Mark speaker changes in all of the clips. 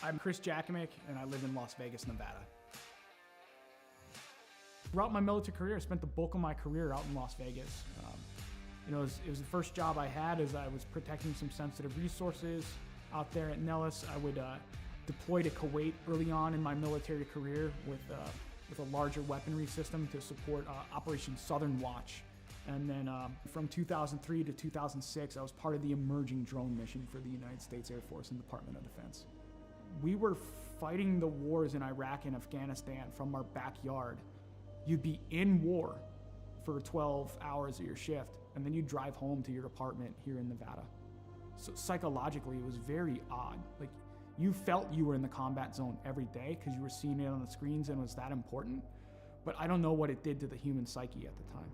Speaker 1: I'm Chris Jakimick, and I live in Las Vegas, Nevada. Throughout my military career, I spent the bulk of my career out in Las Vegas. It was the first job I had as I was protecting some sensitive resources out there at Nellis. I would deploy to Kuwait early on in my military career with a larger weaponry system to support Operation Southern Watch. And then from 2003 to 2006, I was part of the emerging drone mission for the United States Air Force and Department of Defense. We were fighting the wars in Iraq and Afghanistan from our backyard. You'd be in war for 12 hours of your shift, and then you'd drive home to your apartment here in Nevada. So psychologically, it was very odd. Like, you felt you were in the combat zone every day because you were seeing it on the screens and it was that important, but I don't know what it did to the human psyche at the time.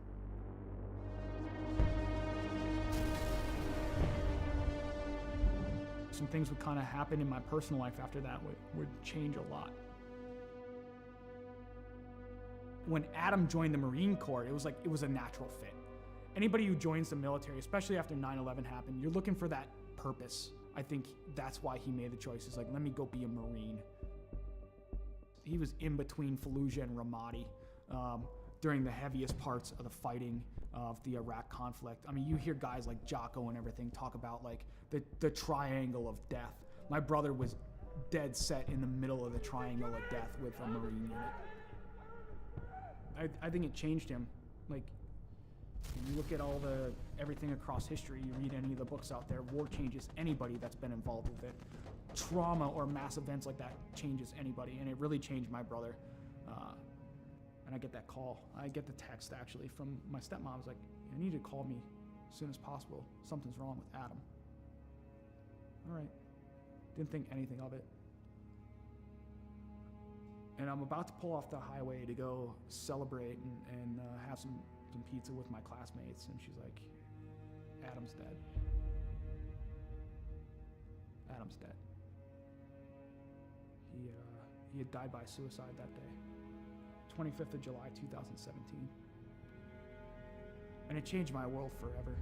Speaker 1: Some things would kind of happen in my personal life after that would change a lot. When Adam joined the Marine Corps, it was a natural fit. Anybody who joins the military, especially after 9/11 happened, you're looking for that purpose. I think that's why he made the choice. It's like, let me go be a Marine. He was in between Fallujah and Ramadi during the heaviest parts of the fighting of the Iraq conflict. I mean, you hear guys like Jocko and everything talk about like the triangle of death. My brother was dead set in the middle of the triangle of death with a Marine unit. I think it changed him. Like, you look at everything across history, you read any of the books out there, war changes anybody that's been involved with it. Trauma or mass events like that changes anybody, and it really changed my brother. And I get that call. I get the text, actually, from my stepmom. It's like, I need you to call me as soon as possible. Something's wrong with Adam. All right. Didn't think anything of it. And I'm about to pull off the highway to go celebrate and have some pizza with my classmates. And she's like, Adam's dead. Adam's dead. He had died by suicide that day. 25th of July, 2017. And it changed my world forever.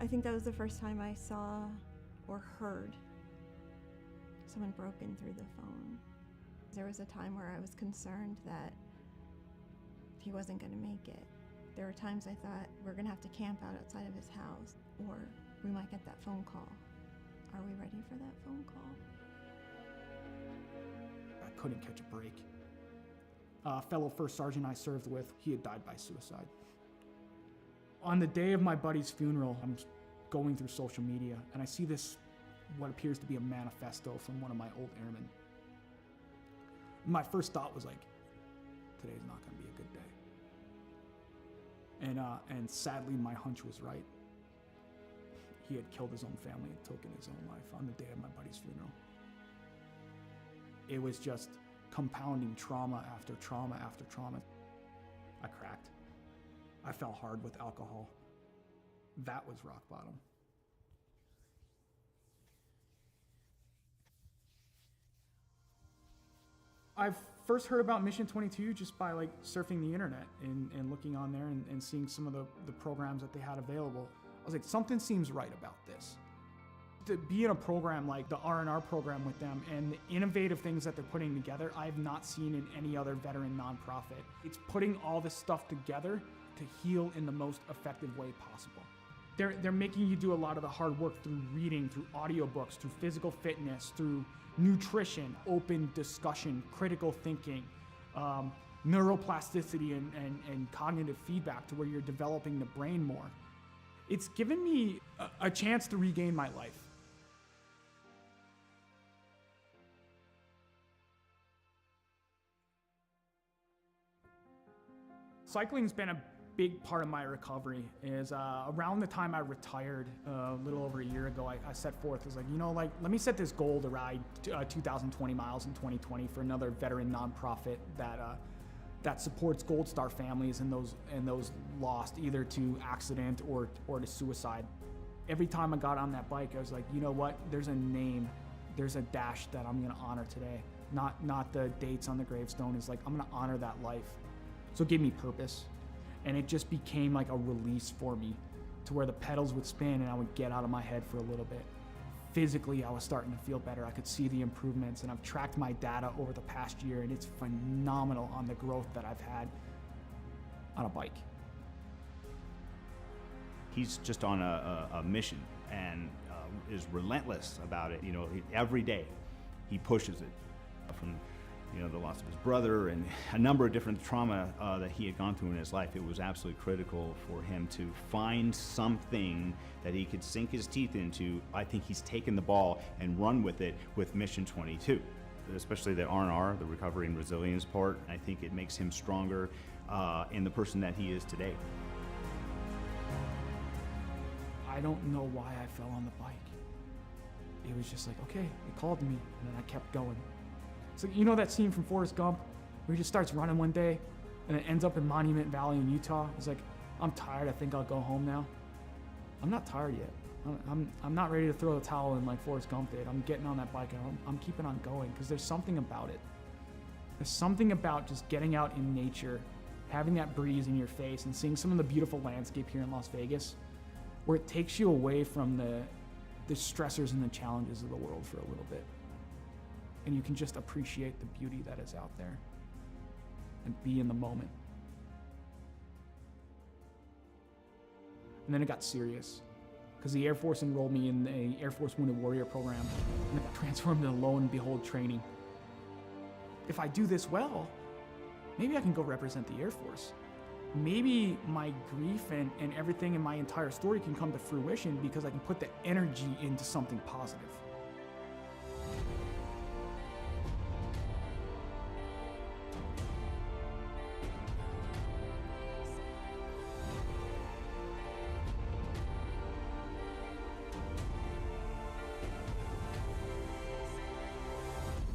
Speaker 2: I think that was the first time I saw or heard someone broken through the phone. There was a time where I was concerned that he wasn't going to make it. There were times I thought, we're going to have to camp out outside of his house, or we might get that phone call. Are we ready for that phone call?
Speaker 1: I couldn't catch a break. A fellow first sergeant I served with, he had died by suicide. On the day of my buddy's funeral, I'm going through social media, and I see this, what appears to be a manifesto from one of my old airmen. My first thought was like, today's not going to be a good day. And sadly, my hunch was right. He had killed his own family and taken his own life on the day of my buddy's funeral. It was just compounding trauma after trauma after trauma. I cracked. I fell hard with alcohol. That was rock bottom. I first heard about Mission 22 just by like surfing the internet and looking on there and seeing some of the programs that they had available. I was like, something seems right about this. To be in a program like the R&R program with them and the innovative things that they're putting together, I have not seen in any other veteran nonprofit. It's putting all this stuff together to heal in the most effective way possible. They're making you do a lot of the hard work through reading, through audiobooks, through physical fitness, through nutrition, open discussion, critical thinking, neuroplasticity and cognitive feedback to where you're developing the brain more. It's given me a chance to regain my life. Cycling's been a big part of my recovery. Is around the time I retired, a little over a year ago, I set forth, as like, let me set this goal to ride 2,020 miles in 2020 for another veteran nonprofit that supports Gold Star families and those lost either to accident or to suicide. Every time I got on that bike, I was like, you know what? There's a name, there's a dash that I'm gonna honor today. Not the dates on the gravestone. Is like, I'm gonna honor that life. So it gave me purpose. And it just became like a release for me to where the pedals would spin and I would get out of my head for a little bit. physically I was starting to feel better. I could see the improvements, and I've tracked my data over the past year, and it's phenomenal on the growth that I've had on a bike.
Speaker 3: He's just on a mission and is relentless about it. Every day he pushes it. From the loss of his brother and a number of different trauma that he had gone through in his life, it was absolutely critical for him to find something that he could sink his teeth into. I think he's taken the ball and run with it with Mission 22, especially the R&R, the recovery and resilience part. I think it makes him stronger in the person that he is today.
Speaker 1: I don't know why I fell on the bike. It was just like, okay, it called to me, and then I kept going. So that scene from Forrest Gump where he just starts running one day and it ends up in Monument Valley in Utah? He's like, I'm tired, I think I'll go home now. I'm not tired yet. I'm not ready to throw the towel in like Forrest Gump did. I'm getting on that bike and I'm keeping on going, because there's something about it. There's something about just getting out in nature, having that breeze in your face and seeing some of the beautiful landscape here in Las Vegas, where it takes you away from the stressors and the challenges of the world for a little bit. And you can just appreciate the beauty that is out there and be in the moment. And then it got serious, because the Air Force enrolled me in the Air Force Wounded Warrior program, and it got transformed into Lo and Behold training. If I do this well, maybe I can go represent the Air Force. Maybe my grief and everything in my entire story can come to fruition because I can put the energy into something positive.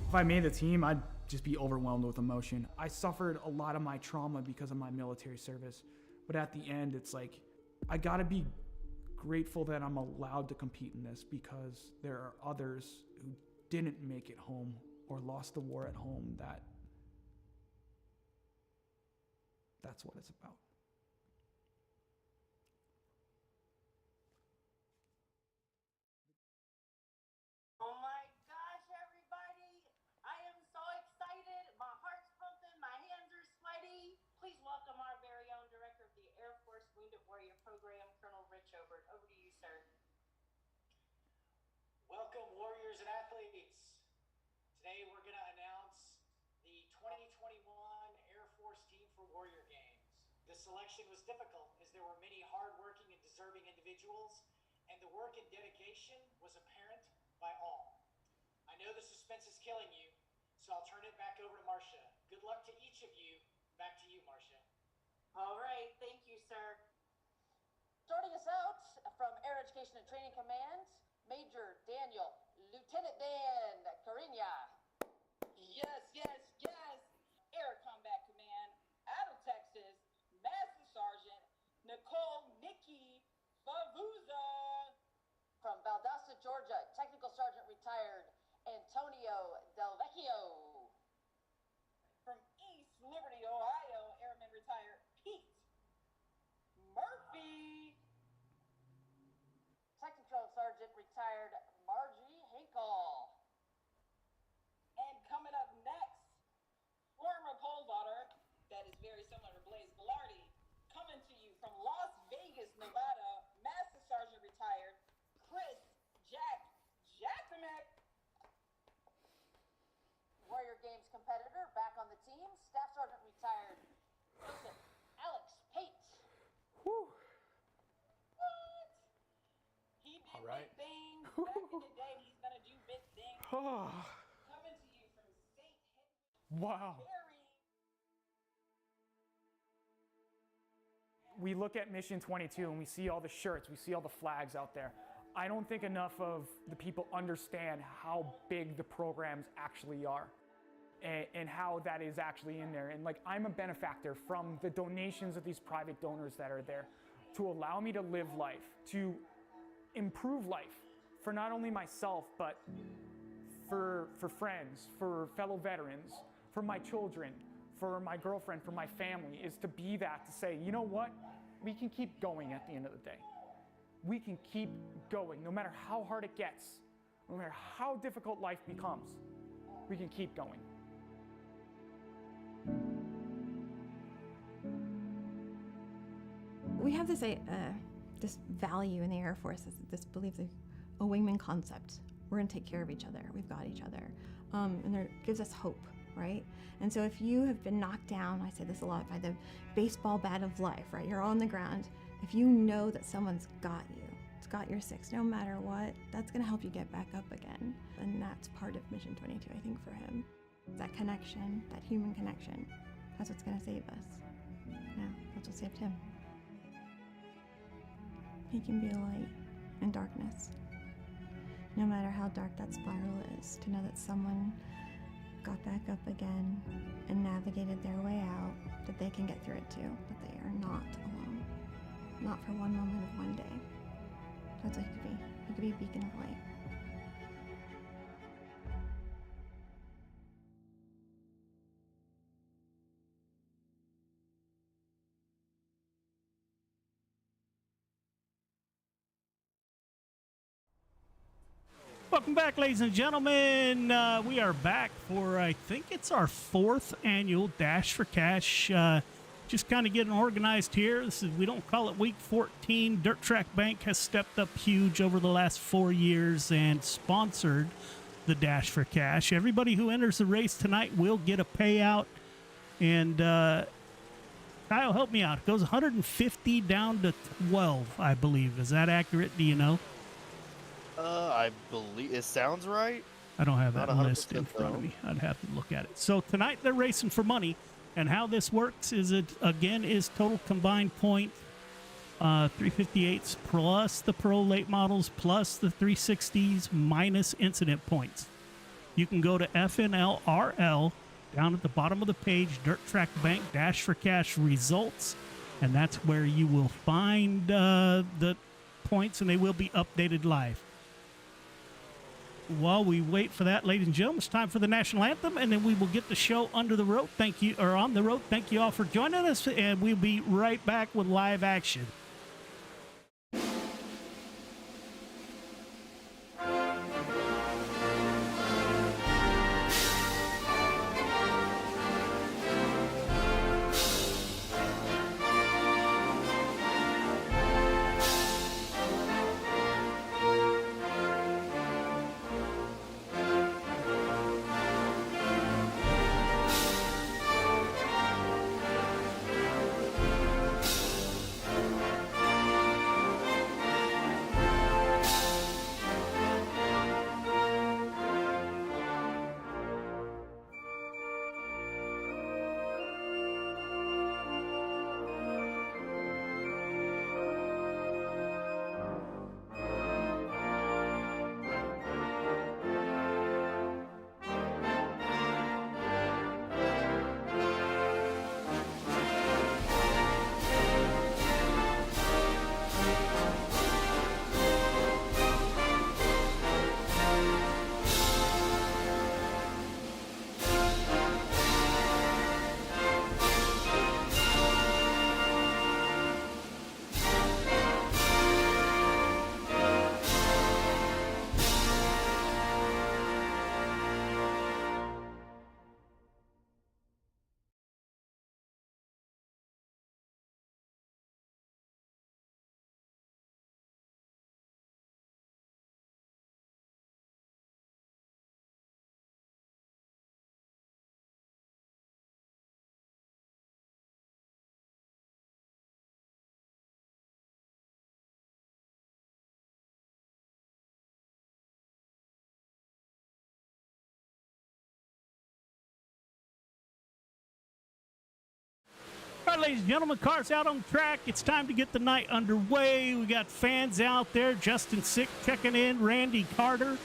Speaker 1: If I made the team, I'd just be overwhelmed with emotion. I suffered a lot of my trauma because of my military service, but at the end, it's like, I gotta be grateful that I'm allowed to compete in this, because there are others who didn't make it home or lost the war at home. That's what it's about.
Speaker 4: Please welcome our very own Director of the Air Force Wounded Warrior Program, Colonel Rich Obert. Over to you, sir.
Speaker 5: Welcome, warriors and athletes. Today we're going to announce the 2021 Air Force Team for Warrior Games. The selection was difficult as there were many hardworking and deserving individuals, and the work and dedication was apparent by all. I know the suspense is killing you, so I'll turn it back over to Marcia. Good luck to each of you. Back to you, Marcia.
Speaker 4: All right, thank you, sir.
Speaker 6: Starting us out from Air Education and Training Command, Major Daniel, Lieutenant Dan Cariña.
Speaker 4: Yes, yes, yes. Air Combat Command, out of Texas, Master Sergeant Nicole Nikki Favuza.
Speaker 6: From Valdosta, Georgia, Technical Sergeant retired Antonio Del Vecchio.
Speaker 4: From East Liberty, Ohio, Airman retired Pete Murphy.
Speaker 6: Technical Sergeant retired Margie Hinkle.
Speaker 4: And coming up next, former pole vaulter, that is very similar to Blaze Velarde, coming to you from Las Vegas, Nevada, Master Sergeant retired Chris Jacksomek.
Speaker 6: Warrior Games competitor back on the team, Staff Sergeant retired Joseph Alex Pate.
Speaker 1: Whew.
Speaker 4: What? He did
Speaker 1: All right.
Speaker 4: big things. Back in the day, he's gonna do big things. Coming to you from St. Henry.
Speaker 1: Wow. We look at Mission 22 and we see all the shirts, we see all the flags out there. I don't think enough of the people understand how big the programs actually are and how that is actually in there. And like, I'm a benefactor from the donations of these private donors that are there to allow me to live life, to improve life for not only myself, but for friends, for fellow veterans, for my children, for my girlfriend, for my family, is to be that, to say, you know what? We can keep going at the end of the day. We can keep going no matter how hard it gets. No matter how difficult life becomes, we can keep going.
Speaker 2: We have this this value in the Air Force, this belief, a wingman concept. We're going to take care of each other. We've got each other. And it gives us hope, right? And so if you have been knocked down, I say this a lot, by the baseball bat of life, right? You're on the ground. If you know that someone's got you, it's got your six, no matter what, that's going to help you get back up again. And that's part of Mission 22, I think, for him. That connection, that human connection, that's what's going to save us. Yeah, that's what saved him. He can be a light in darkness. No matter how dark that spiral is, to know that someone got back up again and navigated their way out, that they can get through it too, that they are not alone. Not for one moment of one day. That's what he could be. He could be a beacon of light.
Speaker 7: Welcome back, ladies and gentlemen. We are back for, I think it's our 4th annual Dash for Cash. Just kind of getting organized here. We don't call it week 14. Dirt Track Bank has stepped up huge over the last 4 years and sponsored the Dash for Cash. Everybody who enters the race tonight will get a payout. And Kyle, help me out. It goes 150 down to 12, I believe. Is that accurate? Do you know?
Speaker 8: I believe it sounds right.
Speaker 7: I don't have
Speaker 8: Not
Speaker 7: that list in
Speaker 8: 100%
Speaker 7: front of
Speaker 8: though.
Speaker 7: me. I'd have to look at it. So tonight they're racing for money, and how this works is it again is total combined point 358s plus the pro late models plus the 360s minus incident points. You can go to FNLRL down at the bottom of the page, Dirt Track Bank Dash for Cash results, and that's where you will find the points, and they will be updated live. While we wait for that, ladies and gentlemen, it's time for the national anthem, and then we will get the show under the road. Thank you, or on the road. Thank you all for joining us, and we'll be right back with live action. All right, ladies and gentlemen, cars out on track. It's time to get the night underway. We got fans out there. Justin Sick checking in. Randy Carter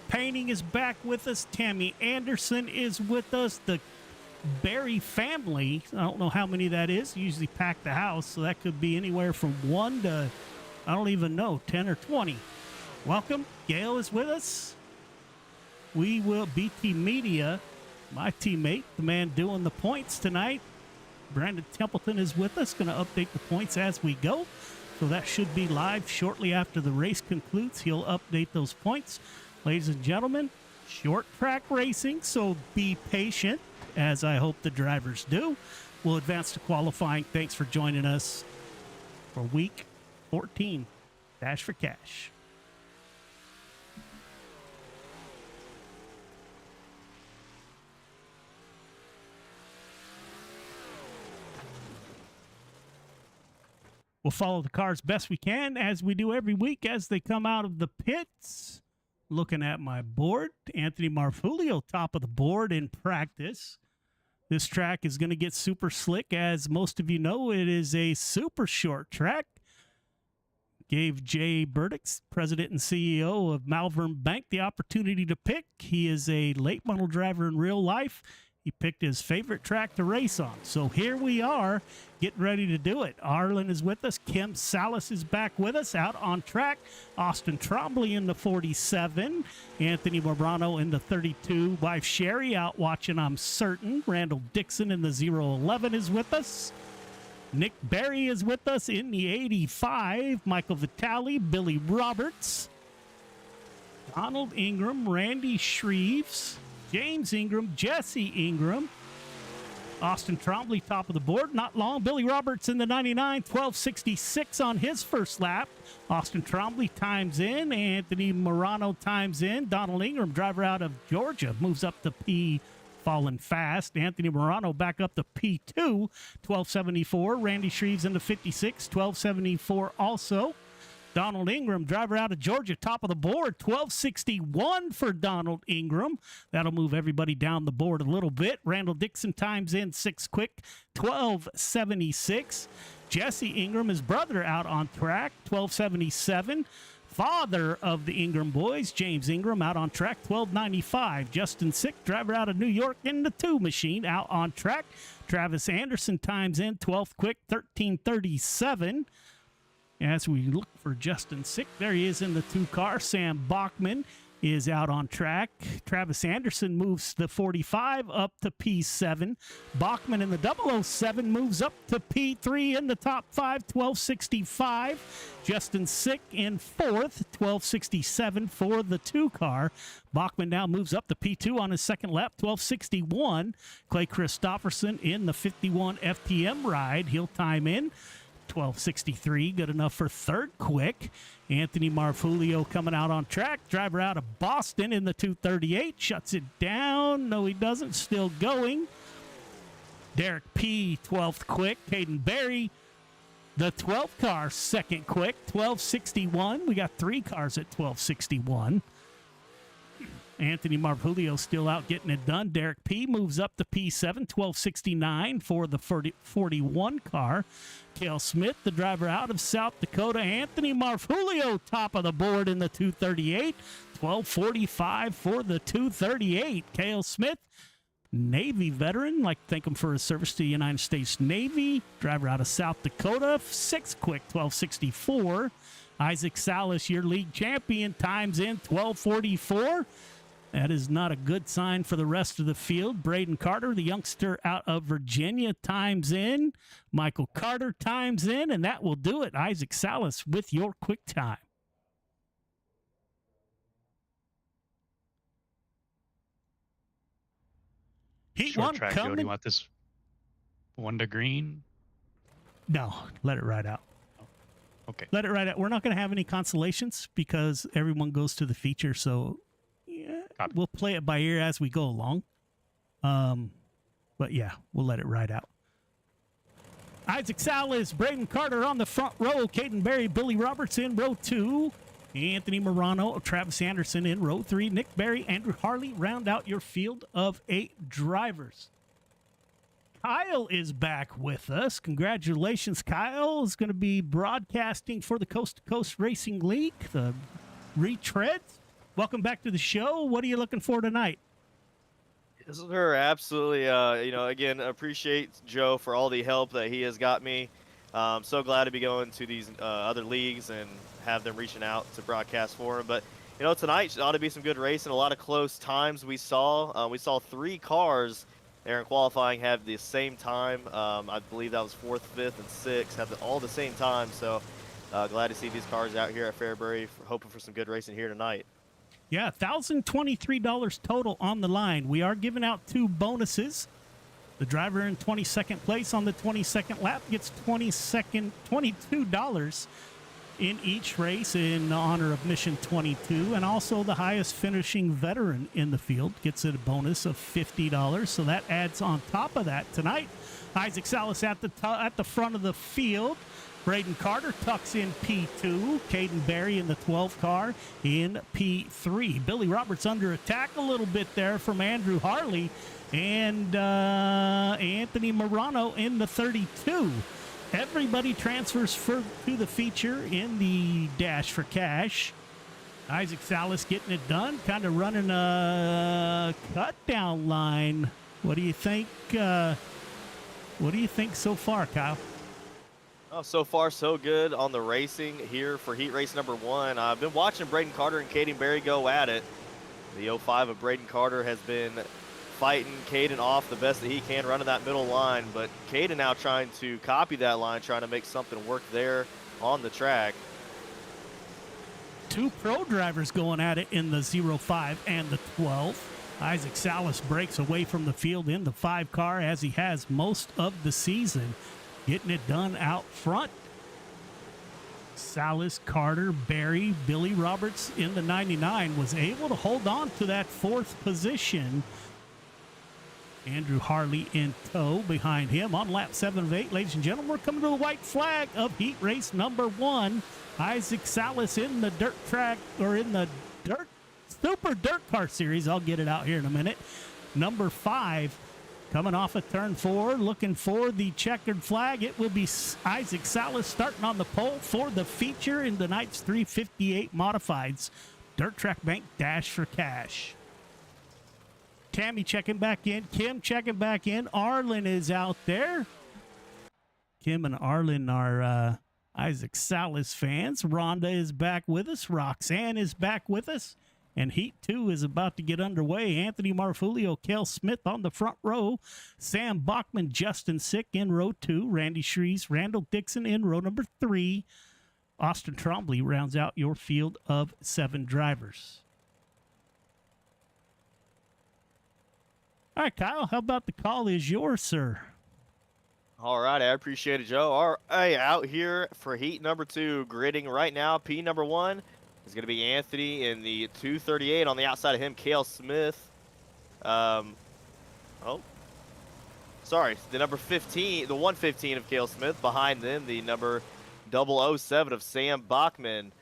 Speaker 7: Painting is back with us. Tammy Anderson is with us. The Barry family, I don't know how many that is. Usually pack the house, so that could be anywhere from 1 to, I don't even know, 10 or 20. Welcome. Gail is with us. We will, BT Media, my teammate, the man doing the points tonight. Brandon Templeton is with us, going to update the points as we go. So that should be live shortly after the race concludes. He'll update those points. Ladies and gentlemen, short track racing, so be patient, as I hope the drivers do. We'll advance to qualifying. Thanks for joining us for week 14, Dash for Cash. We'll follow the cars best we can, as we do every week as they come out of the pits. Looking at my board, Anthony Marfulio, top of the board in practice. This track is going to get super slick. As most of you know, it is a super short track. Gave Jay Burdick, president and CEO of Malvern Bank, the opportunity to pick. He is a late model driver in real life. He picked his favorite track to race on. So here we are, getting ready to do it. Arlen is with us. Kim Salas is back with us, out on track. Austin Trombley in the 47. Anthony Morano in the 32. Wife Sherry out watching, I'm certain. Randall Dixon in the 011 is with us. Nick Berry is with us in the 85. Michael Vitale, Billy Roberts, Donald Ingram, Randy Shreves, James Ingram, Jesse Ingram, Austin Trombley, top of the board. Not long. Billy Roberts in the 99, 12:66 on his first lap. Austin Trombley times in. Anthony Morano times in. Donald Ingram, driver out of Georgia, moves up to P, falling fast. Anthony Morano back up to P2, 12:74. Randy Shreves in the 56, 12:74 also. Donald Ingram, driver out of Georgia, top of the board, 12:61 for Donald Ingram. That'll move everybody down the board a little bit. Randall Dixon times in 6 quick, 12:76. Jesse Ingram, his brother, out on track, 12:77. Father of the Ingram boys, James Ingram, out on track, 12:95. Justin Sick, driver out of New York in the 2 machine, out on track. Travis Anderson times in 12th quick, 13:37. As we look for Justin Sick, there he is in the 2 car. Sam Bachman is out on track. Travis Anderson moves the 45 up to P7. Bachman in the 007 moves up to P3 in the top 5, 12:65. Justin Sick in 4th, 12:67 for the 2 car. Bachman now moves up to P2 on his second lap, 12:61. Clay Christopherson in the 51 FTM ride. He'll time in 12:63, good enough for 3rd quick. Anthony Marfulio coming out on track. Driver out of Boston in the 2:38, shuts it down. No, he doesn't, still going. Derek P, 12th quick. Caden Berry, the 12th car, 2nd quick, 12:61. We got 3 cars at 12:61. Anthony Marfulio still out getting it done. Derek P moves up to P7, 12:69 for the 41 car. Cale Smith, the driver out of South Dakota. Anthony Marfulio, top of the board in the 2:38, 12:45 for the 2:38. Cale Smith, Navy veteran, like to thank him for his service to the United States Navy. Driver out of South Dakota, 6th quick, 12:64. Isaac Salas, your league champion, times in 12:44. That is not a good sign for the rest of the field. Braden Carter, the youngster out of Virginia, times in. Michael Carter times in, and that will do it. Isaac Salas with your quick time. Heat
Speaker 9: Short
Speaker 7: one
Speaker 9: track, Joe. Do
Speaker 7: coming.
Speaker 9: you want this 1 to green?
Speaker 7: No, let it ride out.
Speaker 9: Okay.
Speaker 7: Let it ride out. We're not going to have any consolations because everyone goes to the feature, so yeah, we'll play it by ear as we go along. But yeah, we'll let it ride out. Isaac Salas, Braden Carter on the front row, Caden Berry, Billy Roberts in row 2, Anthony Morano, Travis Anderson in row 3, Nick Berry, Andrew Harley round out your field of 8 drivers. Kyle is back with us. Congratulations, Kyle is going to be broadcasting for the Coast to Coast Racing League, the retreads. Welcome back to the show. What are you looking for tonight?
Speaker 8: Yes, sir. Absolutely. Again, appreciate Joe for all the help that he has got me. I'm so glad to be going to these other leagues and have them reaching out to broadcast for him. But, tonight ought to be some good racing. A lot of close times we saw. We saw 3 cars there in qualifying have the same time. I believe that was 4th, 5th, and 6th have all the same time. So Glad to see these cars out here at Fairbury, hoping for some good racing here tonight.
Speaker 7: Yeah, $1,023 total on the line. We are giving out 2 bonuses. The driver in 22nd place on the 22nd lap gets $22 in each race in honor of Mission 22, and also the highest finishing veteran in the field gets a bonus of $50. So that adds on top of that tonight. Isaac Salas at the front of the field. Braden Carter tucks in P2. Caden Berry in the 12 car in P3. Billy Roberts under attack a little bit there from Andrew Harley, and Anthony Morano in the 32. Everybody transfers to the feature in the Dash for Cash. Isaac Salas getting it done, kind of running a cut down line. What do you think? What do you think so far, Kyle?
Speaker 8: Oh, so far so good on the racing here for heat race number 1. I've been watching Braden Carter and Caden Berry go at it. The 05 of Braden Carter has been fighting Caden off the best that he can, running that middle line, but Caden now trying to copy that line, trying to make something work there on the track.
Speaker 7: 2 pro drivers going at it in the 05 and the 12. Isaac Salas breaks away from the field in the 5 car, as he has most of the season, getting it done out front. Salas, Carter, Berry, Billy Roberts in the 99 was able to hold on to that 4th position. Andrew Harley in tow behind him on lap 7 of 8. Ladies and gentlemen, we're coming to the white flag of heat race number 1. Isaac Salas in the dirt track, or in the super dirt car series. I'll get it out here in a minute. Number 5 coming off of turn 4, looking for the checkered flag. It will be Isaac Salas starting on the pole for the feature in tonight's 358 Modifieds Dirt Track Bank Dash for Cash. Tammy checking back in. Kim checking back in. Arlen is out there. Kim and Arlen are Isaac Salas fans. Rhonda is back with us. Roxanne is back with us. And Heat 2 is about to get underway. Anthony Marfulio, Kel Smith on the front row. Sam Bachman, Justin Sick in row 2. Randy Shrees, Randall Dixon in row number 3. Austin Trombley rounds out your field of 7 drivers. All right, Kyle, how about the call is yours, sir?
Speaker 8: All right, I appreciate it, Joe. All right, out here for heat number 2, gridding right now. P number 1 is going to be Anthony in the 238. On the outside of him, Cale Smith. The number 15, the 115 of Cale Smith. Behind them, the number 007 of Sam Bachman.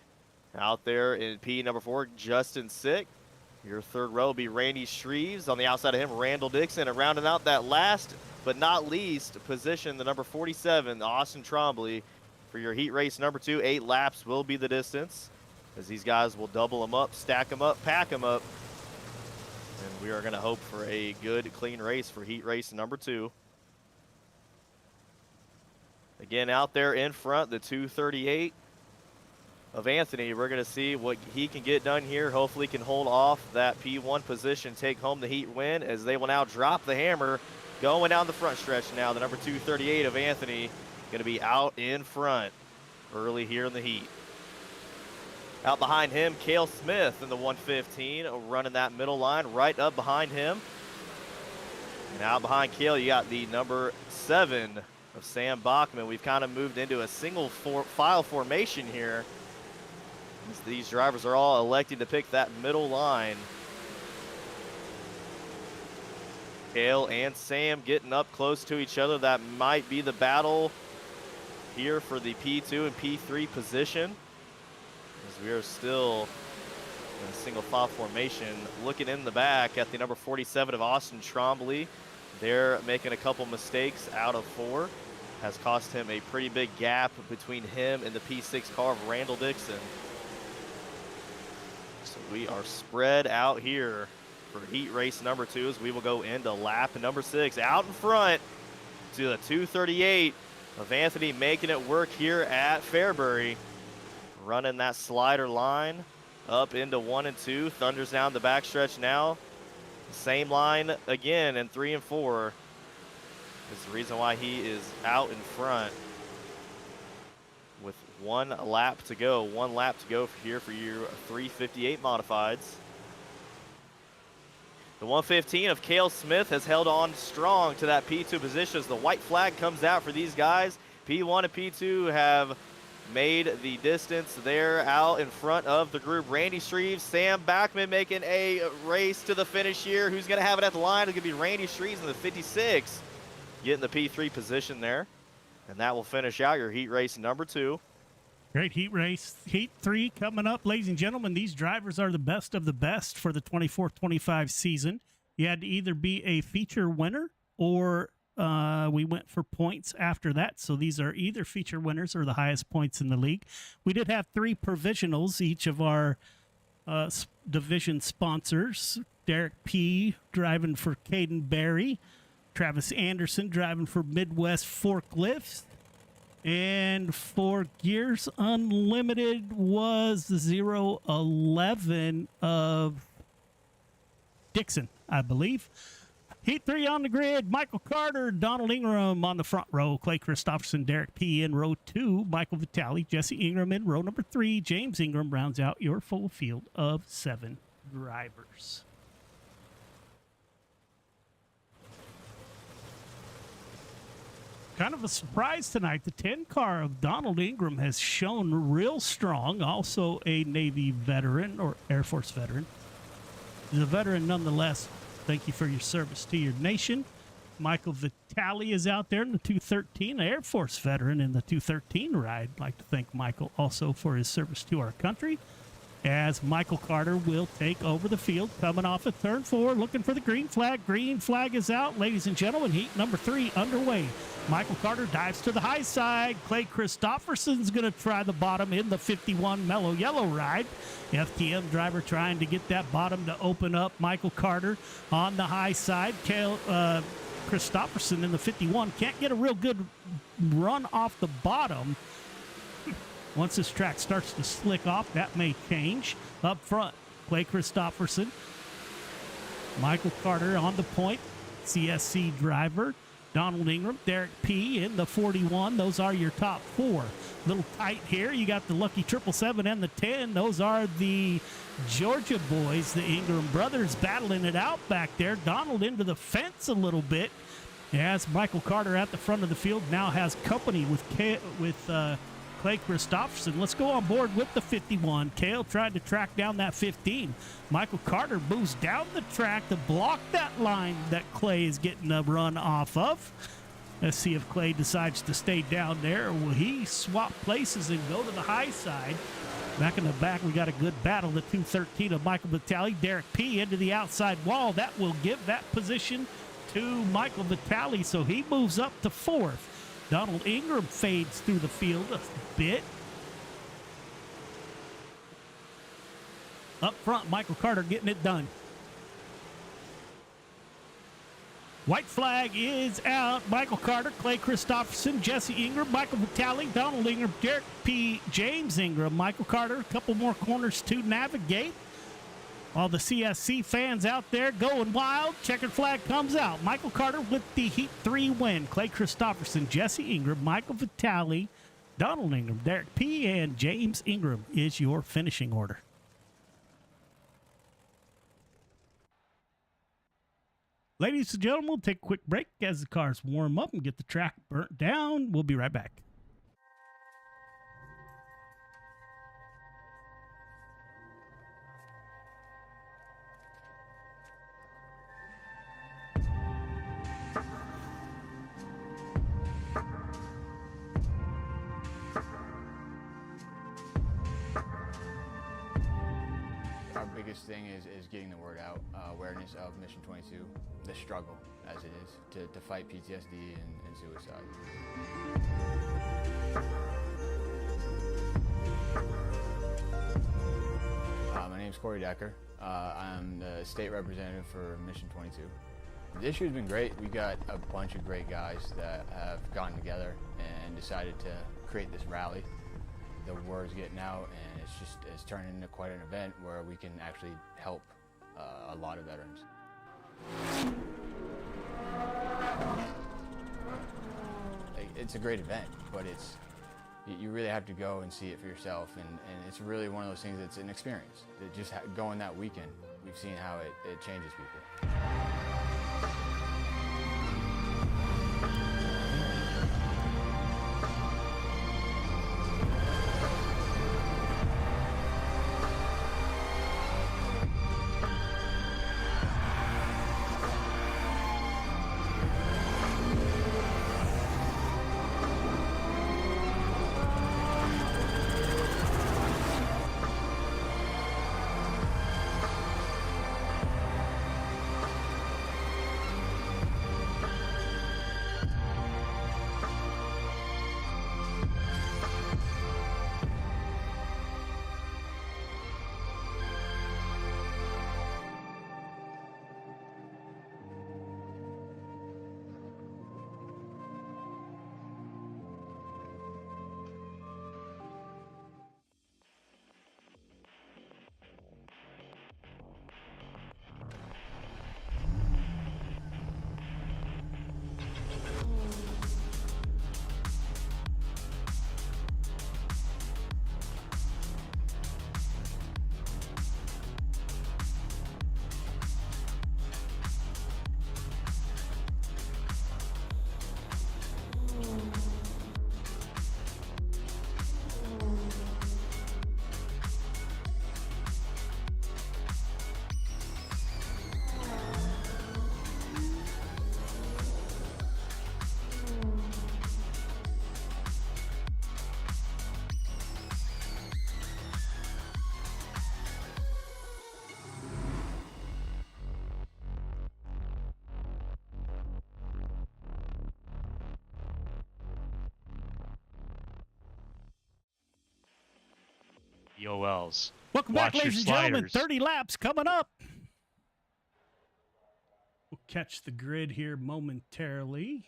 Speaker 8: Out there in P number 4, Justin Sick. Your 3rd row will be Randy Shreves. On the outside of him, Randall Dixon. And rounding out that last but not least position, the number 47, Austin Trombley. For your heat race number 2, 8 laps will be the distance, as these guys will double them up, stack them up, pack them up. And we are going to hope for a good, clean race for heat race number 2. Again, out there in front, the 238 of Anthony. We're going to see what he can get done here. Hopefully can hold off that P1 position, take home the heat win, as they will now drop the hammer going down the front stretch now. The number 238 of Anthony going to be out in front early here in the heat. Out behind him, Cale Smith in the 115, running that middle line right up behind him. And out behind Cale, you got the number 7 of Sam Bachman. We've kind of moved into a single file formation here. These drivers are all electing to pick that middle line. Cale and Sam getting up close to each other. That might be the battle here for the P2 and P3 position, as we are still in a single file formation. Looking in the back at the number 47 of Austin Trombley. They're making a couple mistakes out of 4. Has cost him a pretty big gap between him and the P6 car of Randall Dixon. So we are spread out here for heat race number 2, as we will go into lap number 6. Out in front to the 238 of Anthony, making it work here at Fairbury. Running that slider line up into 1 and 2. Thunders down the backstretch now. Same line again in 3 and 4. Is the reason why he is out in front with 1 lap to go. 1 lap to go here for your 358 modifieds. The 115 of Cale Smith has held on strong to that P2 position as the white flag comes out for these guys. P1 and P2 have made the distance there out in front of the group. Randy Shreves, Sam Backman making a race to the finish here. Who's going to have it at the line? It's going to be Randy Shreves in the 56, getting the P3 position there. And that will finish out your heat race number 2.
Speaker 7: Great heat race. Heat 3 coming up, ladies and gentlemen. These drivers are the best of the best for the 24-25 season. You had to either be a feature winner or we went for points after that. So these are either feature winners or the highest points in the league. We did have 3 provisionals, each of our division sponsors. Derek P. driving for Caden Berry. Travis Anderson driving for Midwest Forklifts. And for Gears Unlimited was the 011 of Dixon, I believe. Heat 3 on the grid. Michael Carter, Donald Ingram on the front row. Clay Christopherson, Derek P. in row 2. Michael Vitale, Jesse Ingram in row number 3. James Ingram rounds out your full field of 7 drivers. Kind of a surprise tonight. The 10 car of Donald Ingram has shown real strong. Also a Navy veteran or Air Force veteran. He's a veteran nonetheless. Thank you for your service to your nation. Michael Vitale is out there in the 213, Air Force veteran in the 213 ride. I'd like to thank Michael also for his service to our country. As Michael Carter will take over the field, coming off of turn 4, looking for the green flag. Green flag is out. Ladies and gentlemen, heat number 3 underway. Michael Carter dives to the high side. Clay Christopherson's going to try the bottom in the 51 Mellow Yellow ride. FTM driver trying to get that bottom to open up. Michael Carter on the high side. Christopherson in the 51 can't get a real good run off the bottom. Once this track starts to slick off, that may change. Up front, Clay Christopherson. Michael Carter on the point. CSC driver. Donald Ingram, Derek P. in the 41. Those are your top 4. A little tight here. You got the Lucky 777 and the 10. Those are the Georgia boys, the Ingram brothers, battling it out back there. Donald into the fence a little bit. As Michael Carter at the front of the field now has company with Clay Christopherson. Let's go on board with the 51. Cale tried to track down that 15. Michael Carter moves down the track to block that line that Clay is getting a run off of. Let's see if Clay decides to stay down there, or will he swap places and go to the high side? Back in the back, we got a good battle. The 213 of Michael Vitale. Derek P. into the outside wall. That will give that position to Michael Vitale, so he moves up to 4th. Donald Ingram fades through the field a bit. Up front, Michael Carter getting it done. White flag is out. Michael Carter, Clay Christopherson, Jesse Ingram, Michael Vitale, Donald Ingram, Derek P., James Ingram, Michael Carter. A couple more corners to navigate. All the CSC fans out there going wild. Checkered flag comes out. Michael Carter with the Heat 3 win. Clay Christopherson, Jesse Ingram, Michael Vitale, Donald Ingram, Derek P., and James Ingram is your finishing order. Ladies and gentlemen, we'll take a quick break as the cars warm up and get the track burnt down. We'll be right back.
Speaker 10: Biggest thing is getting the word out, awareness of Mission 22, the struggle as it is to fight PTSD and suicide. My name's Corey Decker. I'm the state representative for Mission 22. This year's been great. We got a bunch of great guys that have gotten together and decided to create this rally. The word's getting out, and it's turned into quite an event where we can actually help a lot of veterans. It's a great event, but You really have to go and see it for yourself, and it's really one of those things that's an experience. Just going that weekend, we've seen how it changes people.
Speaker 9: EOLs.
Speaker 7: Welcome
Speaker 9: Watch
Speaker 7: back,
Speaker 9: your
Speaker 7: ladies and gentlemen.
Speaker 9: sliders.
Speaker 7: 30 laps coming up. We'll catch the grid here momentarily.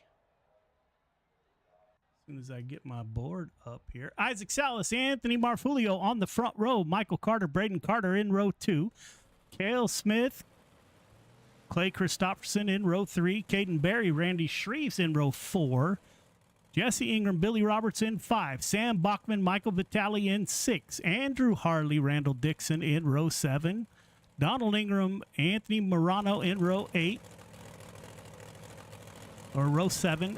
Speaker 7: As soon as I get my board up here. Isaac Salas, Anthony Marfulio on the front row. Michael Carter, Braden Carter in row 2. Cale Smith, Clay Christopherson in row 3. Caden Berry, Randy Shreves in row 4. Jesse Ingram, Billy Roberts in 5. Sam Bachman, Michael Vitale in 6. Andrew Harley, Randall Dixon in row 7. Donald Ingram, Anthony Morano in row 8. Or row 7.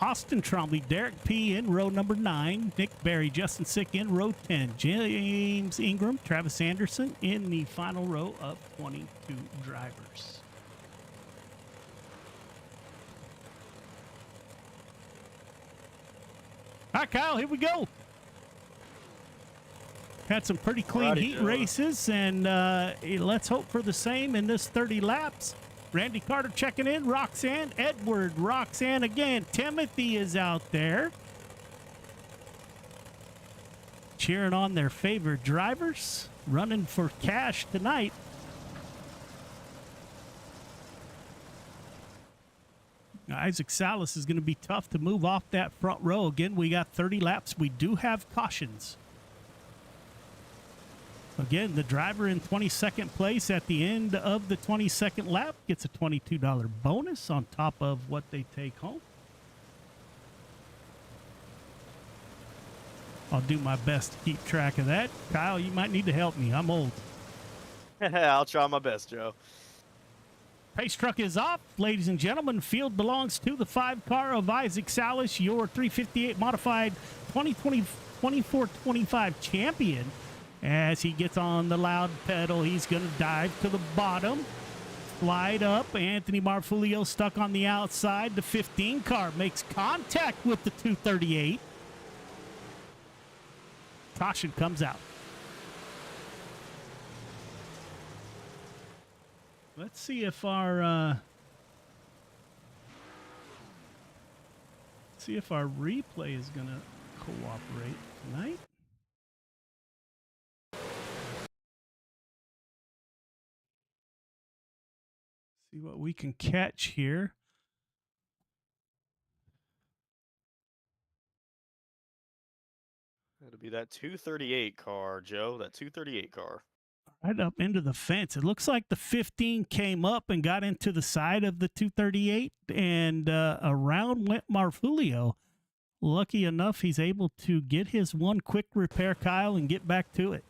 Speaker 7: Austin Trombley, Derek P. in row number 9. Nick Berry, Justin Sick in row 10. James Ingram, Travis Anderson in the final row of 22 drivers. All right, Kyle, here we go. Had some pretty clean
Speaker 8: Alrighty,
Speaker 7: heat
Speaker 8: Joe.
Speaker 7: races, and let's hope for the same in this 30 laps. Randy Carter checking in. Roxanne Edward. Roxanne again. Timothy is out there cheering on their favorite drivers, running for cash tonight. Isaac Salas is going to be tough to move off that front row. Again, we got 30 laps. We do have cautions. Again, the driver in 22nd place at the end of the 22nd lap gets a $22 bonus on top of what they take home. I'll do my best to keep track of that. Kyle, you might need to help me. I'm old.
Speaker 8: I'll try my best, Joe.
Speaker 7: Pace truck is off. Ladies and gentlemen, field belongs to the 5 car of Isaac Salas, your 358 modified 2024-25 champion. As he gets on the loud pedal, he's going to dive to the bottom. Slide up. Anthony Marfulio stuck on the outside. The 15 car makes contact with the 238. Caution comes out. Let's see if our replay is gonna cooperate tonight. See what we can catch here.
Speaker 8: It'll be that 238 car, Joe. That 238 car.
Speaker 7: Right up into the fence. It looks like the 15 came up and got into the side of the 238, and around went Marfulio. Lucky enough, he's able to get his one quick repair, Kyle, and get back to it.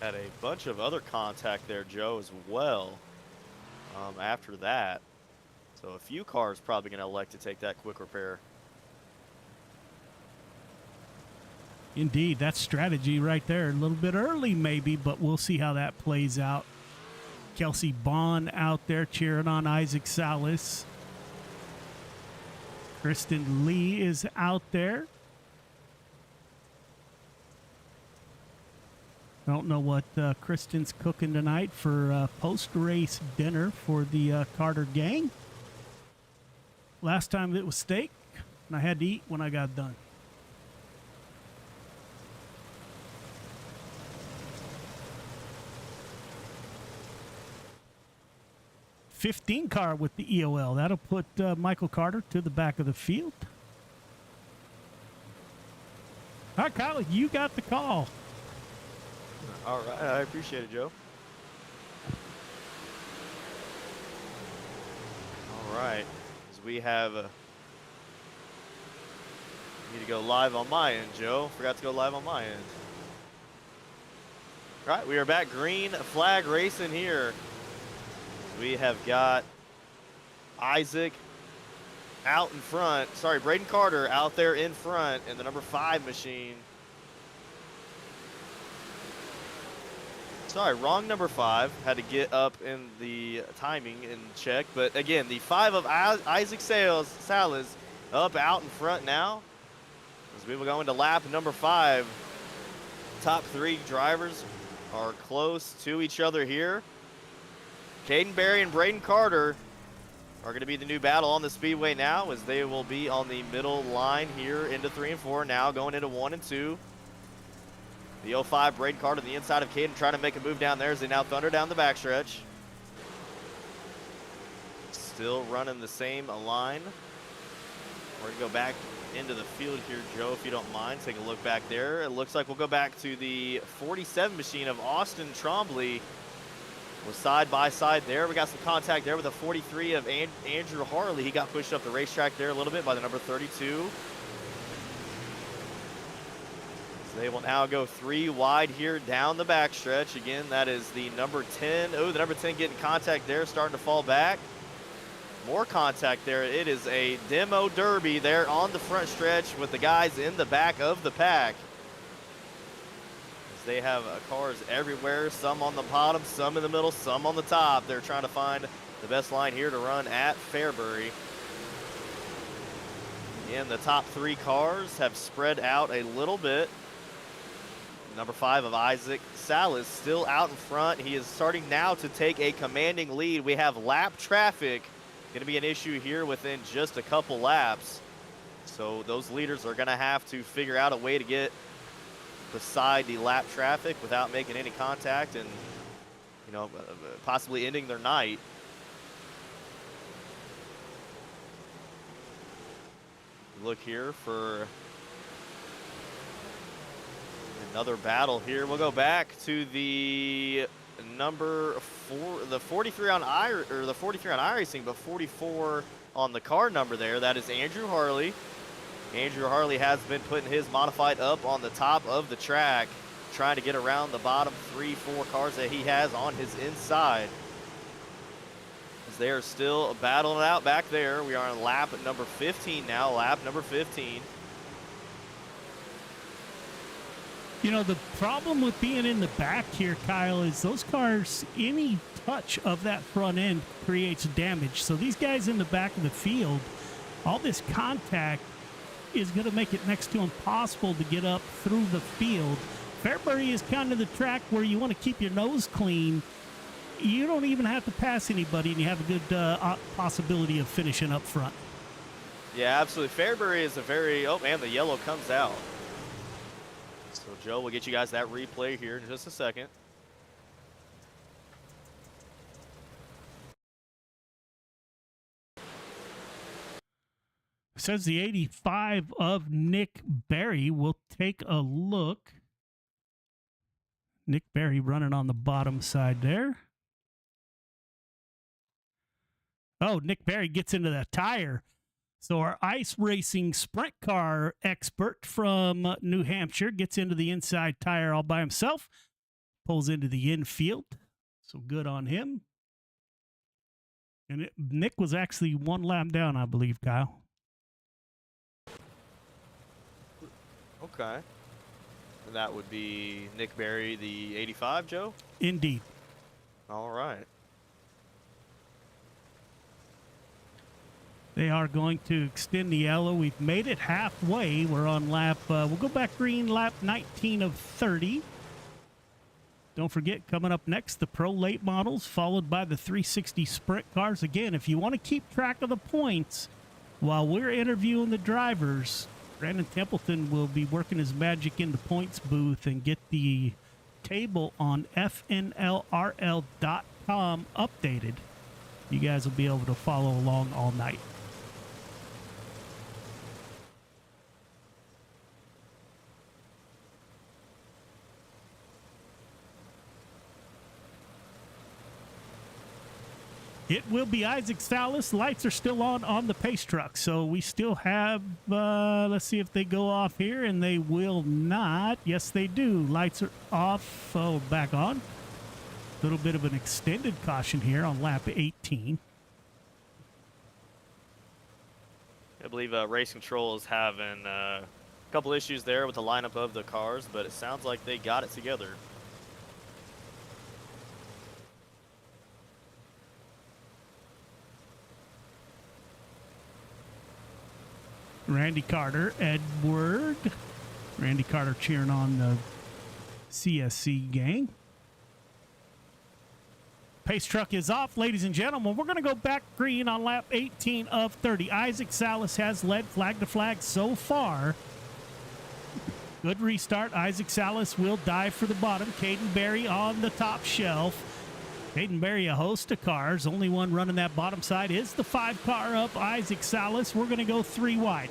Speaker 8: Had a bunch of other contact there, Joe, as well, after that. So a few cars probably going to elect to take that quick repair.
Speaker 7: Indeed, that's strategy right there. A little bit early maybe, but we'll see how that plays out. Kelsey Bond out there cheering on Isaac Salas. Kristen Lee is out there. I don't know what Kristen's cooking tonight for post-race dinner for the Carter gang. Last time it was steak, and I had to eat when I got done. '15 car with the EOL. That'll put Michael Carter to the back of the field. All right, Kyle, you got the call.
Speaker 8: All right, I appreciate it, Joe. All right, as we have need to go live on my end, Joe. Forgot to go live on my end. All right, we are back green flag racing here. We have got Isaac out in front. Sorry, Braden Carter out there in front in the number 5 machine. Sorry, wrong number 5. Had to get up in the timing and check. But again, the 5 of Isaac Salas up out in front now. As we will go into lap number 5. Top 3 drivers are close to each other here. Caden Berry and Braden Carter are going to be the new battle on the speedway now, as they will be on the middle line here into 3 and 4, now going into 1 and 2. The 05 Braden Carter on the inside of Caden trying to make a move down there as they now thunder down the backstretch. Still running the same line. We're going to go back into the field here, Joe, if you don't mind. Take a look back there. It looks like we'll go back to the 47 machine of Austin Trombley. Was side by side there. We got some contact there with a 43 of Andrew Harley. He got pushed up the racetrack there a little bit by the number 32. So they will now go 3 wide here down the backstretch. Again, that is the number 10. Oh, the number 10 getting contact there, starting to fall back. More contact there. It is a demo derby there on the front stretch with the guys in the back of the pack. They have cars everywhere, some on the bottom, some in the middle, some on the top. They're trying to find the best line here to run at Fairbury. Again, the top 3 cars have spread out a little bit. Number 5 of Isaac Salas still out in front. He is starting now to take a commanding lead. We have lap traffic. Going to be an issue here within just a couple laps. So those leaders are going to have to figure out a way to get beside the lap traffic without making any contact and, you know, possibly ending their night. Look here for another battle here. We'll go back to the number 4, the 43 on the 43 on iRacing, but 44 on the car number there. That is Andrew Harley. Andrew Harley has been putting his modified up on the top of the track, trying to get around the bottom 3-4 cars that he has on his inside. As they are still battling it out back there. We are on lap number 15 now, lap number 15.
Speaker 7: You know, the problem with being in the back here, Kyle, is those cars, any touch of that front end creates damage. So these guys in the back of the field, all this contact is going to make it next to impossible to get up through the field. Fairbury is kind of the track where you want to keep your nose clean. You don't even have to pass anybody, and you have a good possibility of finishing up front.
Speaker 8: Yeah, absolutely. Fairbury is a very, oh man, the yellow comes out. So Joe, we'll get you guys that replay here in just a second.
Speaker 7: Says the 85 of Nick Berry. We'll take a look. Nick Berry running on the bottom side there. Oh, Nick Berry gets into that tire. So our ice racing sprint car expert from New Hampshire gets into the inside tire all by himself, pulls into the infield. So good on him. And Nick was actually one lap down, I believe, Kyle.
Speaker 8: Okay. And that would be Nick Berry, the 85, Joe?
Speaker 7: Indeed.
Speaker 8: All right.
Speaker 7: They are going to extend the yellow. We've made it halfway. We're on lap, we'll go back green, lap 19 of 30. Don't forget, coming up next, the Pro Late Models, followed by the 360 Sprint Cars. Again, if you want to keep track of the points while we're interviewing the drivers, Brandon Templeton will be working his magic in the points booth and get the table on FNLRL.com updated. You guys will be able to follow along all night. It will be Isaac Salas. Lights are still on the pace truck. So we still have, let's see if they go off here, and they will not. Yes, they do. Lights are off. Oh, back on. A little bit of an extended caution here on lap 18.
Speaker 8: I believe Race Control is having a couple issues there with the lineup of the cars, but it sounds like they got it together.
Speaker 7: Randy Carter, Edward. Randy Carter cheering on the CSC gang. Pace truck is off, ladies and gentlemen. We're going to go back green on lap 18 of 30. Isaac Salas has led flag to flag so far. Good restart. Isaac Salas will dive for the bottom. Caden Berry on the top shelf. Caden Berry, a host of cars. Only one running that bottom side is the 5 car up, Isaac Salas. We're going to go 3 wide.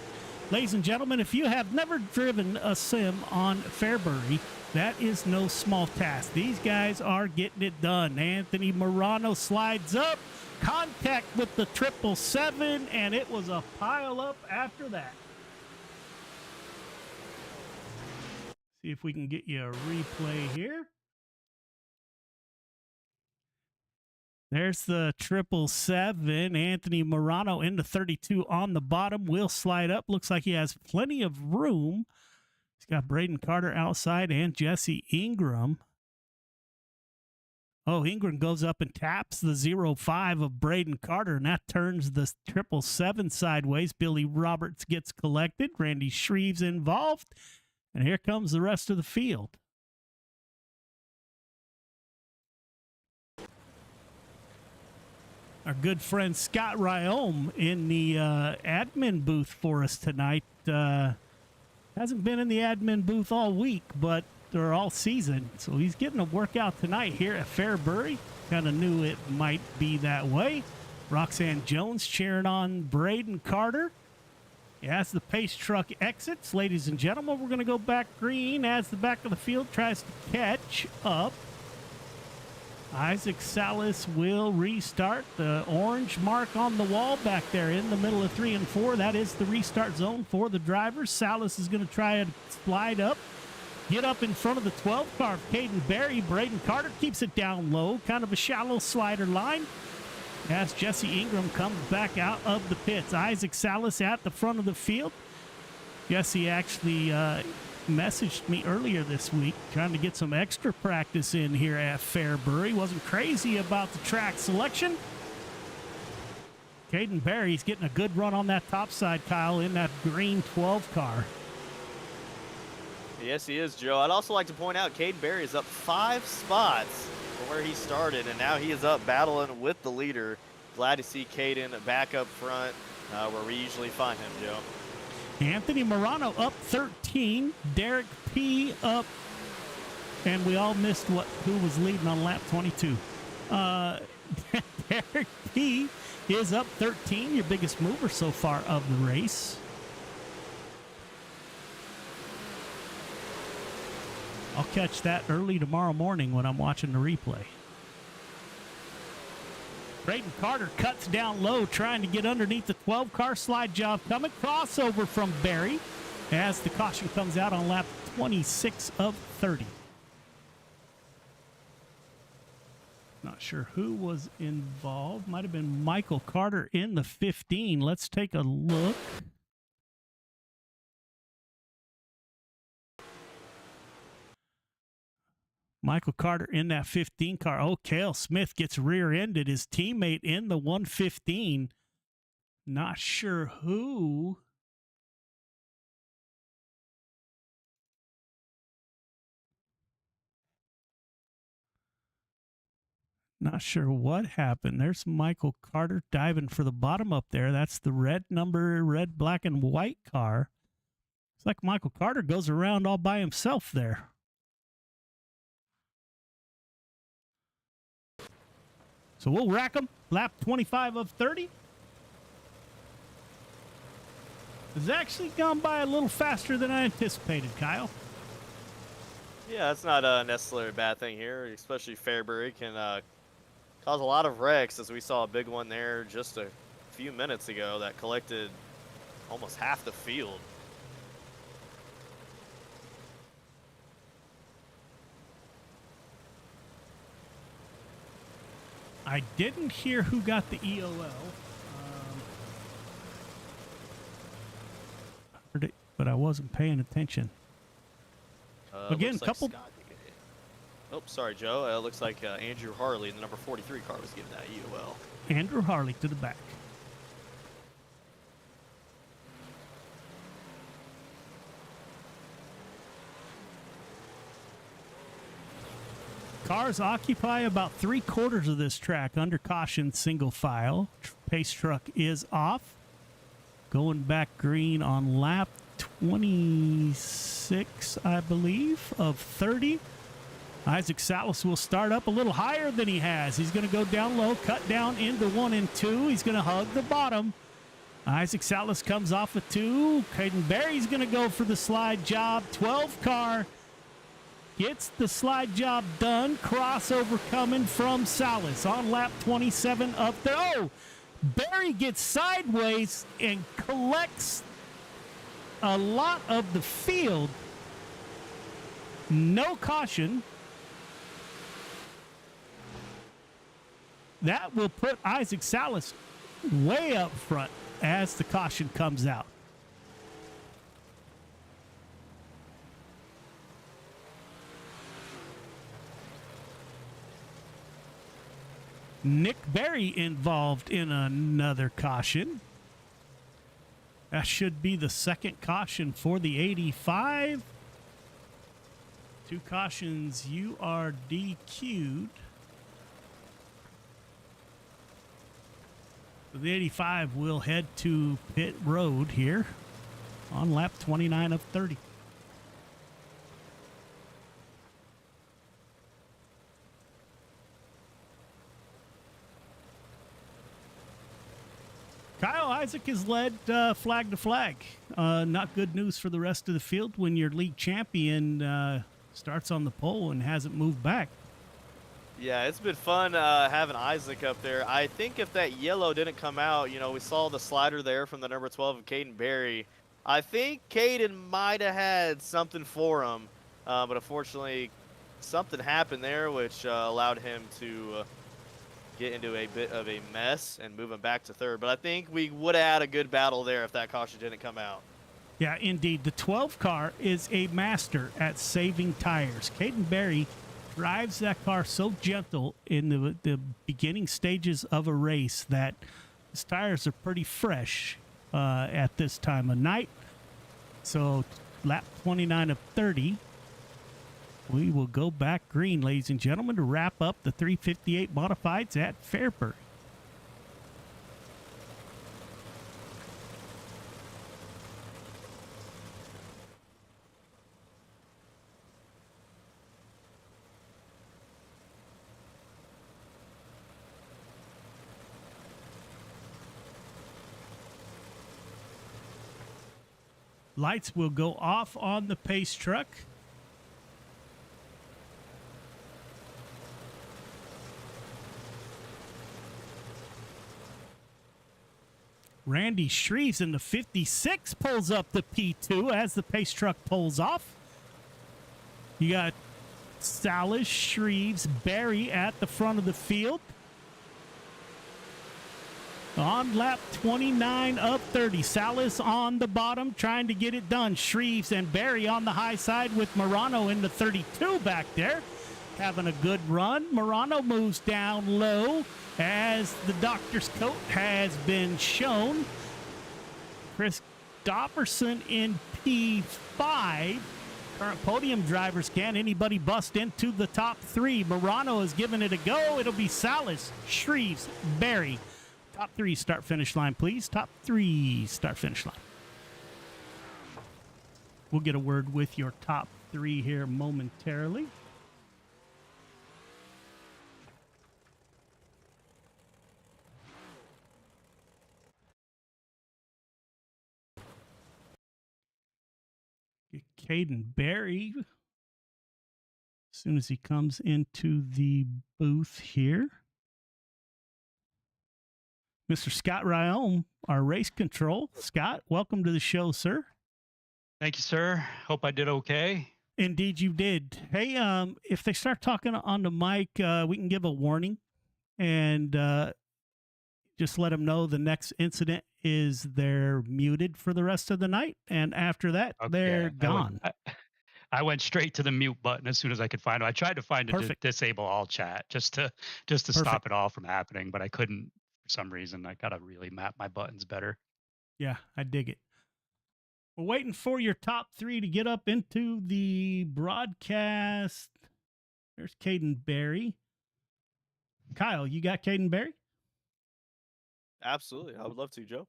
Speaker 7: Ladies and gentlemen, if you have never driven a sim on Fairbury, that is no small task. These guys are getting it done. Anthony Morano slides up, contact with the 777, and it was a pile up after that. See if we can get you a replay here. There's the 777. Anthony Morano into 32 on the bottom. Will slide up. Looks like he has plenty of room. He's got Braden Carter outside and Jesse Ingram. Oh, Ingram goes up and taps the 05 of Braden Carter, and that turns the 777 sideways. Billy Roberts gets collected. Randy Shreve's involved. And here comes the rest of the field. Our good friend Scott Ryome in the admin booth for us tonight. Hasn't been in the admin booth all week, but or all season. So he's getting a workout tonight here at Fairbury. Kind of knew it might be that way. Roxanne Jones cheering on Braden Carter. As the pace truck exits, ladies and gentlemen, we're going to go back green as the back of the field tries to catch up. Isaac Salas will restart. The orange mark on the wall back there in the middle of 3 and 4. That is the restart zone for the drivers. Salas is going to try and slide up. Get up in front of the 12 car of Caden Berry. Braden Carter keeps it down low. Kind of a shallow slider line. As Jesse Ingram comes back out of the pits. Isaac Salas at the front of the field. Jesse actually messaged me earlier this week trying to get some extra practice in here at Fairbury. Wasn't crazy about the track selection. Caden Berry's getting a good run on that top side, Kyle, in that green 12 car.
Speaker 8: Yes, he is, Joe. I'd also like to point out Caden Berry is up 5 spots from where he started, and now he is up battling with the leader. Glad to see Caden back up front where we usually find him, Joe.
Speaker 7: Anthony Morano up 13. Derek P up. And we all missed who was leading on lap 22. Derek P is up 13, your biggest mover so far of the race. I'll catch that early tomorrow morning when I'm watching the replay. Braden Carter cuts down low, trying to get underneath the 12-car slide job. Coming crossover from Barry as the caution comes out on lap 26 of 30. Not sure who was involved. Might have been Michael Carter in the 15. Let's take a look. Michael Carter in that 15 car. Oh, Cale Smith gets rear-ended. His teammate in the 115. Not sure who. Not sure what happened. There's Michael Carter diving for the bottom up there. That's the red, black, and white car. It's like Michael Carter goes around all by himself there. So we'll rack them. Lap 25 of 30. It's actually gone by a little faster than I anticipated, Kyle.
Speaker 8: Yeah, that's not necessarily a bad thing here, especially Fairbury can cause a lot of wrecks, as we saw a big one there just a few minutes ago that collected almost half the field.
Speaker 7: I didn't hear who got the EOL. Heard it, but I wasn't paying attention. Again, couple.
Speaker 8: Oh, sorry, Joe. It looks like Andrew Harley, the number 43 car, was given that EOL.
Speaker 7: Andrew Harley to the back. Cars occupy about 3/4 of this track under caution, single file. Pace truck is off. Going back green on lap 26, I believe, of 30. Isaac Salas will start up a little higher than he has. He's going to go down low, cut down into 1 and 2. He's going to hug the bottom. Isaac Salas comes off of 2. Caden Barry's going to go for the slide job. 12 car. Gets the slide job done. Crossover coming from Salas on lap 27 of the... Oh! Barry gets sideways and collects a lot of the field. No caution. That will put Isaac Salas way up front as the caution comes out. Nick Berry involved in another caution. That should be the second caution for the 85. 2 cautions, you are DQ'd. The 85 will head to pit road here on lap 29 of 30. Kyle Isaac is led flag to flag. Not good news for the rest of the field when your league champion starts on the pole and hasn't moved back.
Speaker 8: Yeah, it's been fun having Isaac up there. I think if that yellow didn't come out, you know, we saw the slider there from the number 12 of Caden Barry. I think Caden might have had something for him, but unfortunately something happened there which allowed him to get into a bit of a mess and move him back to third. But I think we would have had a good battle there if that caution didn't come out.
Speaker 7: Yeah, indeed. The 12 car is a master at saving tires. Caden Barry drives that car so gentle in the beginning stages of a race that his tires are pretty fresh at this time of night. So lap 29 of 30. We will go back green, ladies and gentlemen, to wrap up the 358 modifieds at Fairbury. Lights will go off on the pace truck. Randy Shreves in the 56 pulls up the P2 as the pace truck pulls off. You got Salas, Shreves, Barry at the front of the field. On lap 29 of 30, Salas on the bottom trying to get it done. Shreves and Barry on the high side with Morano in the 32 back there. Having a good run. Morano moves down low as the doctor's coat has been shown. Chris Dopperson in P5. Current podium drivers, can anybody bust into the top three? Morano is giving it a go. It'll be Salas, Shreves, Barry. Top three start finish line, please. Top three start finish line. We'll get a word with your top three here momentarily. Get Caden Barry as soon as he comes into the booth here. Mr. Scott Ryome, our race control. Scott, welcome to the show, sir.
Speaker 9: Thank you, sir. Hope I did okay.
Speaker 7: Indeed, you did. Hey, if they start talking on the mic, we can give a warning and just let them know the next incident is they're muted for the rest of the night, and after that, they're gone.
Speaker 9: I went straight to the mute button as soon as I could find it. I tried to find
Speaker 7: Perfect.
Speaker 9: disable all chat just to stop it all from happening, but I couldn't for some reason. I gotta really map my buttons better.
Speaker 7: Yeah, I dig it. We're waiting for your top three to get up into the broadcast. There's Caden Barry. Kyle, you got Caden Barry?
Speaker 8: Absolutely. I would love to, Joe.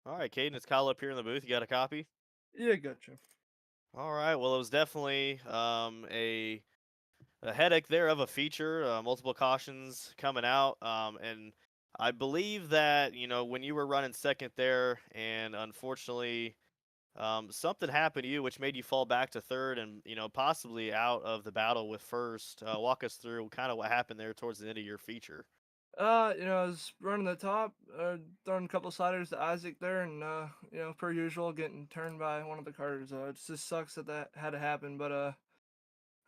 Speaker 8: All right, Caden, it's Kyle up here in the booth. You got a copy?
Speaker 11: Yeah, gotcha.
Speaker 8: All right. Well, it was definitely a headache there of a feature, multiple cautions coming out. And I believe that, when you were running second there and unfortunately something happened to you, which made you fall back to third and, possibly out of the battle with first. Walk us through kind of what happened there towards the end of your feature.
Speaker 11: I was running the top, throwing a couple sliders to Isaac there, and per usual, getting turned by one of the cars. It just sucks that had to happen, but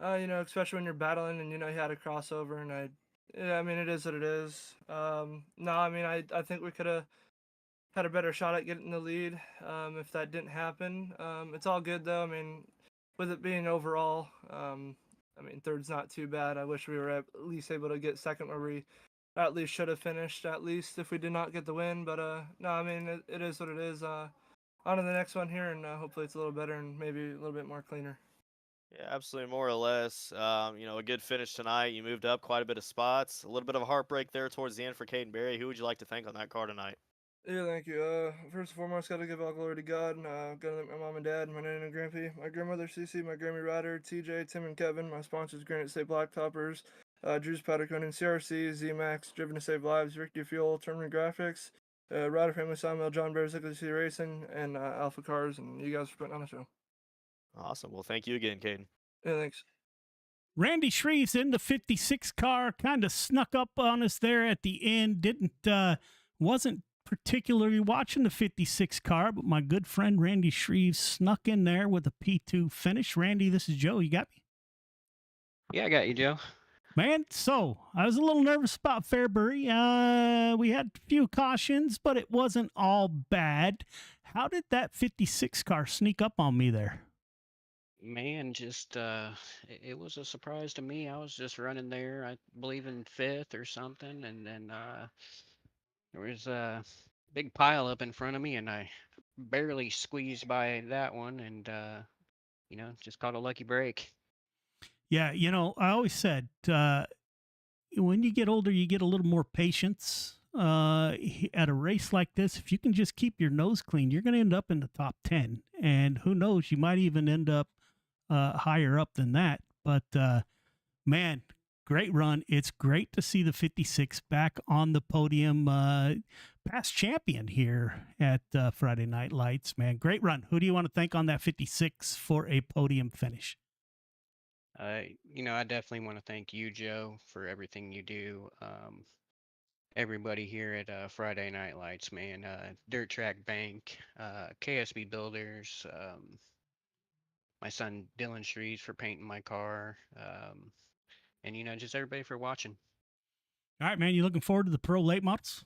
Speaker 11: especially when you're battling and he had a crossover, and it is what it is. No, I think we could have had a better shot at getting the lead if that didn't happen. It's all good though. With it being overall, third's not too bad. I wish we were at least able to get second where we at least should have finished, at least if we did not get the win. But no, it is what it is. On to the next one here, and hopefully it's a little better and maybe a little bit more cleaner.
Speaker 8: Yeah, absolutely, more or less. A good finish tonight. You moved up quite a bit of spots. A little bit of a heartbreak there towards the end for Caden Barry. Who would you like to thank on that car tonight?
Speaker 11: Yeah, thank you. First and foremost, gotta give all glory to God, and gotta thank my mom and dad, my nana and grandpa, my grandmother Cece, my Grammy Ryder, TJ, Tim and Kevin, my sponsors Granite State Blacktoppers, Drew's Powder Coating, CRC, ZMAX, Driven to Save Lives, Ricky Fuel, Tournament Graphics, Ryder Family Sawmill, John Bears, City Racing, and Alpha Cars, and you guys for putting on the show.
Speaker 8: Awesome. Well, thank you again, Caden.
Speaker 11: Yeah, thanks.
Speaker 7: Randy Shreves in the 56 car kind of snuck up on us there at the end. Wasn't particularly watching the 56 car, but my good friend Randy Shreves snuck in there with a P2 finish. Randy, this is Joe. You got me?
Speaker 12: Yeah, I got you, Joe.
Speaker 7: Man, so I was a little nervous about Fairbury. We had a few cautions, but it wasn't all bad. How did that 56 car sneak up on me there?
Speaker 12: Man, just it was a surprise to me. I was just running there, I believe in fifth or something, and then there was a big pile up in front of me, and I barely squeezed by that one, and just caught a lucky break.
Speaker 7: Yeah, I always said when you get older, you get a little more patience. At a race like this, if you can just keep your nose clean, you're going to end up in the top 10. And who knows, you might even end up higher up than that. But, man, great run. It's great to see the 56 back on the podium, past champion here at Friday Night Lights, man. Great run. Who do you want to thank on that 56 for a podium finish?
Speaker 12: I definitely want to thank you, Joe, for everything you do. everybody here at Friday Night Lights, man. Dirt Track Bank, KSB Builders, my son Dylan Streets for painting my car, and just everybody for watching.
Speaker 7: All right, man. You looking forward to the pro late models?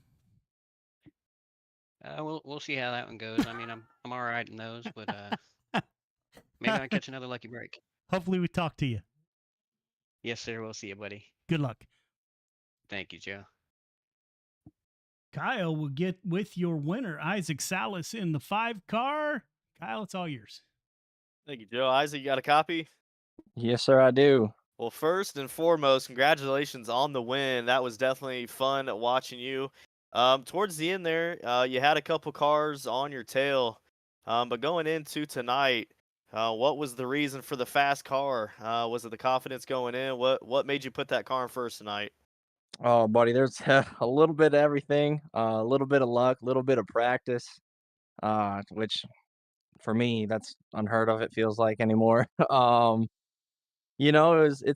Speaker 12: We'll see how that one goes. I mean, I'm all right in those, but maybe I'll catch another lucky break.
Speaker 7: Hopefully, we talk to you.
Speaker 12: Yes, sir. We'll see you, buddy.
Speaker 7: Good luck.
Speaker 12: Thank you, Joe.
Speaker 7: Kyle will get with your winner, Isaac Salas, in the 5 car. Kyle, it's all yours.
Speaker 8: Thank you, Joe. Isaac, you got a copy?
Speaker 13: Yes, sir, I do.
Speaker 8: Well, first and foremost, congratulations on the win. That was definitely fun watching you. Towards the end there, you had a couple cars on your tail. But going into tonight, what was the reason for the fast car? Was it the confidence going in? What made you put that car in first tonight?
Speaker 13: Oh, buddy, there's a little bit of everything, a little bit of luck, a little bit of practice, which for me, that's unheard of, it feels like anymore. It's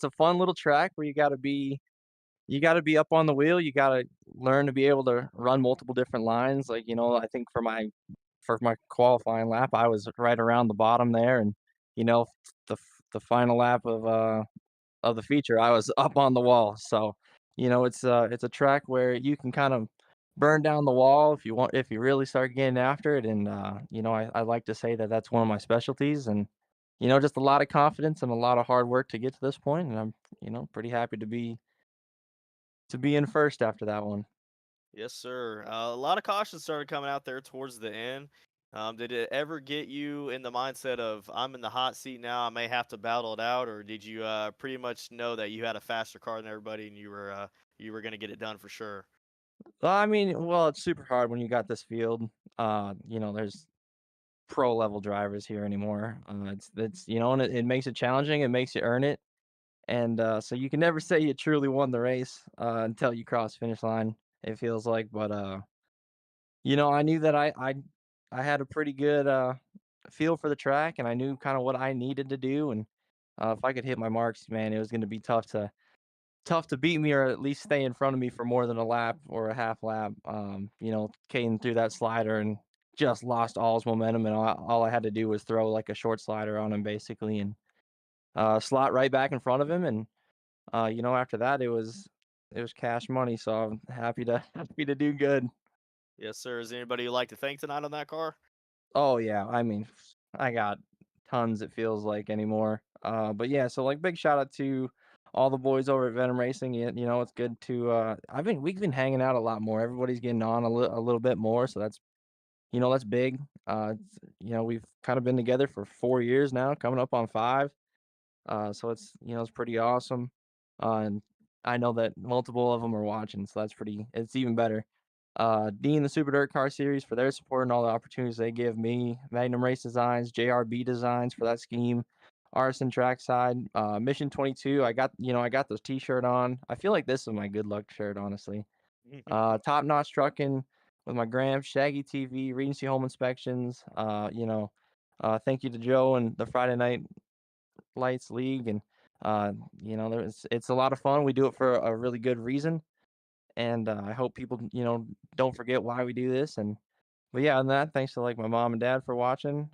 Speaker 13: a fun little track where you gotta be up on the wheel. You gotta learn to be able to run multiple different lines. Like, I think for my qualifying lap, I was right around the bottom there, and the final lap of the feature, I was up on the wall. So, it's a track where you can kind of burn down the wall if you really start getting after it. And I like to say that that's one of my specialties, and just a lot of confidence and a lot of hard work to get to this point. And I'm pretty happy to be in first after that one.
Speaker 8: Yes, sir. A lot of caution started coming out there towards the end. Did it ever get you in the mindset of I'm in the hot seat now, I may have to battle it out, or did you pretty much know that you had a faster car than everybody and you were going to get it done for sure?
Speaker 13: I mean, well, it's super hard when you got this field. There's pro level drivers here anymore. And it makes it challenging. It makes you earn it. And so you can never say you truly won the race until you cross finish line. It feels like, but I knew that I had a pretty good feel for the track, and I knew kind of what I needed to do. And if I could hit my marks, man, it was going to be tough to beat me, or at least stay in front of me for more than a lap or a half lap. Came through that slider and just lost all his momentum, and all I had to do was throw like a short slider on him basically, and slot right back in front of him. And after that, it was cash money. So I'm happy to happy to do good.
Speaker 8: Yes, sir. Is there anybody you'd like to thank tonight on that car?
Speaker 13: Oh yeah, I mean, I got tons. It feels like anymore. But yeah, so like big shout out to all the boys over at Venom Racing. It's good to. We've been hanging out a lot more. Everybody's getting on a little bit more, so that's big. We've kind of been together for 4 years now, coming up on 5. So it's pretty awesome. And I know that multiple of them are watching, so it's even better. Dean, the Super Dirt Car Series, for their support and all the opportunities they give me. Magnum Race Designs, JRB Designs for that scheme. Arson Trackside, Mission 22. I got the T-shirt on. I feel like this is my good luck shirt, honestly. Top Notch Trucking with my Gramps, Shaggy TV, Regency Home Inspections. Thank you to Joe and the Friday Night Lights League, and it's a lot of fun. We do it for a really good reason, and I hope people don't forget why we do this. But yeah, on that, thanks to like my mom and dad for watching.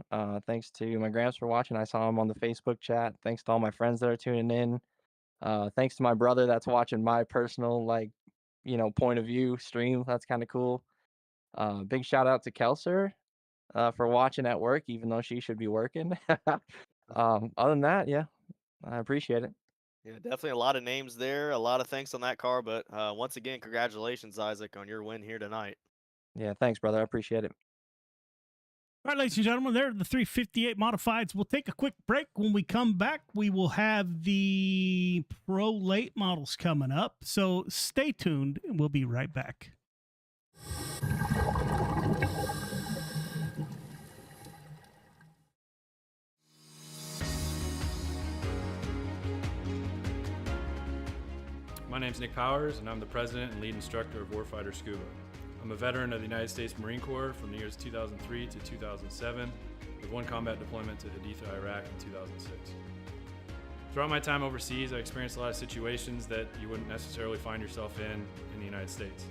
Speaker 13: Thanks to my gramps for watching. I saw him on the Facebook chat. Thanks to all my friends that are tuning in. Thanks to my brother that's watching my personal point of view stream. That's kind of cool. Big shout out to Kelser for watching at work, even though she should be working. Other than that, yeah, I appreciate it.
Speaker 8: Yeah, definitely a lot of names there. A lot of thanks on that car, but once again, congratulations, Isaac, on your win here tonight.
Speaker 13: Yeah, thanks, brother. I appreciate it.
Speaker 7: All right, ladies and gentlemen, there are the 358 modifieds. We'll take a quick break. When we come back, we will have the pro late models coming up. So stay tuned, and we'll be right back.
Speaker 14: My name's Nick Powers, and I'm the president and lead instructor of Warfighter Scuba. I'm a veteran of the United States Marine Corps from the years 2003 to 2007, with one combat deployment to Haditha, Iraq in 2006. Throughout my time overseas, I experienced a lot of situations that you wouldn't necessarily find yourself in the United States.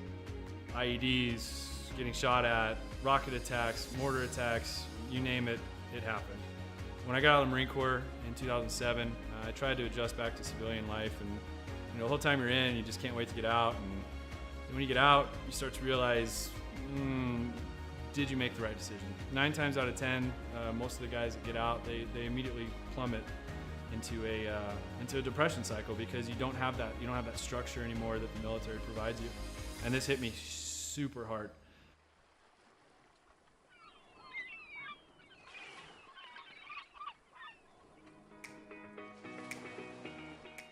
Speaker 14: IEDs, getting shot at, rocket attacks, mortar attacks, you name it, it happened. When I got out of the Marine Corps in 2007, I tried to adjust back to civilian life, and the whole time you're in, you just can't wait to get out. And when you get out, you start to realize, did you make the right decision? 9 times out of 10, most of the guys that get out, they immediately plummet into a depression cycle because you don't have that structure anymore that the military provides you. And this hit me super hard.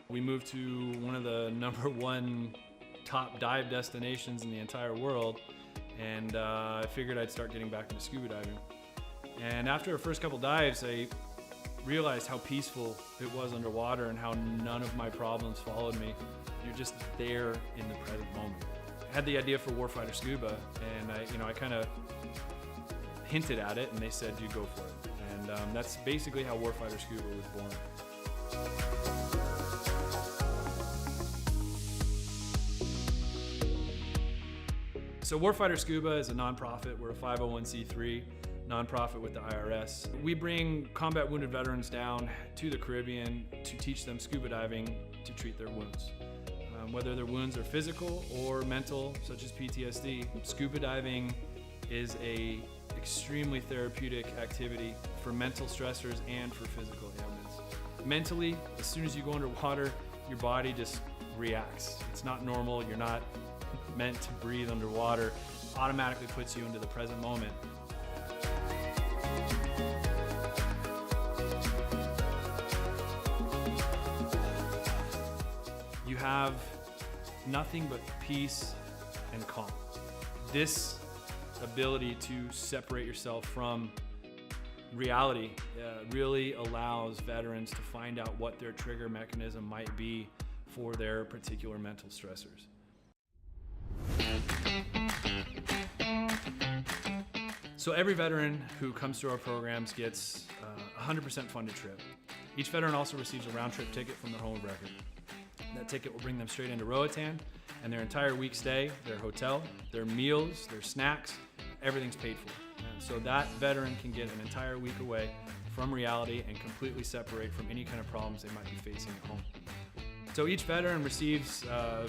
Speaker 14: We moved to one of the #1 top dive destinations in the entire world, and I figured I'd start getting back into scuba diving. And after our first couple dives, I realized how peaceful it was underwater and how none of my problems followed me. You're just there in the present moment. I had the idea for Warfighter Scuba, and I kind of hinted at it, and they said, "You go for it." And that's basically how Warfighter Scuba was born. So Warfighter Scuba is a nonprofit. We're a 501c3 nonprofit with the IRS. We bring combat wounded veterans down to the Caribbean to teach them scuba diving to treat their wounds. Whether their wounds are physical or mental, such as PTSD, scuba diving is a extremely therapeutic activity for mental stressors and for physical ailments. Mentally, as soon as you go underwater, your body just reacts. It's not normal. You're not meant to breathe underwater. Automatically puts you into the present moment. You have nothing but peace and calm. This ability to separate yourself from reality really allows veterans to find out what their trigger mechanism might be for their particular mental stressors. So every veteran who comes through our programs gets a 100% funded trip. Each veteran also receives a round-trip ticket from their home of record. That ticket will bring them straight into Roatan, and their entire week stay, their hotel, their meals, their snacks, everything's paid for. And so that veteran can get an entire week away from reality and completely separate from any kind of problems they might be facing at home. So each veteran receives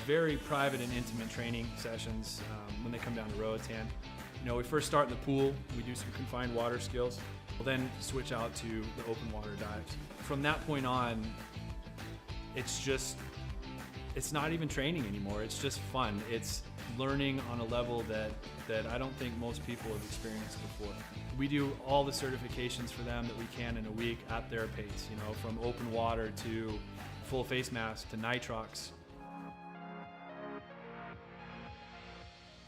Speaker 14: very private and intimate training sessions when they come down to Roatan. We first start in the pool. We do some confined water skills. We'll then switch out to the open water dives. From that point on, it's not even training anymore. It's just fun. It's learning on a level that I don't think most people have experienced before. We do all the certifications for them that we can in a week at their pace, from open water to full face mask to nitrox.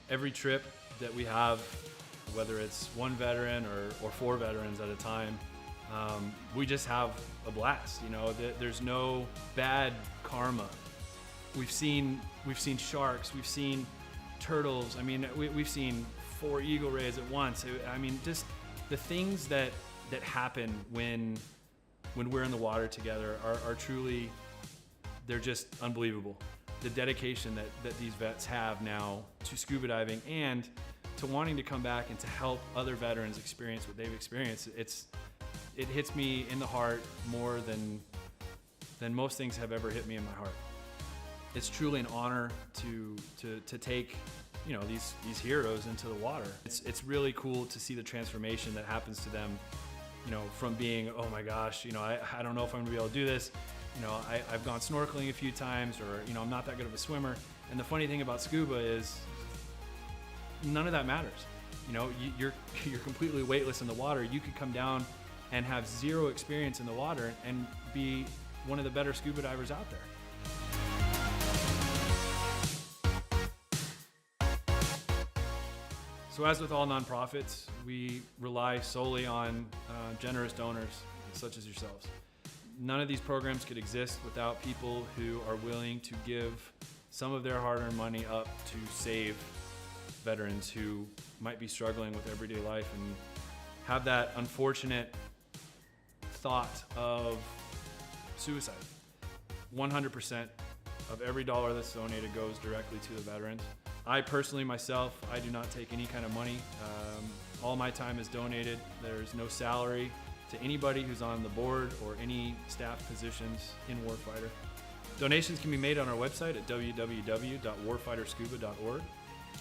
Speaker 14: Every trip that we have, whether it's one veteran or 4 veterans at a time, we just have a blast. There's no bad karma. We've seen sharks, we've seen turtles. We've seen 4 eagle rays at once. Just the things that happen when we're in the water together are truly, they're just unbelievable. The dedication that these vets have now to scuba diving and to wanting to come back and to help other veterans experience what they've experienced, it hits me in the heart more than most things have ever hit me in my heart. It's truly an honor to take these heroes into the water. It's really cool to see the transformation that happens to them, from being, oh my gosh, I don't know if I'm gonna be able to do this. I've gone snorkeling a few times, or I'm not that good of a swimmer. And the funny thing about scuba is none of that matters. You're completely weightless in the water. You could come down and have 0 experience in the water and be one of the better scuba divers out there. So as with all nonprofits, we rely solely on generous donors such as yourselves. None of these programs could exist without people who are willing to give some of their hard-earned money up to save veterans who might be struggling with everyday life and have that unfortunate thought of suicide. 100% of every dollar that's donated goes directly to the veterans. I personally, myself, I do not take any kind of money. All my time is donated. There's no salary to anybody who's on the board or any staff positions in Warfighter. Donations can be made on our website at www.warfighterscuba.org.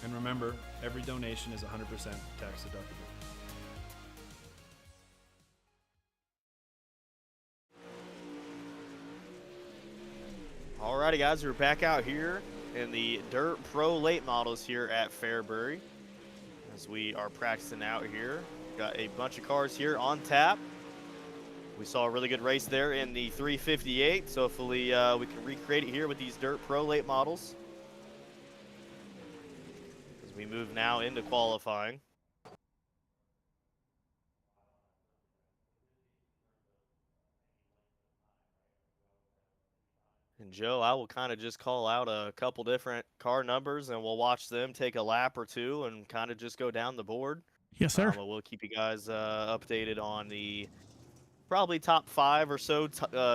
Speaker 14: And remember, every donation is 100% tax deductible.
Speaker 8: Alrighty, guys, we're back out here in the Dirt Pro late models here at Fairbury as we are practicing out here. Got a bunch of cars here on tap. We saw a really good race there in the 358, so hopefully we can recreate it here with these Dirt Pro late models as we move now into qualifying. And Joe, I will kind of just call out a couple different car numbers and we'll watch them take a lap or two and kind of just go down the board.
Speaker 7: Yes, sir.
Speaker 8: We'll keep you guys updated on the probably top 5 or so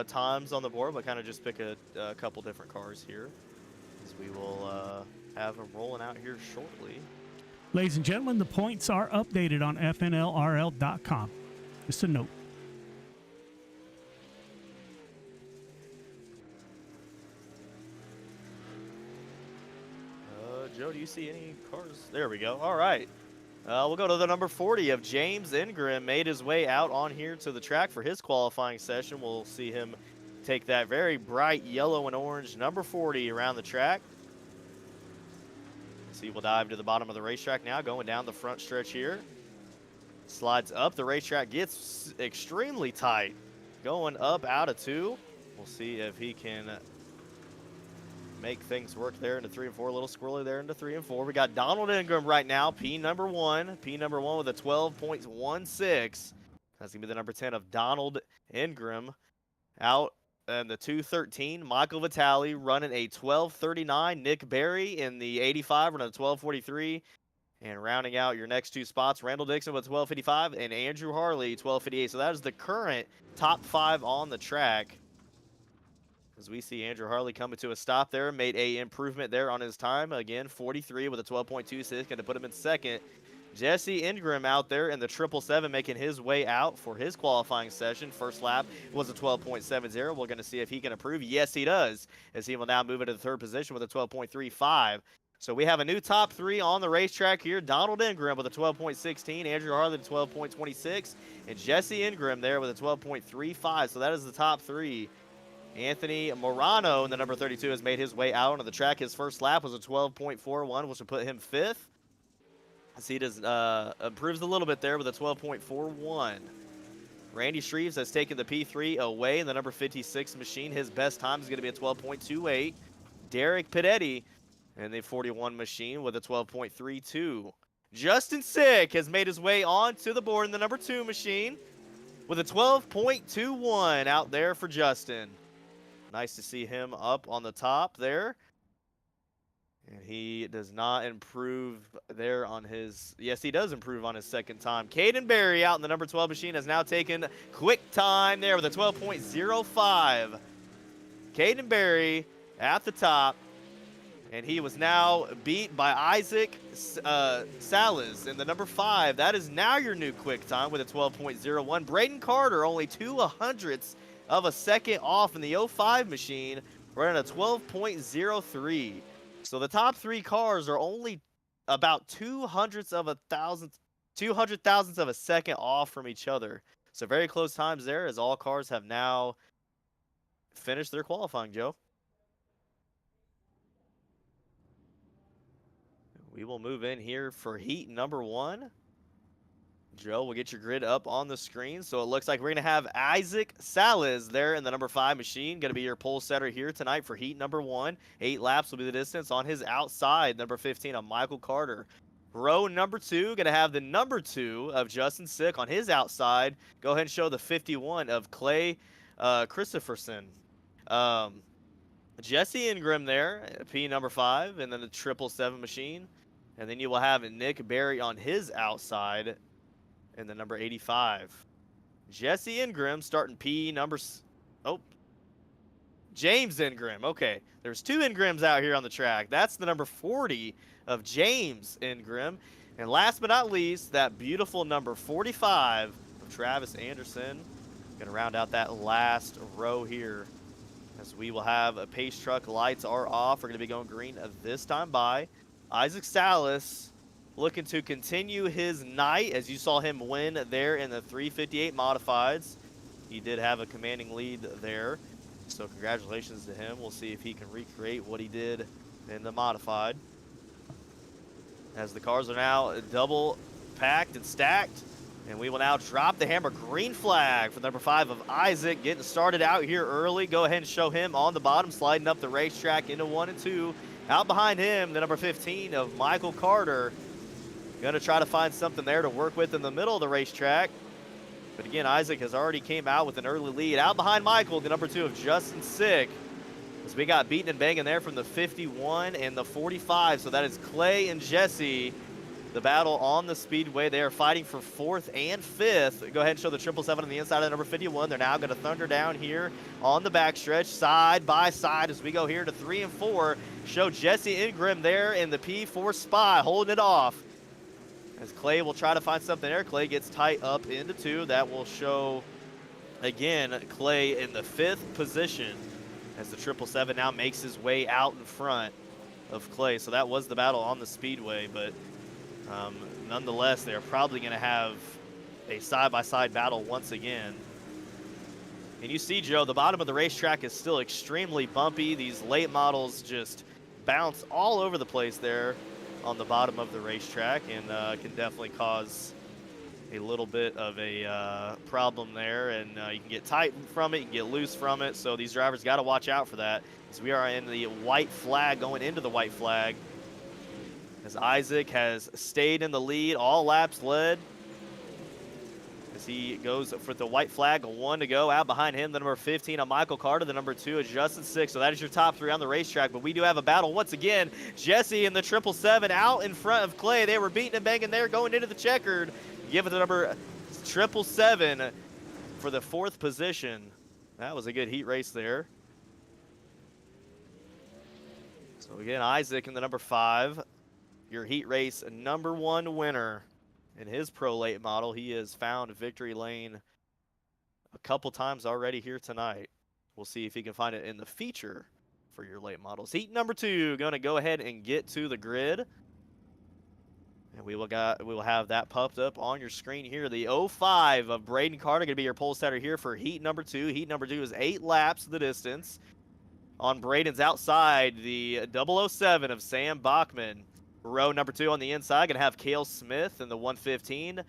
Speaker 8: times on the board, but kind of just pick a couple different cars here as we will have them rolling out here shortly.
Speaker 7: Ladies and gentlemen, the points are updated on FNLRL.com. Just a note.
Speaker 8: Joe, do you see any cars? There we go. All right. We'll go to the number 40 of James Ingram. Made his way out on here to the track for his qualifying session. We'll see him take that very bright yellow and orange number 40 around the track. See, we'll dive to the bottom of the racetrack now, going down the front stretch here. Slides up. The racetrack gets extremely tight. Going up out of 2. We'll see if he can make things work there into 3 and 4. A little squirrely there into 3 and 4. We got Donald Ingram right now, P number 1. P number 1 with a 12.16. That's going to be the number 10 of Donald Ingram. Out in the 213, Michael Vitale running a 12.39. Nick Berry in the 85 running a 12.43. And rounding out your next 2 spots, Randall Dixon with 12.55 and Andrew Harley 12.58. So that is the current top 5 on the track. As we see Andrew Harley coming to a stop there, made a improvement there on his time. Again, 43 with a 12.26, going to put him in second. Jesse Ingram out there in the 777 making his way out for his qualifying session. First lap was a 12.70. We're going to see if he can improve. Yes, he does, as he will now move into the 3rd position with a 12.35. So we have a new top 3 on the racetrack here. Donald Ingram with a 12.16, Andrew Harley with a 12.26, and Jesse Ingram there with a 12.35. So that is the top 3. Anthony Morano in the number 32 has made his way out onto the track. His first lap was a 12.41, which will put him 5th. As he does improves a little bit there with a 12.41. Randy Shreves has taken the P3 away in the number 56 machine. His best time is going to be a 12.28. Derek Pidetti in the 41 machine with a 12.32. Justin Sick has made his way onto the board in the number 2 machine with a 12.21 out there for Justin. Nice to see him up on the top there. And he does not improve there on his... Yes, he does improve on his second time. Caden Berry out in the number 12 machine has now taken quick time there with a 12.05. Caden Berry at the top. And he was now beat by Isaac Salas in the number 5. That is now your new quick time with a 12.01. Braden Carter only 2/100ths of a second off in the 05 machine, running a 12.03. So the top 3 cars are only about 200 thousandths of a second off from each other. So very close times there, as all cars have now finished their qualifying, Joe. We will move in here for heat number 1. Joe, we'll get your grid up on the screen. So it looks like we're going to have Isaac Salas there in the number 5 machine. Going to be your pole setter here tonight for heat number 1. 8 laps will be the distance on his outside. Number 15 of Michael Carter. Row number 2, going to have the number 2 of Justin Sick on his outside. Go ahead and show the 51 of Clay Christopherson. Jesse Ingram there, P number 5, and then the 777 machine. And then you will have Nick Berry on his outside in the number 85. Jesse Ingram starting P number... Oh. James Ingram. Okay, there's 2 Ingrams out here on the track. That's the number 40 of James Ingram. And last but not least, that beautiful number 45 of Travis Anderson. Gonna round out that last row here, as we will have a pace truck. Lights are off. We're gonna be going green this time by. Isaac Salas looking to continue his night, as you saw him win there in the 358 modifieds. He did have a commanding lead there, so congratulations to him. We'll see if he can recreate what he did in the modified, as the cars are now double packed and stacked. And we will now drop the hammer. Green flag for number 5 of Isaac, getting started out here early. Go ahead and show him on the bottom, sliding up the racetrack into 1 and 2. Out behind him, the number 15 of Michael Carter. Going to try to find something there to work with in the middle of the racetrack. But again, Isaac has already came out with an early lead. Out behind Michael, the number 2 of Justin Sick. As we got beaten and banging there from the 51 and the 45. So that is Clay and Jesse. The battle on the speedway. They are fighting for 4th and 5th. Go ahead and show the 777 on the inside of the number 51. They're now going to thunder down here on the backstretch, side by side, as we go here to 3 and 4. Show Jesse Ingram there in the P4 spot, holding it off. As Clay will try to find something there. Clay gets tight up into 2. That will show, again, Clay in the 5th position, as the 777 now makes his way out in front of Clay. So that was the battle on the speedway, but nonetheless, they're probably going to have a side-by-side battle once again. And you see, Joe, the bottom of the racetrack is still extremely bumpy. These late models just bounce all over the place there on the bottom of the racetrack, and can definitely cause a little bit of a problem there. And you can get tight from it, you can get loose from it. So these drivers got to watch out for that, as we are in the white flag, going into the white flag, as Isaac has stayed in the lead, all laps led, as he goes for the white flag, 1 to go. Out behind him, the number 15 of Michael Carter, the number 2 is Justin Sick. So that is your top 3 on the racetrack, but we do have a battle once again. Jesse and the 777 out in front of Clay. They were beating and banging there going into the checkered. Give it the number 777 for the 4th position. That was a good heat race there. So again, Isaac in the number 5. Your heat race number 1 winner in his pro late model. He has found victory lane a couple times already here tonight. We'll see if he can find it in the feature for your late models. Heat number 2, going to go ahead and get to the grid. And we will have that popped up on your screen here. The 05 of Braden Carter going to be your pole setter here for heat number 2. Heat number 2 is 8 laps the distance. On Braden's outside, the 007 of Sam Bachman. Row number 2 on the inside, going to have Cale Smith in the 115.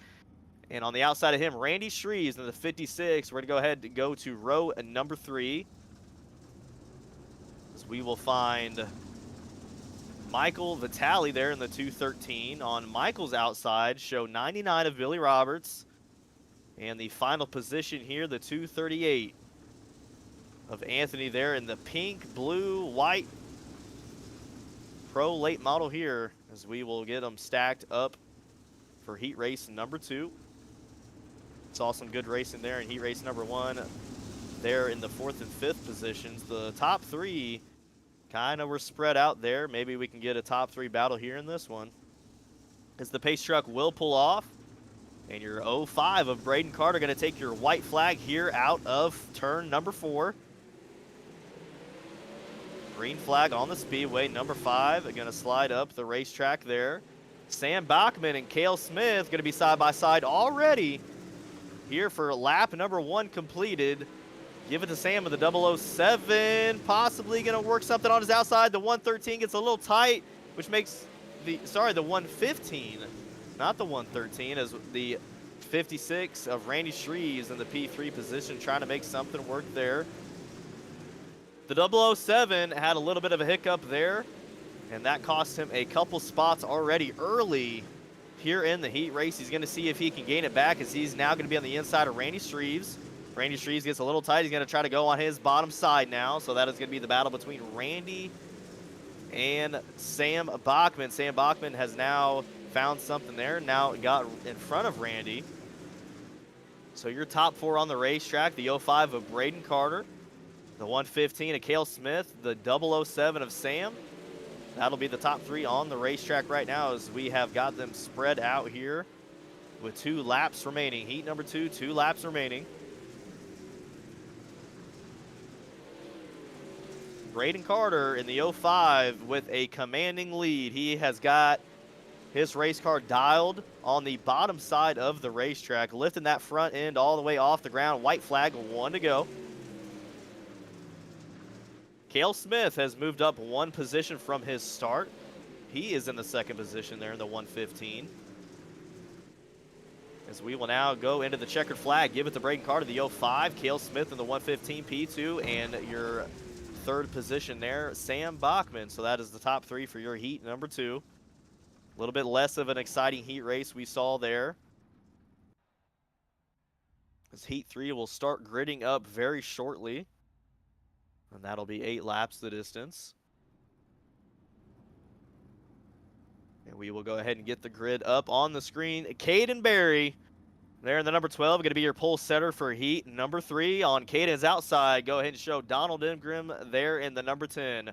Speaker 8: And on the outside of him, Randy Shreves in the 56. We're going to go ahead and go to row number 3. As we will find Michael Vitale there in the 213. On Michael's outside, show 99 of Billy Roberts. And the final position here, the 238 of Anthony there in the pink, blue, white pro late model here, as we will get them stacked up for heat race number 2. Saw some good racing there in heat race number 1 there in the 4th and 5th positions. The top 3 kind of were spread out there. Maybe we can get a top 3 battle here in this one, as the pace truck will pull off. And your 05 of Braden Carter going to take your white flag here out of turn number 4. Green flag on the speedway. Number 5 going to slide up the racetrack there. Sam Bachman and Cale Smith going to be side by side already here for lap number 1 completed. Give it to Sam with the 007. Possibly going to work something on his outside. The 113 gets a little tight, which makes the 115, not the 113, as the 56 of Randy Shreves in the P3 position, trying to make something work there. The 007 had a little bit of a hiccup there, and that cost him a couple spots already early here in the heat race. He's going to see if he can gain it back, as he's now going to be on the inside of Randy Shreves. Randy Shreves gets a little tight. He's going to try to go on his bottom side now, so that is going to be the battle between Randy and Sam Bachman. Sam Bachman has now found something there, now got in front of Randy. So your top 4 on the racetrack, the 05 of Braden Carter, the 115 of Cale Smith, the 007 of Sam. That'll be the top 3 on the racetrack right now as we have got them spread out here with 2 laps remaining. Heat number 2, 2 laps remaining. Braden Carter in the 05 with a commanding lead. He has got his race car dialed on the bottom side of the racetrack, lifting that front end all the way off the ground. White flag, 1 to go. Cale Smith has moved up 1 position from his start. He is in the 2nd position there in the 115. As we will now go into the checkered flag, give it to Braden Carter, the 05. Cale Smith in the 115 P2, and your 3rd position there, Sam Bachman. So that is the top 3 for your heat number 2. A little bit less of an exciting heat race we saw there. As heat 3 will start gridding up very shortly. And that'll be 8 laps the distance. And we will go ahead and get the grid up on the screen. Caden Berry, there in the number 12, going to be your pole setter for heat number 3. On Caden's outside, go ahead and show Donald Ingram there in the number 10.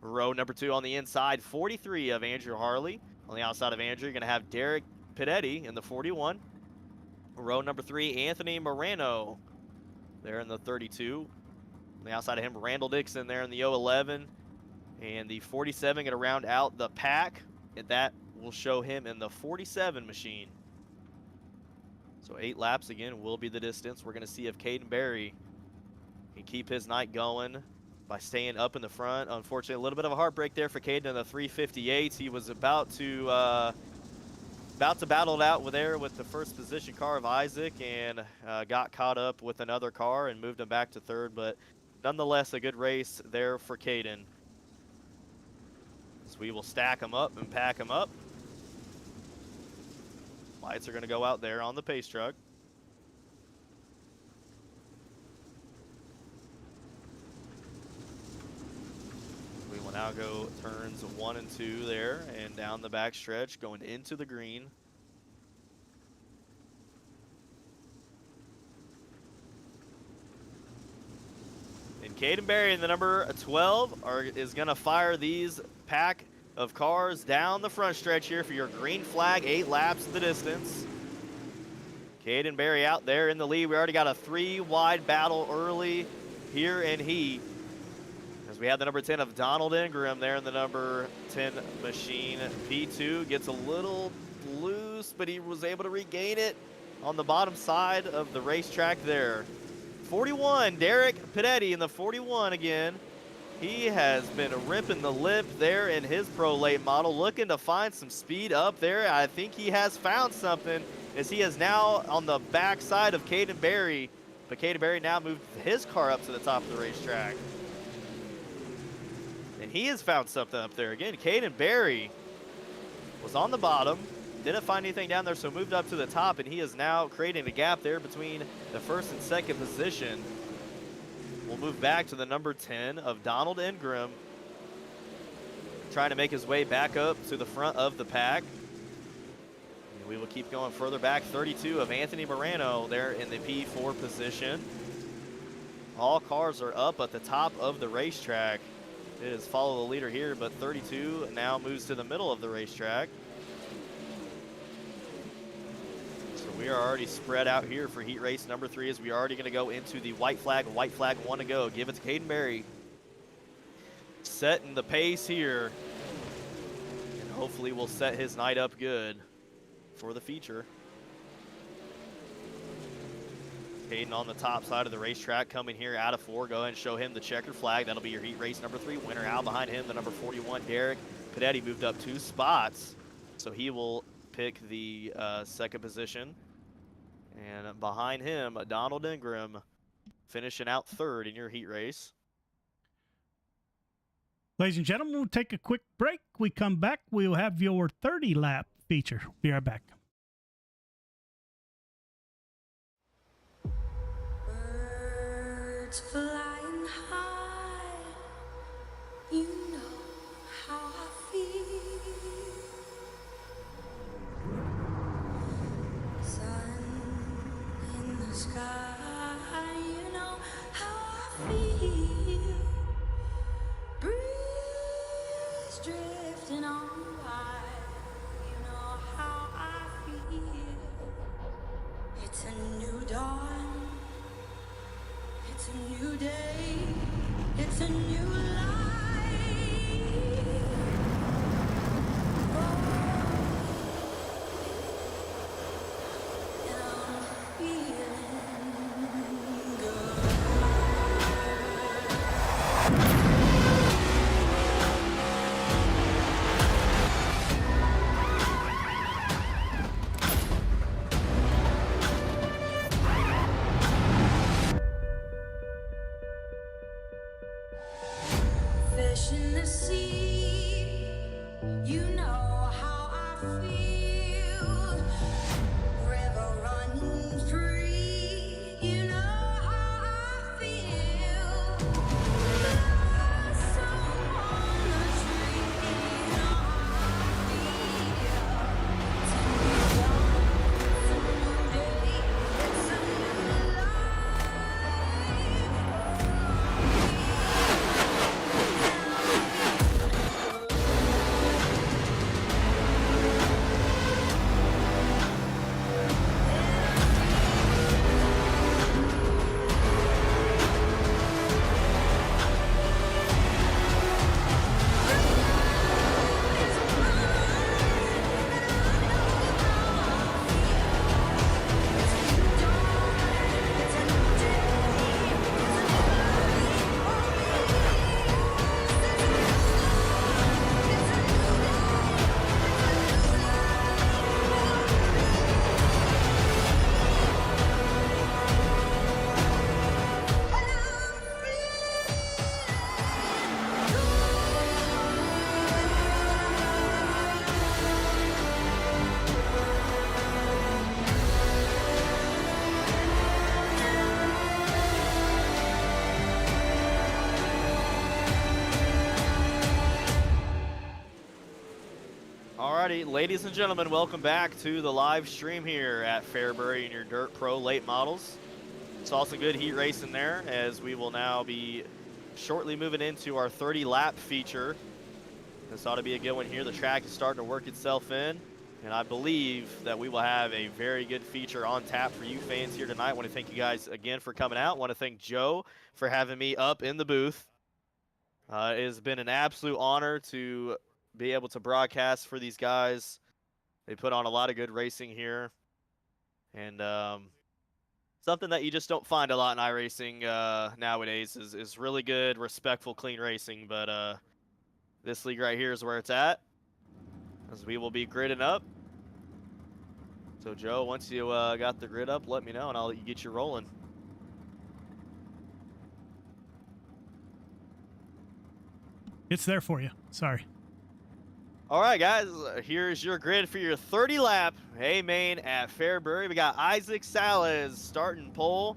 Speaker 8: Row number 2 on the inside, 43 of Andrew Harley. On the outside of Andrew, you're going to have Derek Pidetti in the 41. Row number 3, Anthony Moreno there in the 32. On the outside of him, Randall Dixon there in the 011. And the 47 going to round out the pack. And that will show him in the 47 machine. So 8 laps again will be the distance. We're going to see if Caden Berry can keep his night going by staying up in the front. Unfortunately, a little bit of a heartbreak there for Caden in the 358. He was about to battle it out with the first position car of Isaac and got caught up with another car and moved him back to 3rd. But nonetheless, a good race there for Caden. So we will stack them up and pack them up. Lights are going to go out there on the pace truck. We will now go turns 1 and 2 there and down the back stretch going into the green. And Caden Berry in the number 12 is going to fire these pack of cars down the front stretch here for your green flag, 8 laps the distance. Caden Berry out there in the lead. We already got a 3-wide battle early here in heat. As we have the number 10 of Donald Ingram there in the number 10 machine. P2 gets a little loose, but he was able to regain it on the bottom side of the racetrack there. 41, Derek Pidetti in the 41 again. He has been ripping the lip there in his Pro Late model, looking to find some speed up there. I think he has found something as he is now on the back side of Caden Berry. But Caden Berry now moved his car up to the top of the racetrack. And he has found something up there. Again, Caden Berry was on the bottom, didn't find anything down there, so moved up to the top, and he is now creating a gap there between the 1st and 2nd position. We'll move back to the number 10 of Donald Ingram, trying to make his way back up to the front of the pack. And we will keep going further back. 32 of Anthony Moreno there in the P4 position. All cars are up at the top of the racetrack. It is follow the leader here, but 32 now moves to the middle of the racetrack. We are already spread out here for heat race number 3 as we are already going to go into the white flag. White flag 1 to go. Give it to Caden Berry. Setting the pace here. And hopefully we'll set his night up good for the feature. Caden on the top side of the racetrack coming here out of 4. Go ahead and show him the checkered flag. That'll be your heat race number 3 winner. Out behind him, the number 41, Derek Pidetti, moved up 2 spots. So he will pick the 2nd position. And behind him, Donald Ingram finishing out 3rd in your heat race.
Speaker 7: Ladies and gentlemen, we'll take a quick break. We come back, we'll have your 30-lap feature. Be right back.
Speaker 15: Birds flying high, you know how I feel. Sun in the sky, you know how I feel. drifting on by. You know how I feel. It's a new dawn. It's a new day. It's a new life. And I'm feeling good. Fish in the sea, you know how I feel. River running free, you know how I feel. Blossom on the tree, you know how I feel. It's a new dawn, it's a new day, it's a new
Speaker 8: Alrighty, ladies and gentlemen, welcome back to the live stream here at Fairbury in your Dirt Pro late models. It's also good heat racing there, as we will now be shortly moving into our 30 lap feature. This ought to be a good one here. The track is starting to work itself in, and I believe that we will have a very good feature on tap for you fans here tonight. I want to thank you guys again for coming out. I want to thank Joe for having me up in the booth. It has been an absolute honor to be able to broadcast for these guys. They put on a lot of good racing here, and something that you just don't find a lot in iRacing nowadays is really good, respectful, clean racing. But this league right here is where it's at, as we will be gridding up. So Joe, once you got the grid up, let me know and I'll let you get you rolling.
Speaker 7: It's there for you. Sorry.
Speaker 8: All right, guys, here's your grid for your 30 lap A main at Fairbury. We got Isaac Salas starting pole.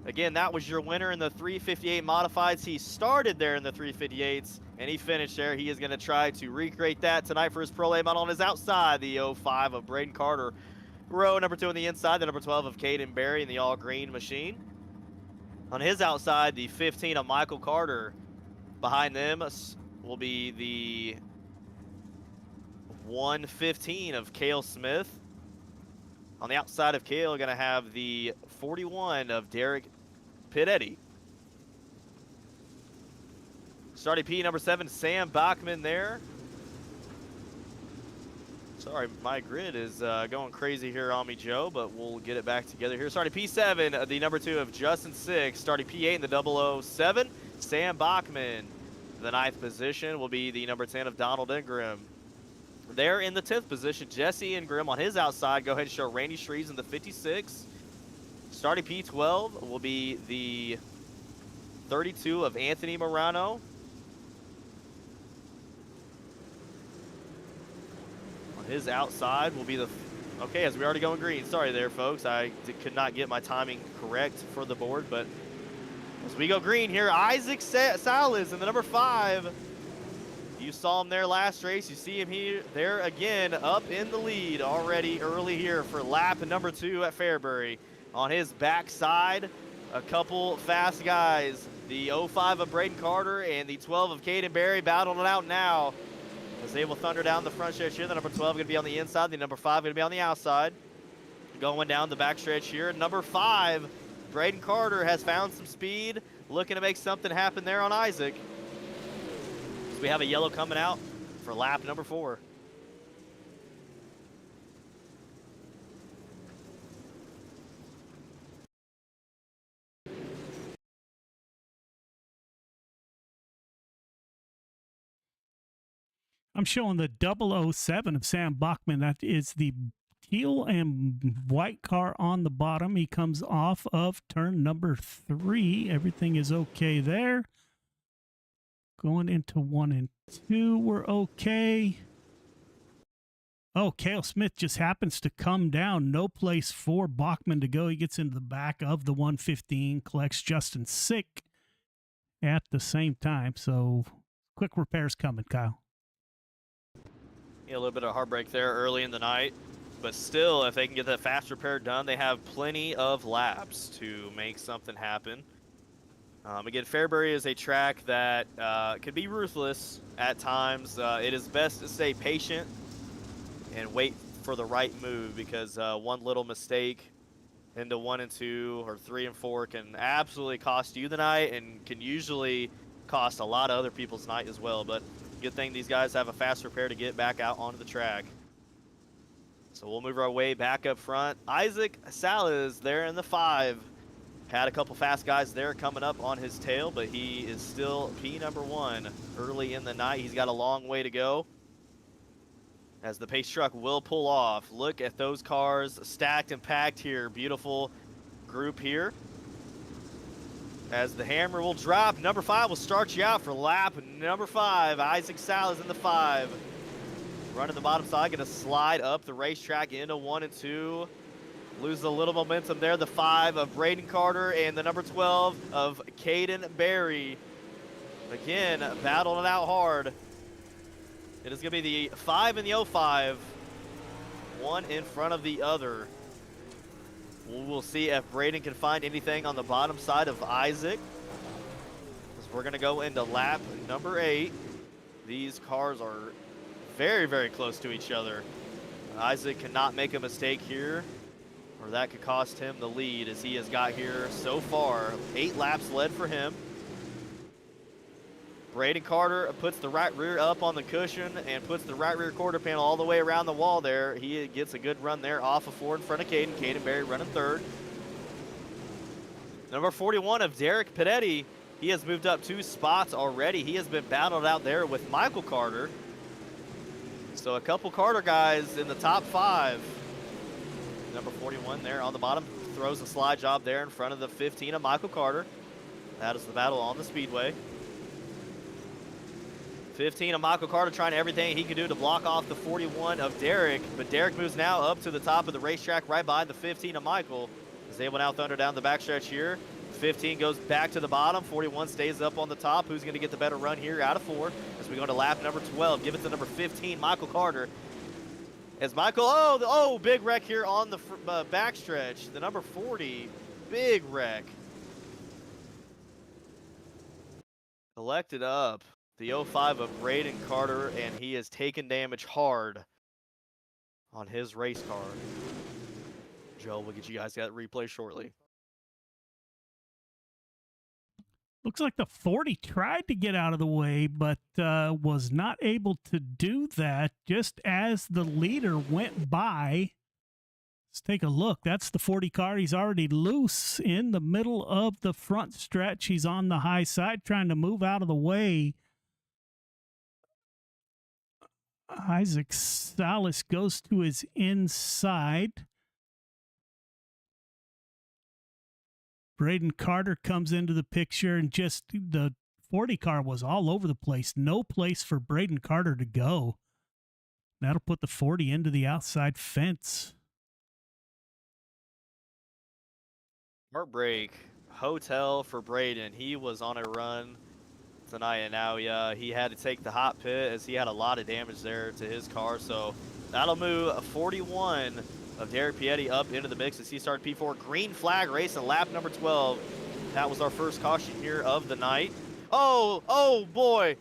Speaker 8: Again, that was your winner in the 358 modifieds. He started there in the 358s and he finished there. He is going to try to recreate that tonight for his Pro A model on his outside, the 05 of Braden Carter. Row number 2 on the inside, the number 12 of Caden Berry in the all green machine. On his outside, the 15 of Michael Carter. Behind them will be the 115 of Cale Smith. On the outside of Cale, going to have the 41 of Derek Pidetti. Starting P number 7, Sam Bachman there. Sorry, my grid is going crazy here on me, Joe, but we'll get it back together here. Starting P7, the number 2 of Justin 6. Starting P8 in the 007, Sam Bachman. The 9th position will be the number 10 of Donald Ingram. There in the 10th position, Jesse Ingram on his outside. Go ahead and show Randy Shreves in the 56. Starting P12 will be the 32 of Anthony Morano. On his outside will be the... Okay, as we already going green. Sorry there, folks. I could not get my timing correct for the board, but as we go green here, Isaac Salas in the number 5. You saw him there last race. You see him here, there again, up in the lead already early here for lap number 2 at Fairbury. On his backside, a couple fast guys. The 05 of Braden Carter and the 12 of Caden Berry battling it out now. as they will thunder down the front stretch here. The number 12 going to be on the inside. The number 5 going to be on the outside. Going down the back stretch here. Number 5, Braden Carter has found some speed, looking to make something happen there on Isaac. So we have a yellow coming out for lap number 4.
Speaker 7: I'm showing the 007 of Sam Bachman. That is the teal and white car on the bottom. He comes off of turn number 3. Everything is okay there. Going into 1 and 2, we're okay. Oh, Cale Smith just happens to come down. No place for Bachman to go. He gets into the back of the 115, collects Justin Sick at the same time. So quick repairs coming, Kyle.
Speaker 8: Yeah, a little bit of heartbreak there early in the night. But still, if they can get that fast repair done, they have plenty of laps to make something happen. Again, Fairbury is a track that can be ruthless at times. It is best to stay patient and wait for the right move, because one little mistake into 1 and 2 or 3 and 4 can absolutely cost you the night and can usually cost a lot of other people's night as well. But good thing these guys have a fast repair to get back out onto the track. So we'll move our way back up front. Isaac Salas there in the 5. Had a couple fast guys there coming up on his tail, but he is still P number 1 early in the night. He's got a long way to go as the pace truck will pull off. Look at those cars stacked and packed here. Beautiful group here. As the hammer will drop, number 5 will start you out for lap number 5. Isaac Salas in the 5. Running the bottom side, going to slide up the racetrack into 1 and 2. Lose a little momentum there. The 5 of Braden Carter and the number 12 of Caden Berry. Again, battling it out hard. It is going to be the 5 and the 05. One in front of the other. We'll see if Braden can find anything on the bottom side of Isaac. As we're going to go into lap number 8. These cars are very, very close to each other. Isaac cannot make a mistake here, or that could cost him the lead, as he has got here so far. 8 laps led for him. Braden Carter puts the right rear up on the cushion and puts the right rear quarter panel all the way around the wall there. He gets a good run there off of 4 in front of Caden. Caden Berry running 3rd. Number 41 of Derek Pedetti, he has moved up 2 spots already. He has been battled out there with Michael Carter. So a couple Carter guys in the top 5. Number 41 there on the bottom throws a slide job there in front of the 15 of Michael Carter. That is the battle on the speedway. 15 of Michael Carter trying everything he can do to block off the 41 of Derek, but Derek moves now up to the top of the racetrack right behind the 15 of Michael. As they will now thunder down the backstretch here. 15 goes back to the bottom. 41 stays up on the top. Who's going to get the better run here out of 4? As we go to lap number 12. Give it to number 15, Michael Carter. As Michael, big wreck here on the backstretch. The number 40, big wreck. Collected up the 05 of Braden Carter, and he has taken damage hard on his race car. Joe, we'll get you guys that replay shortly.
Speaker 7: Looks like the 40 tried to get out of the way, but was not able to do that just as the leader went by. Let's take a look. That's the 40 car. He's already loose in the middle of the front stretch. He's on the high side trying to move out of the way. Isaac Salas goes to his inside. Braden Carter comes into the picture, and just the 40 car was all over the place. No place for Braden Carter to go. That'll put the 40 into the outside fence.
Speaker 8: Heartbreak hotel for Braden. He was on a run tonight, and now he had to take the hot pit as he had a lot of damage there to his car. So that'll move a 41 of Derek Piatti up into the mix as he started P4. Green flag race in lap number 12. That was our first caution here of the night. Oh boy.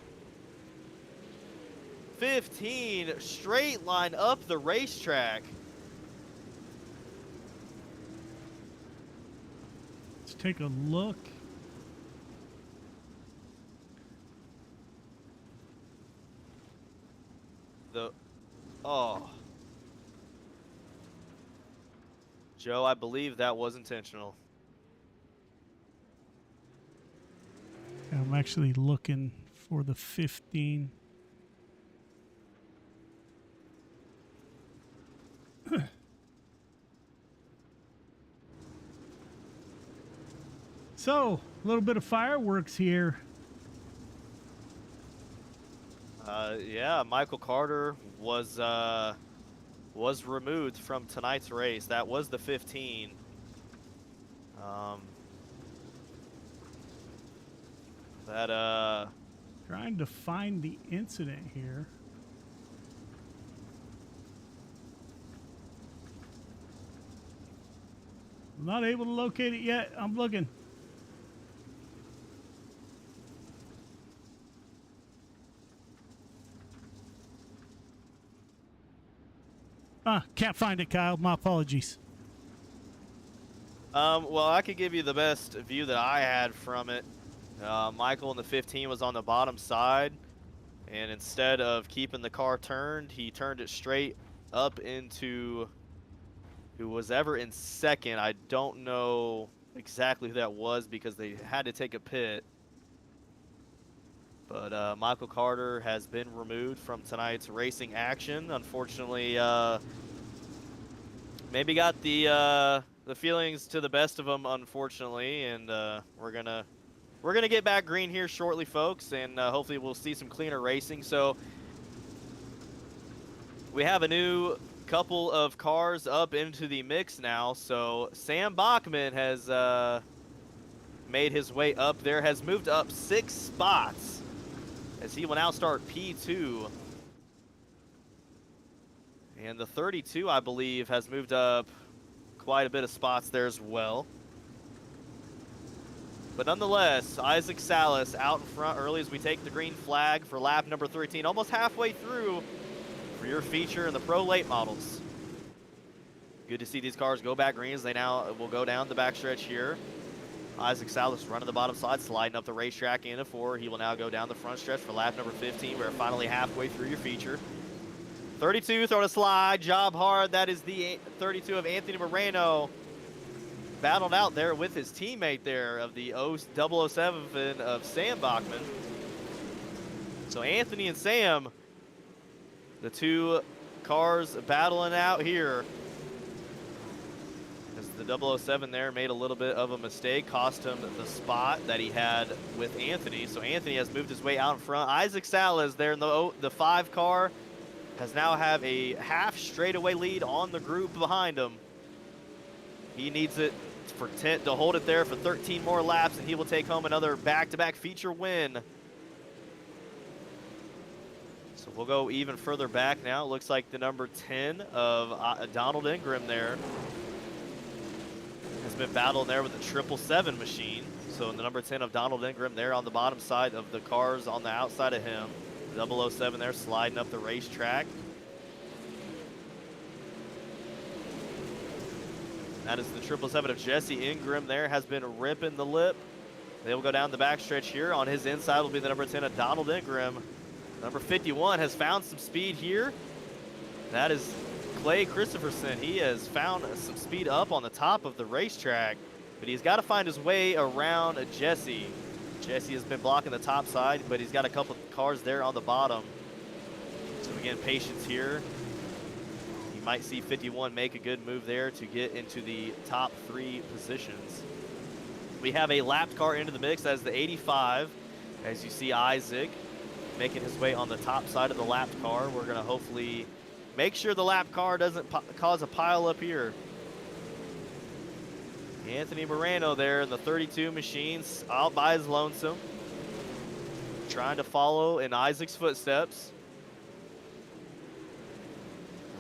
Speaker 8: 15 straight line up the racetrack.
Speaker 7: Let's take a look.
Speaker 8: Oh. Joe, I believe that was intentional.
Speaker 7: I'm actually looking for the 15. So, a little bit of fireworks here.
Speaker 8: Yeah, Michael Carter was removed from tonight's race. That was the 15.
Speaker 7: Trying to find the incident here. I'm not able to locate it yet. I'm looking. Can't find it, Kyle. My apologies.
Speaker 8: Well, I could give you the best view that I had from it. Michael in the 15 was on the bottom side, and instead of keeping the car turned, he turned it straight up into who was ever in second. I don't know exactly who that was because they had to take a pit. But Michael Carter has been removed from tonight's racing action. Unfortunately, maybe got the feelings to the best of them, unfortunately, and we're gonna get back green here shortly, folks, and hopefully we'll see some cleaner racing. So we have a new couple of cars up into the mix now. So Sam Bachman has made his way up there, has moved up 6 spots as he will now start P2. And the 32, I believe, has moved up quite a bit of spots there as well. But nonetheless, Isaac Salas out in front early as we take the green flag for lap number 13, almost halfway through for your feature in the Pro Late models. Good to see these cars go back green as they now will go down the backstretch here. Isaac Salas running the bottom side, sliding up the racetrack into 4. He will now go down the front stretch for lap number 15. We're finally halfway through your feature. 32 throwing a slide, job hard. That is the 32 of Anthony Moreno. Battled out there with his teammate there of the 007 of Sam Bachman. So Anthony and Sam, the two cars battling out here. As the 007 there made a little bit of a mistake, cost him the spot that he had with Anthony. So Anthony has moved his way out in front. Isaac Salas there in the 5 car has now have a half straightaway lead on the group behind him. He needs it for 10 to hold it there for 13 more laps, and he will take home another back-to-back feature win. So we'll go even further back now. It looks like the number 10 of Donald Ingram there has been battling there with the 777 machine. So the number 10 of Donald Ingram there on the bottom side of the cars on the outside of him. 007 there sliding up the racetrack. That is the 777 of Jesse Ingram there, has been ripping the lip. They will go down the backstretch here. On his inside will be the number 10 of Donald Ingram. Number 51 has found some speed here. That is Clay Christopherson. He has found some speed up on the top of the racetrack, but he's got to find his way around Jesse. Jesse has been blocking the top side, but he's got a couple of cars there on the bottom. So again, patience here. You might see 51 make a good move there to get into the top 3 positions. We have a lapped car into the mix. That is the 85. As you see Isaac making his way on the top side of the lapped car. We're going to hopefully make sure the lapped car doesn't cause a pile up here. Anthony Moreno there in the 32 machines out by his lonesome. Trying to follow in Isaac's footsteps.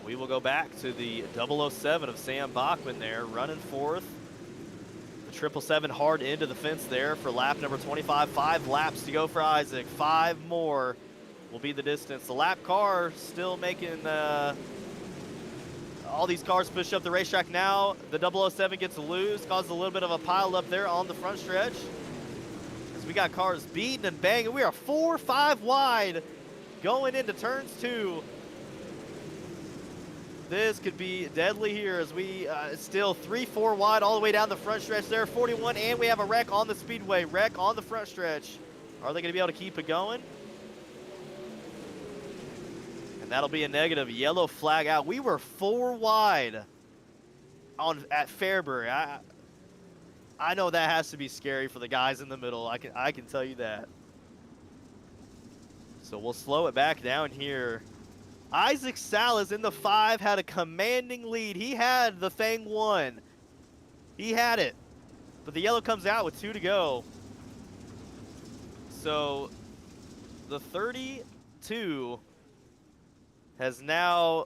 Speaker 8: We will go back to the 007 of Sam Bachman there running fourth. The 777 hard into the fence there for lap number 25. 5 laps to go for Isaac. 5 more will be the distance. The lap car still making all these cars push up the racetrack now. The 007 gets loose, causes a little bit of a pile up there on the front stretch. As we got cars beating and banging. We are 4-5 wide going into turns 2. This could be deadly here as we still 3-4 wide all the way down the front stretch there. 41, and we have a wreck on the speedway. Wreck on the front stretch. Are they going to be able to keep it going? And that'll be a negative. Yellow flag out. We were 4 wide at Fairbury. I know that has to be scary for the guys in the middle. I can tell you that. So we'll slow it back down here. Isaac Salas in the 5 had a commanding lead. He had the thing won. He had it. But the yellow comes out with 2 to go. So the 32 has now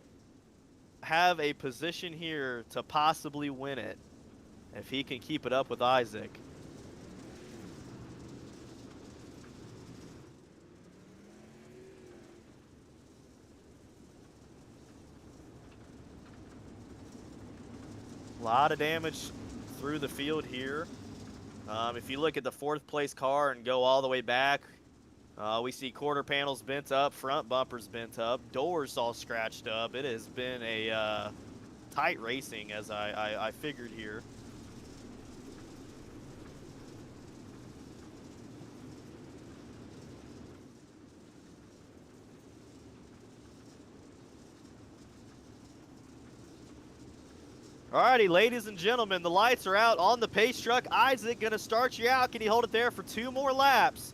Speaker 8: have a position here to possibly win it if he can keep it up with Isaac. A lot of damage through the field here. If you look at the 4th place car and go all the way back, we see quarter panels bent up, front bumpers bent up, doors all scratched up. It has been a tight racing, as I figured here. Alrighty, ladies and gentlemen, the lights are out on the pace truck. Isaac gonna start you out. Can he hold it there for 2 more laps?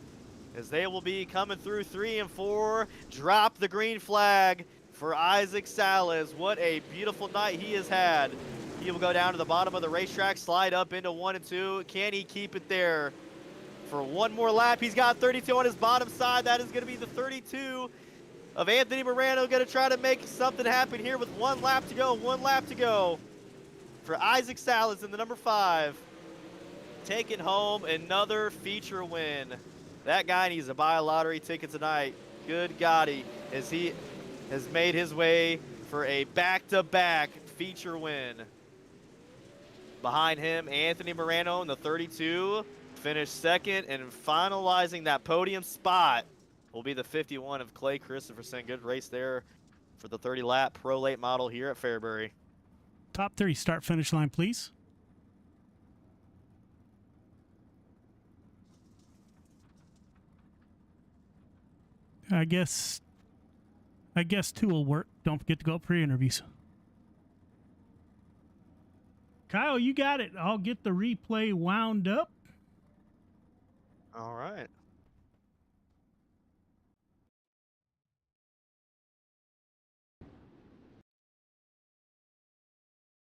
Speaker 8: As they will be coming through 3 and 4. Drop the green flag for Isaac Salas. What a beautiful night he has had. He will go down to the bottom of the racetrack, slide up into 1 and 2. Can he keep it there for 1 more lap? He's got 32 on his bottom side. That is gonna be the 32 of Anthony Morano. Gonna try to make something happen here with 1 lap to go. 1 lap to go for Isaac Salas in the number 5. Taking home another feature win. That guy needs to buy a lottery ticket tonight. Good God, as he has made his way for a back-to-back feature win. Behind him, Anthony Morano in the 32 finished 2nd, and finalizing that podium spot will be the 51 of Clay Christopherson. Good race there for the 30-lap Pro Late model here at Fairbury.
Speaker 7: Top 30 start finish line, please. I guess 2 will work. Don't forget to go up for your interviews. Kyle, you got it. I'll get the replay wound up.
Speaker 8: All right.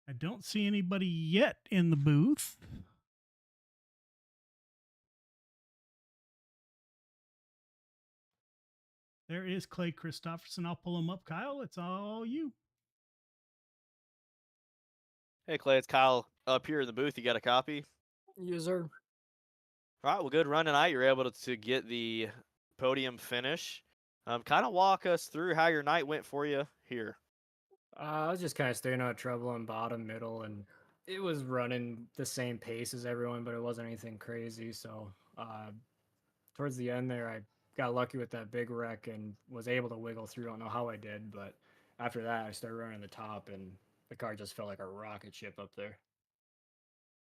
Speaker 7: I don't see anybody yet in the booth. There is Clay Christopherson. I'll pull him up. Kyle, it's all you.
Speaker 8: Hey, Clay, it's Kyle up here in the booth. You got a copy?
Speaker 16: Yes, sir.
Speaker 8: All right, well, good run tonight. You're able to get the podium finish. Kind of walk us through how your night went for you here.
Speaker 16: I was just kind of staying out of trouble on bottom, middle, and it was running the same pace as everyone, but it wasn't anything crazy. So towards the end there, I got lucky with that big wreck and was able to wiggle through. I don't know how I did, but after that, I started running the top, and the car just felt like a rocket ship up there.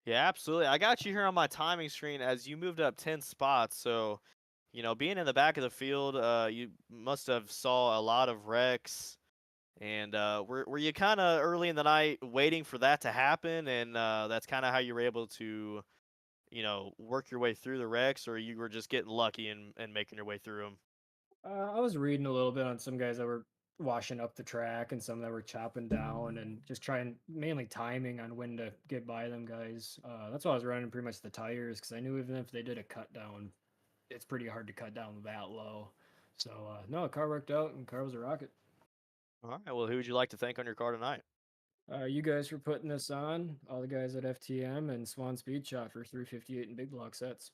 Speaker 8: Yeah, absolutely. I got you here on my timing screen as you moved up 10 spots. So, being in the back of the field, you must have saw a lot of wrecks. And were you kind of early in the night waiting for that to happen? And that's kind of how you were able to, work your way through the wrecks, or you were just getting lucky and making your way through them?
Speaker 16: I was reading a little bit on some guys that were washing up the track and some that were chopping down and just trying mainly timing on when to get by them guys. That's why I was running pretty much the tires because I knew even if they did a cut down, it's pretty hard to cut down that low. So no, the car worked out and the car was a rocket.
Speaker 8: All right. Well, who would you like to thank on your car tonight?
Speaker 16: You guys for putting this on, all the guys at FTM and Swan Speed Shot for 358 and big block sets.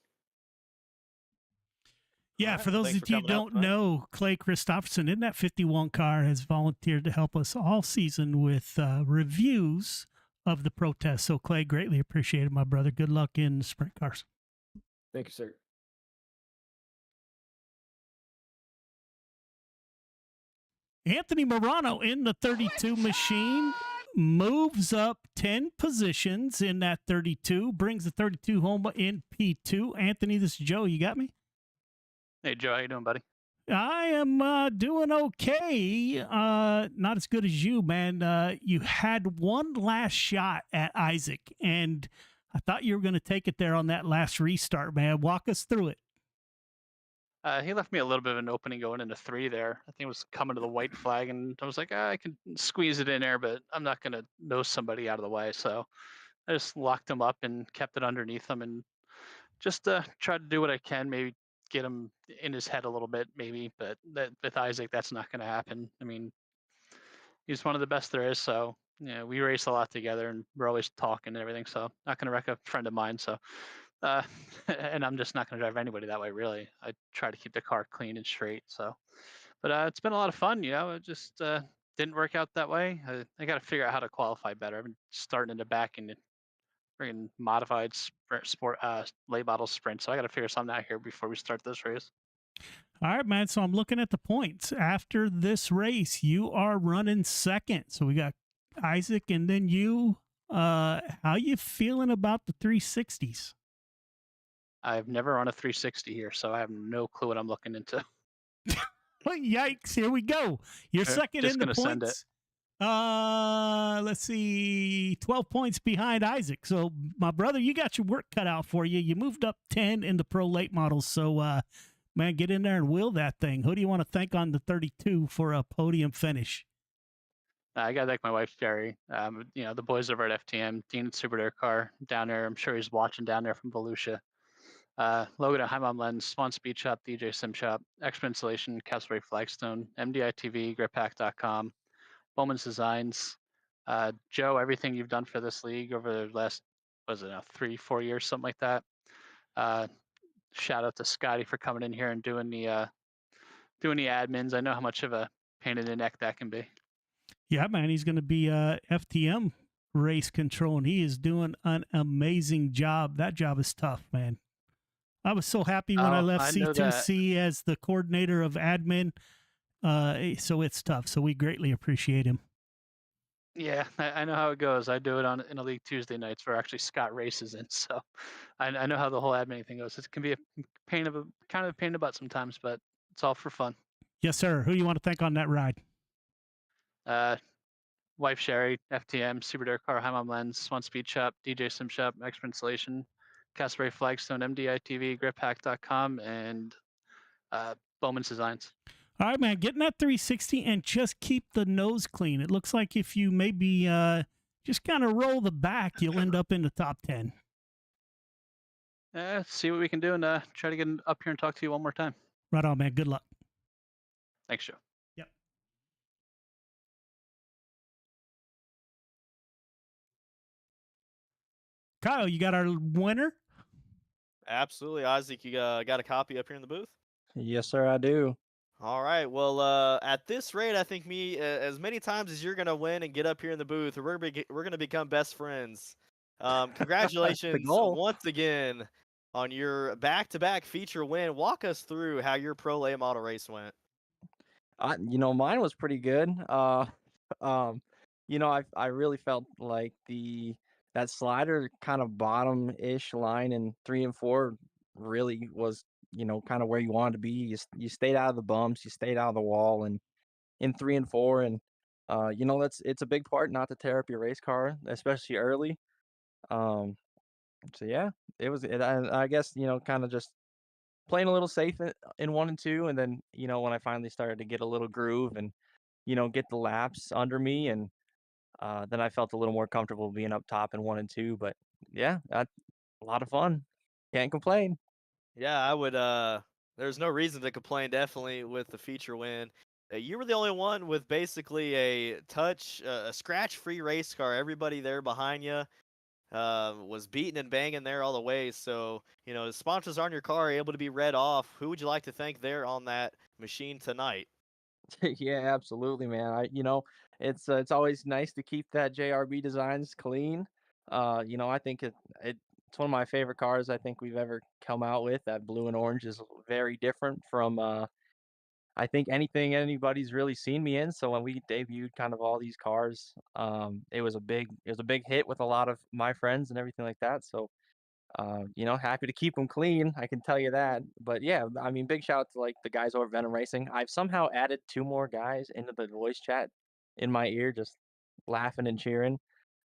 Speaker 7: Yeah,
Speaker 8: right,
Speaker 7: for
Speaker 8: well,
Speaker 7: those
Speaker 8: thanks
Speaker 7: of
Speaker 8: for
Speaker 7: you who
Speaker 8: coming out
Speaker 7: don't
Speaker 8: tonight.
Speaker 7: know, Clay Christopherson in that 51 car has volunteered to help us all season with reviews of the protest. So, Clay, greatly appreciated, my brother. Good luck in the sprint cars.
Speaker 16: Thank you, sir.
Speaker 7: Anthony Morano in the 32 machine moves up 10 positions in that 32, brings the 32 home in P2. Anthony, this is Joe. You got me?
Speaker 17: Hey, Joe, how you doing, buddy?
Speaker 7: I am doing okay. Not as good as you, man. You had one last shot at Isaac, and I thought you were going to take it there on that last restart, man. Walk us through it.
Speaker 17: He left me a little bit of an opening going into 3 there. I think it was coming to the white flag, and I was like, I can squeeze it in there, but I'm not going to nose somebody out of the way. So I just locked him up and kept it underneath him and just tried to do what I can, maybe get him in his head a little bit, maybe. But with Isaac, that's not going to happen. I mean, he's one of the best there is. So, we race a lot together and we're always talking and everything. So, not going to wreck a friend of mine. So, uh, and I'm just not going to drive anybody that way, really. I try to keep the car clean and straight. So, but it's been a lot of fun. It just didn't work out that way. I got to figure out how to qualify better. I've been starting in the back and bringing modified late model sprint. So I got to figure something out here before we start this race.
Speaker 7: All right, man. So I'm looking at the points. After this race, you are running second. So we got Isaac and then you. How you feeling about the 360s?
Speaker 17: I've never run a 360 here, so I have no clue what I'm looking into.
Speaker 7: Oh, yikes. Here we go. You're second
Speaker 17: Just
Speaker 7: in the
Speaker 17: gonna send it.
Speaker 7: points. Let's see, 12 points behind Isaac. So, my brother, you got your work cut out for you. You moved up 10 in the pro late models. So, man, get in there and wheel that thing. Who do you want to thank on the 32 for a podium finish?
Speaker 17: I got to thank my wife, Jerry. The boys over at FTM, Dean at Super Dare Car down there. I'm sure he's watching down there from Volusia. Logan at High Mom Lens, Swan Speed Shop, DJ Sim Shop, Expert Installation, Castaway Flagstone, MDI TV, GripPack.com, Bowman's Designs. Joe, everything you've done for this league over the last, 3-4 years, something like that. Shout out to Scotty for coming in here and doing the admins. I know how much of a pain in the neck that can be.
Speaker 7: Yeah, man, he's going to be FTM race control, and he is doing an amazing job. That job is tough, man. I was so happy when I left C2C as the coordinator of admin. So it's tough. So we greatly appreciate him.
Speaker 17: Yeah, I know how it goes. I do it in a league Tuesday nights where actually Scott races in, so I know how the whole admin thing goes. It can be a kind of a pain in the butt sometimes, but it's all for fun.
Speaker 7: Yes, sir. Who do you want to thank on that ride?
Speaker 17: Wife Sherry, FTM, Super Dare Car, High Mom Lens, Swan Speed Shop, DJ Sim Shop, Expert Installation, Castaway Flagstone, MDI TV, GripHack.com, and Bowman's Designs.
Speaker 7: All right, man, get in that 360 and just keep the nose clean. It looks like if you maybe just kind of roll the back, you'll end up in the top 10.
Speaker 17: See what we can do and try to get up here and talk to you one more time.
Speaker 7: Right on, man. Good luck.
Speaker 17: Thanks, Joe.
Speaker 7: Yep. Kyle, you got our winner?
Speaker 8: Absolutely, Isaac. You got a copy up here in the booth?
Speaker 13: Yes, sir, I do.
Speaker 8: All right. Well, at this rate, I think as many times as you're gonna win and get up here in the booth, we're gonna become best friends. Congratulations once again on your back-to-back feature win. Walk us through how your pro late model race went.
Speaker 13: Mine was pretty good. I really felt like that slider kind of bottom-ish line in 3 and 4 really was, kind of where you wanted to be. You stayed out of the bumps, you stayed out of the wall, and in 3 and 4, and it's a big part not to tear up your race car, especially early. Um, so yeah, I guess kind of just playing a little safe in 1 and 2, and then when I finally started to get a little groove and get the laps under me, and then I felt a little more comfortable being up top in 1 and 2. But yeah, a lot of fun. Can't complain.
Speaker 8: Yeah, I would. There's no reason to complain. Definitely with the feature win. You were the only one with basically a scratch-free race car. Everybody there behind you was beating and banging there all the way. So, the sponsors on your car are able to be read off. Who would you like to thank there on that machine tonight?
Speaker 13: Yeah, absolutely, man. It's always nice to keep that JRB designs clean. I think it's one of my favorite cars I think we've ever come out with. That blue and orange is very different from I think anything anybody's really seen me in. So when we debuted kind of all these cars, it was a big hit with a lot of my friends and everything like that. So happy to keep them clean, I can tell you that. But yeah, I mean, big shout out to like the guys over at Venom Racing. I've somehow added two more guys into the voice chat in my ear, just laughing and cheering.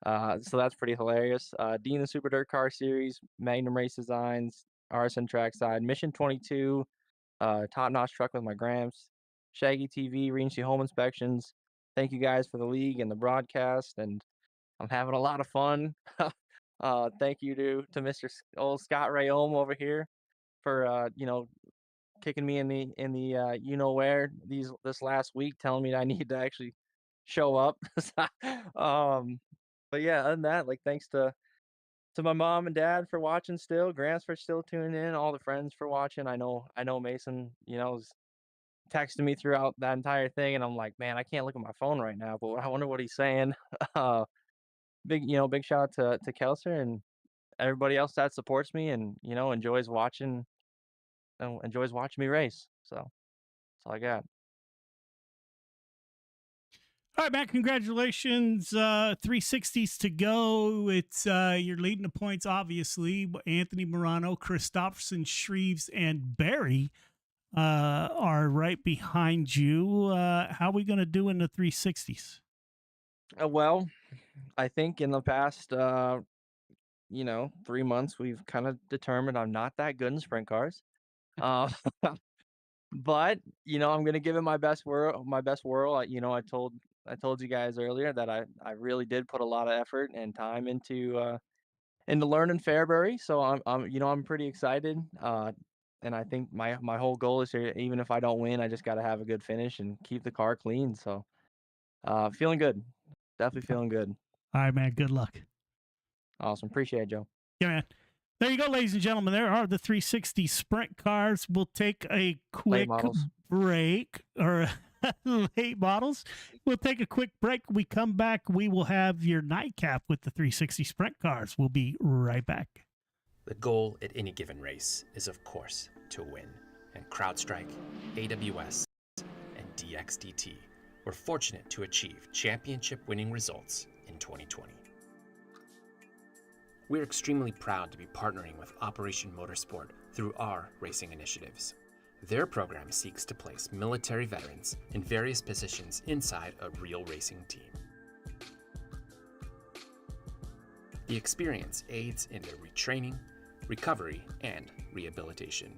Speaker 13: So that's pretty hilarious. Dean the Super Dirt Car Series, Magnum Race Designs, RSN Trackside, Mission 22, Top Notch Truck with my Gramps, Shaggy TV, Regency Home Inspections. Thank you guys for the league and the broadcast, and I'm having a lot of fun. Thank you to Mr. Old Scott Rayome over here for kicking me in the where this last week, telling me that I need to actually show up. But yeah, other than that, like thanks to my mom and dad for watching still, Grants for still tuning in, all the friends for watching. I know Mason, was texting me throughout that entire thing, and I'm like, man, I can't look at my phone right now, but I wonder what he's saying. Uh, big shout out to Kelser and everybody else that supports me and enjoys watching me race. So that's all I got.
Speaker 7: All right, Matt, congratulations. 360s to go. It's you're leading the points, obviously. Anthony Morano, Christopherson, Shreves, and Barry are right behind you. How are we going to do in the 360s?
Speaker 13: Well, I think in the past 3 months we've kind of determined I'm not that good in sprint cars. Uh, but I'm gonna give it my best whirl. I told you guys earlier that I really did put a lot of effort and time into learning Fairbury. So I'm pretty excited. And I think my whole goal is here. Even if I don't win, I just got to have a good finish and keep the car clean. So feeling good. Definitely feeling good.
Speaker 7: All right, man. Good luck.
Speaker 13: Awesome. Appreciate it, Joe.
Speaker 7: Yeah, man. There you go, ladies and gentlemen. There are the 360 sprint cars. We'll take a quick break, or late models. We'll take a quick break. When we come back, we will have your nightcap with the 360 sprint cars. We'll be right back.
Speaker 18: The goal at any given race is, of course, to win. And CrowdStrike, AWS, and DXDT were fortunate to achieve championship-winning results in 2020. We're extremely proud to be partnering with Operation Motorsport through our racing initiatives. Their program seeks to place military veterans in various positions inside a real racing team. The experience aids in their retraining, recovery, and rehabilitation.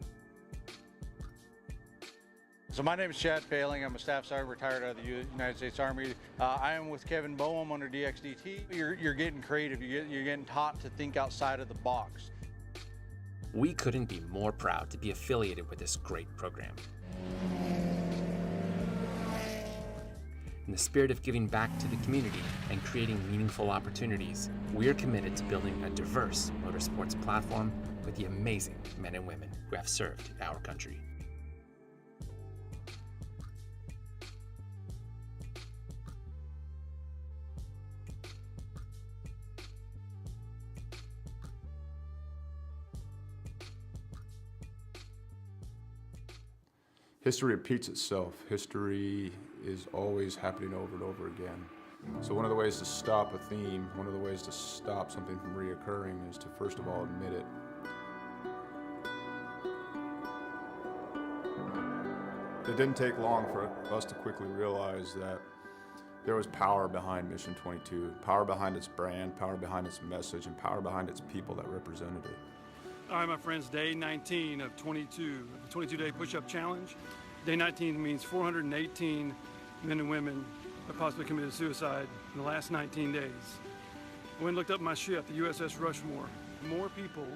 Speaker 19: So my name is Chad Failing. I'm a staff sergeant retired out of the United States Army. I am with Kevin Boehm under DXDT. You're getting creative. You're getting taught to think outside of the box.
Speaker 18: We couldn't be more proud to be affiliated with this great program. In the spirit of giving back to the community and creating meaningful opportunities, we are committed to building a diverse motorsports platform with the amazing men and women who have served our country.
Speaker 20: History repeats itself. History is always happening over and over again. So one of the ways to stop a theme, one of the ways to stop something from reoccurring is to first of all admit it. It didn't take long for us to quickly realize that there was power behind Mission 22, power behind its brand, power behind its message, and power behind its people that represented it.
Speaker 21: All right, my friends, day 19 of 22, the 22-day push-up challenge. Day 19 means 418 men and women have possibly committed suicide in the last 19 days. I went and looked up my ship, the USS Rushmore. More people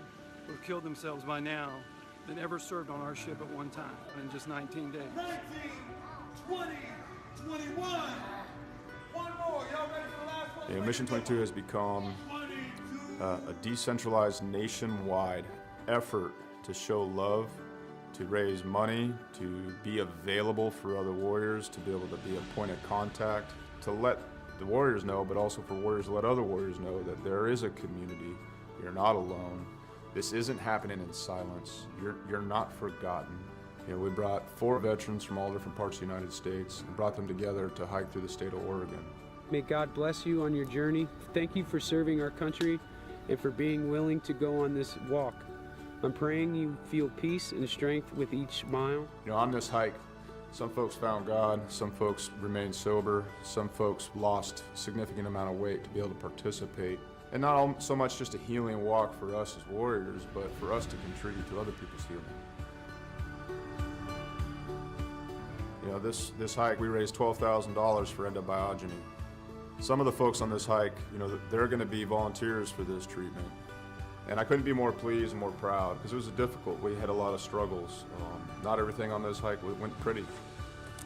Speaker 21: who have killed themselves by now than ever served on our ship at one time in just 19 days.
Speaker 15: 19, 20, 21. One more. Y'all ready for the last one?
Speaker 20: Mission 22 has become a decentralized nationwide effort to show love, to raise money, to be available for other warriors, to be able to be a point of contact, to let the warriors know, but also for warriors to let other warriors know that there is a community. You're not alone. This isn't happening in silence. You're not forgotten. You know, we brought 4 veterans from all different parts of the United States and brought them together to hike through the state of Oregon.
Speaker 3: May God bless you on your journey. Thank you for serving our country and for being willing to go on this walk. I'm praying you feel peace and strength with each mile.
Speaker 20: You know, on this hike, some folks found God, some folks remained sober, some folks lost a significant amount of weight to be able to participate. And not so much just a healing walk for us as warriors, but for us to contribute to other people's healing. You know, this hike, we raised $12,000 for endobiogeny. Some of the folks on this hike, you know, they're going to be volunteers for this treatment. And I couldn't be more pleased and more proud because it was difficult. We had a lot of struggles. Not everything on this hike went pretty,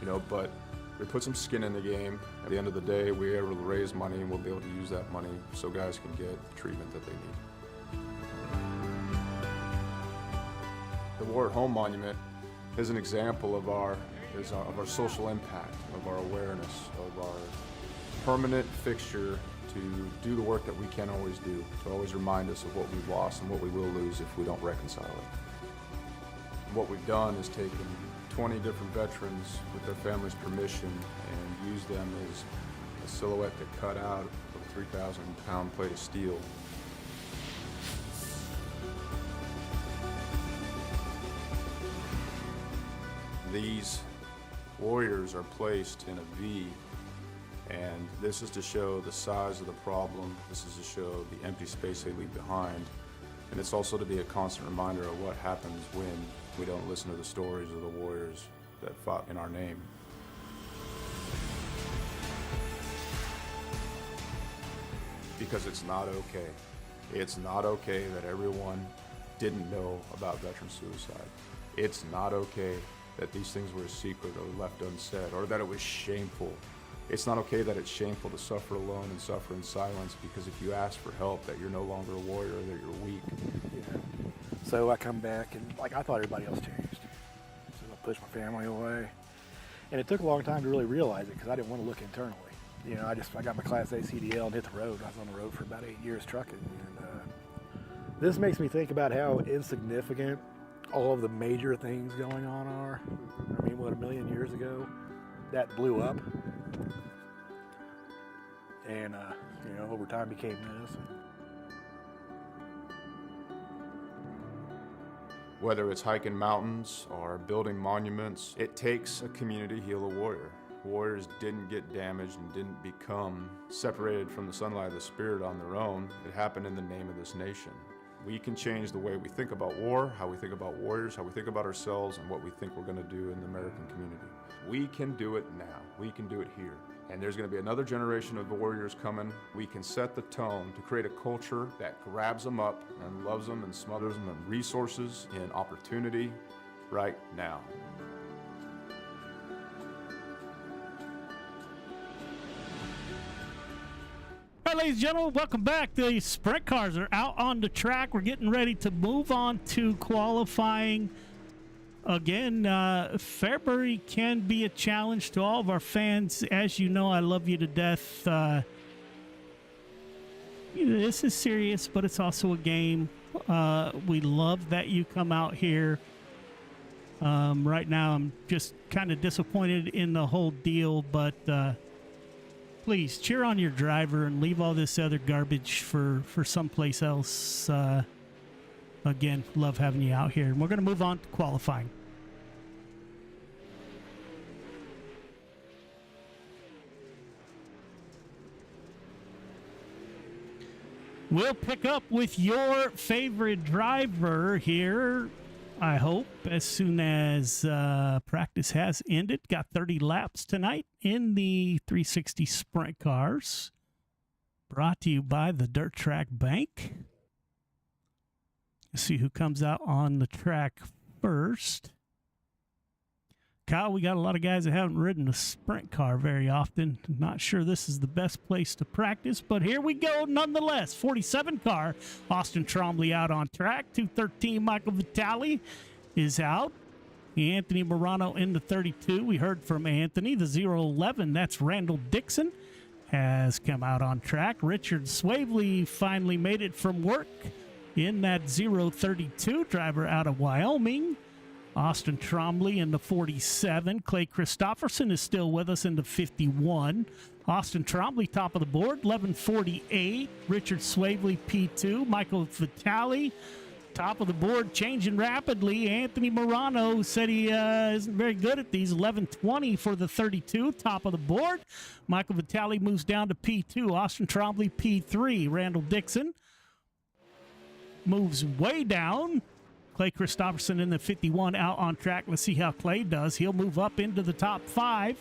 Speaker 20: you know, but we put some skin in the game. At the end of the day, we were able to raise money and we'll be able to use that money so guys can get the treatment that they need. The War at Home Monument is an example of our social impact, of our awareness, of our permanent fixture to do the work that we can't always do, to always remind us of what we've lost and what we will lose if we don't reconcile it. What we've done is taken 20 different veterans with their families' permission and used them as a silhouette to cut out of a 3,000-pound plate of steel. These warriors are placed in a V, and this is to show the size of the problem. This is to show the empty space they leave behind. And it's also to be a constant reminder of what happens when we don't listen to the stories of the warriors that fought in our name. Because it's not okay. It's not okay that everyone didn't know about veteran suicide. It's not okay that these things were a secret or left unsaid, or that it was shameful. It's not okay that it's shameful to suffer alone and suffer in silence, because if you ask for help, that you're no longer a warrior, that you're weak.
Speaker 22: Yeah. So I come back and I thought everybody else changed. So I pushed my family away. And it took a long time to really realize it because I didn't want to look internally. You know, I got my Class A CDL and hit the road. I was on the road for about 8 years trucking. And this makes me think about how insignificant all of the major things going on are. I mean, what, 1 million years ago, that blew up. And, you know, over time became this.
Speaker 20: Whether it's hiking mountains or building monuments, it takes a community to heal a warrior. Warriors didn't get damaged and didn't become separated from the sunlight of the spirit on their own. It happened in the name of this nation. We can change the way we think about war, how we think about warriors, how we think about ourselves, and what we think we're going to do in the American community. We can do it now. We can do it here. And there's going to be another generation of warriors coming. We can set the tone to create a culture that grabs them up and loves them and smothers them in resources and opportunity right now.
Speaker 7: All right, ladies and gentlemen, welcome back. The sprint cars are out on the track. We're getting ready to move on to qualifying. Again, Fairbury can be a challenge to all of our fans. As you know, I love you to death. This is serious, but it's also a game. We love that you come out here. Right now, I'm just kind of disappointed in the whole deal, but please cheer on your driver and leave all this other garbage for someplace else. Again, love having you out here. And we're going to move on to qualifying. We'll pick up with your favorite driver here, I hope, as soon as practice has ended. Got 30 laps tonight in the 360 sprint cars. Brought to you by the Dirt Track Bank. Let's see who comes out on the track first. Kyle, we got a lot of guys that haven't ridden a sprint car very often. Not sure this is the best place to practice, but here we go nonetheless. 47 car, Austin Trombley out on track. 213, Michael Vitale is out. Anthony Morano in the 32. We heard from Anthony. The 011, that's Randall Dixon, has come out on track. Richard Swavely finally made it from work in that 032, driver out of Wyoming. Austin Trombley in the 47. Clay Christopherson is still with us in the 51. Austin Trombley, top of the board, 1148. Richard Swavely, P2. Michael Vitale, top of the board, changing rapidly. Anthony Morano said he isn't very good at these. 1120 for the 32, top of the board. Michael Vitale moves down to P2. Austin Trombley, P3. Randall Dixon moves way down. Clay Christopherson in the 51 out on track. Let's see how Clay does. He'll move up into the top 5.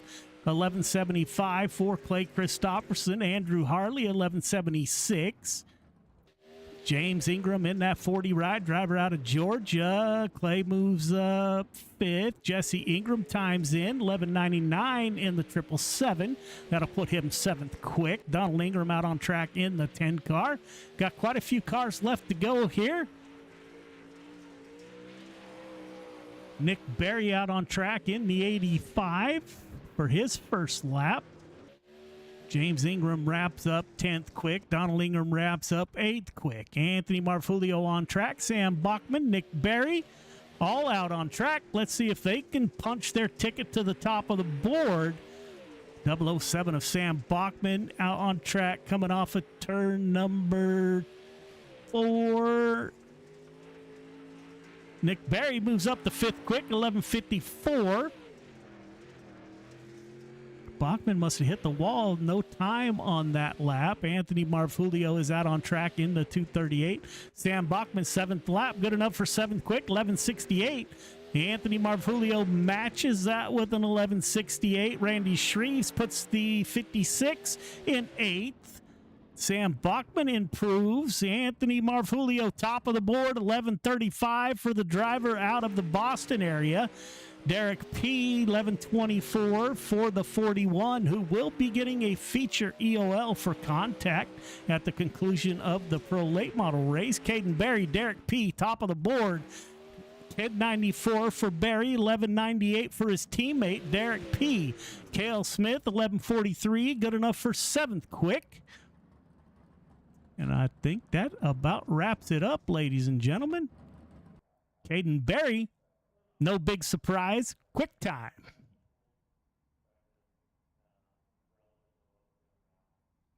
Speaker 7: 1175 for Clay Christopherson. Andrew Harley, 1176. James Ingram in that 40 ride, driver out of Georgia. Clay moves up 5th. Jesse Ingram times in, 1199 in the 777. That'll put him 7th quick. Donald Ingram out on track in the 10 car. Got quite a few cars left to go here. Nick Berry out on track in the 85 for his first lap. James Ingram wraps up 10th quick. Donald Ingram wraps up 8th quick. Anthony Marfulio on track. Sam Bachman, Nick Berry, all out on track. Let's see if they can punch their ticket to the top of the board. 007 of Sam Bachman out on track, coming off of turn number 4. Nick Berry moves up to 5th quick, 1154. Bachman must have hit the wall. No time on that lap. Anthony Marfulio is out on track in the 238. Sam Bachman, 7th lap. Good enough for 7th quick, 1168. Anthony Marfulio matches that with an 1168. Randy Shreves puts the 56 in 8th. Sam Bachman improves. Anthony Marfulio, top of the board, 1135 for the driver out of the Boston area. Derek P, 1124 for the 41, who will be getting a feature EOL for contact at the conclusion of the Pro Late Model race. Caden Berry, Derek P, top of the board. 1094 for Berry, 1198 for his teammate, Derek P. Cale Smith, 1143, good enough for 7th quick. And I think that about wraps it up, ladies and gentlemen. Caden Berry, no big surprise, quick time.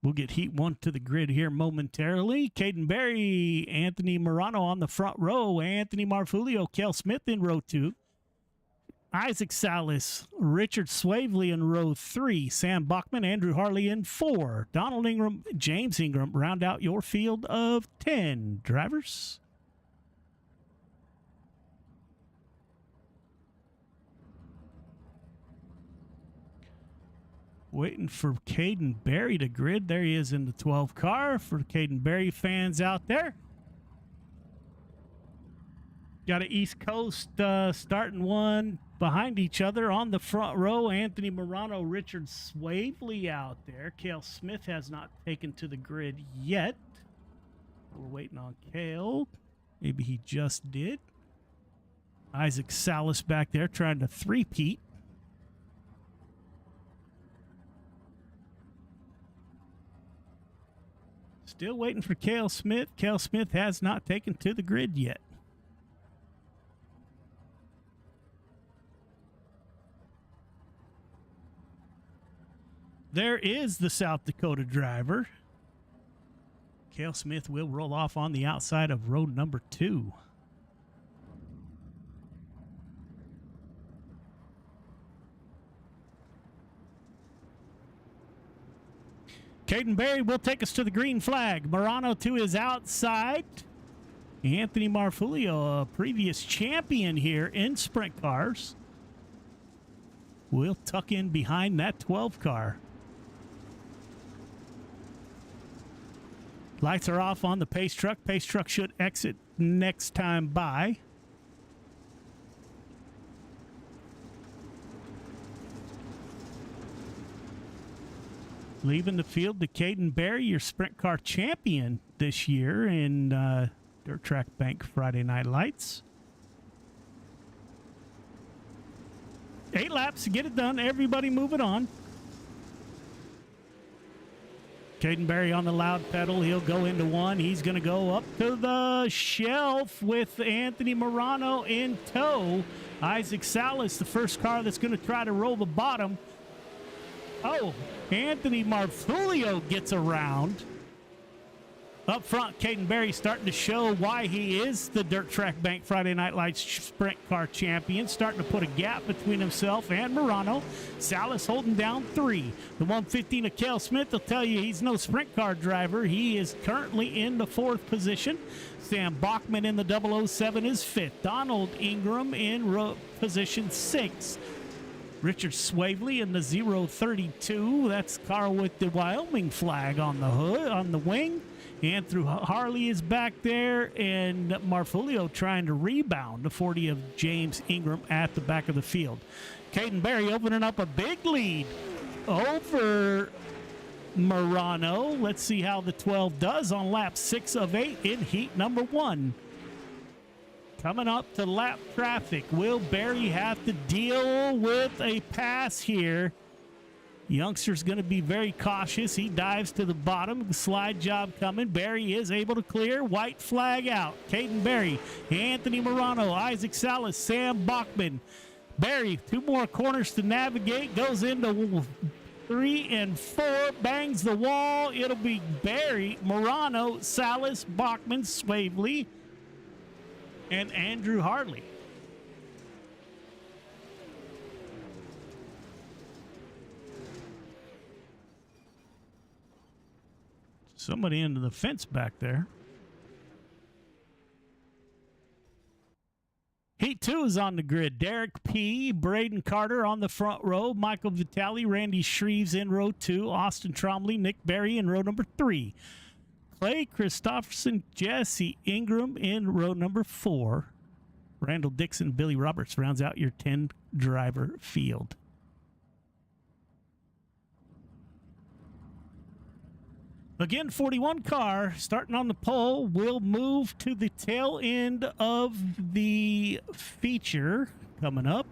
Speaker 7: We'll get Heat 1 to the grid here momentarily. Caden Berry, Anthony Morano on the front row. Anthony Marfulio, Cale Smith in row 2. Isaac Salas, Richard Swavely in row 3. Sam Bachman, Andrew Harley in 4. Donald Ingram, James Ingram round out your field of 10 drivers. Waiting for Caden Berry to grid. There he is in the 12 car for Caden Berry fans out there. Got an East Coast starting one behind each other on the front row. Anthony Morano, Richard Swavely out there. Cale Smith has not taken to the grid yet. We're waiting on Cale. Maybe he just did. Isaac Salas back there trying to three-peat. Still waiting for Cale Smith. Cale Smith has not taken to the grid yet. There is the South Dakota driver. Cale Smith will roll off on the outside of road number 2. Caden Berry will take us to the green flag. Morano to his outside. Anthony Marfulio, a previous champion here in sprint cars, will tuck in behind that 12 car. Lights are off on the pace truck. Pace truck should exit next time by. Leaving the field to Caden Berry, your sprint car champion this year in Dirt Track Bank Friday Night Lights. 8 laps to get it done. Everybody moving on. Caden Berry on the loud pedal. He'll go into one. He's going to go up to the shelf with Anthony Morano in tow. Isaac Salas, the first car that's going to try to roll the bottom. Oh, Anthony Marfulio gets around. Up front, Caden Berry starting to show why he is the Dirt Track Bank Friday Night Lights sprint car champion, starting to put a gap between himself and Morano. Salas holding down 3. The 115 of Cale Smith will tell you he's no sprint car driver. He is currently in the 4th position. Sam Bachman in the 007 is 5th. Donald Ingram in position 6. Richard Swavely in the 032. That's car with the Wyoming flag on the hood, on the wing. Andrew Harley is back there, and Marfulio trying to rebound the 40 of James Ingram at the back of the field. Caden Berry opening up a big lead over Morano. Let's see how the 12 does on lap 6 of 8 in heat number 1. Coming up to lap traffic. Will Berry have to deal with a pass here? Youngster's going to be very cautious. He dives to the bottom. Slide job coming. Berry is able to clear. White flag out. Caden Berry, Anthony Morano, Isaac Salas, Sam Bachman. Berry, 2 more corners to navigate. Goes into 3 and 4. Bangs the wall. It'll be Berry, Morano, Salas, Bachman, Swavely, and Andrew Hartley. Somebody into the fence back there. Heat 2 is on the grid. Derek P., Braden Carter on the front row, Michael Vitale, Randy Shreves in row 2, Austin Trombley, Nick Berry in row number 3. Clay Christopherson, Jesse Ingram in row number 4. Randall Dixon, Billy Roberts rounds out your 10-driver field. Again, 41 car starting on the pole will move to the tail end of the feature coming up.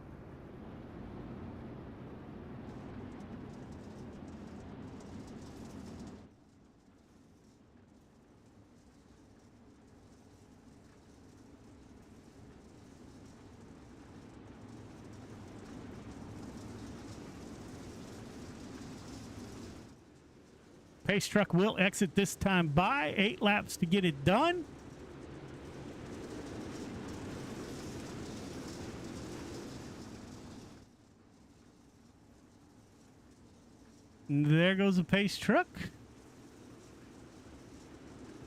Speaker 7: Pace truck will exit this time by. 8 laps to get it done. There goes the pace truck.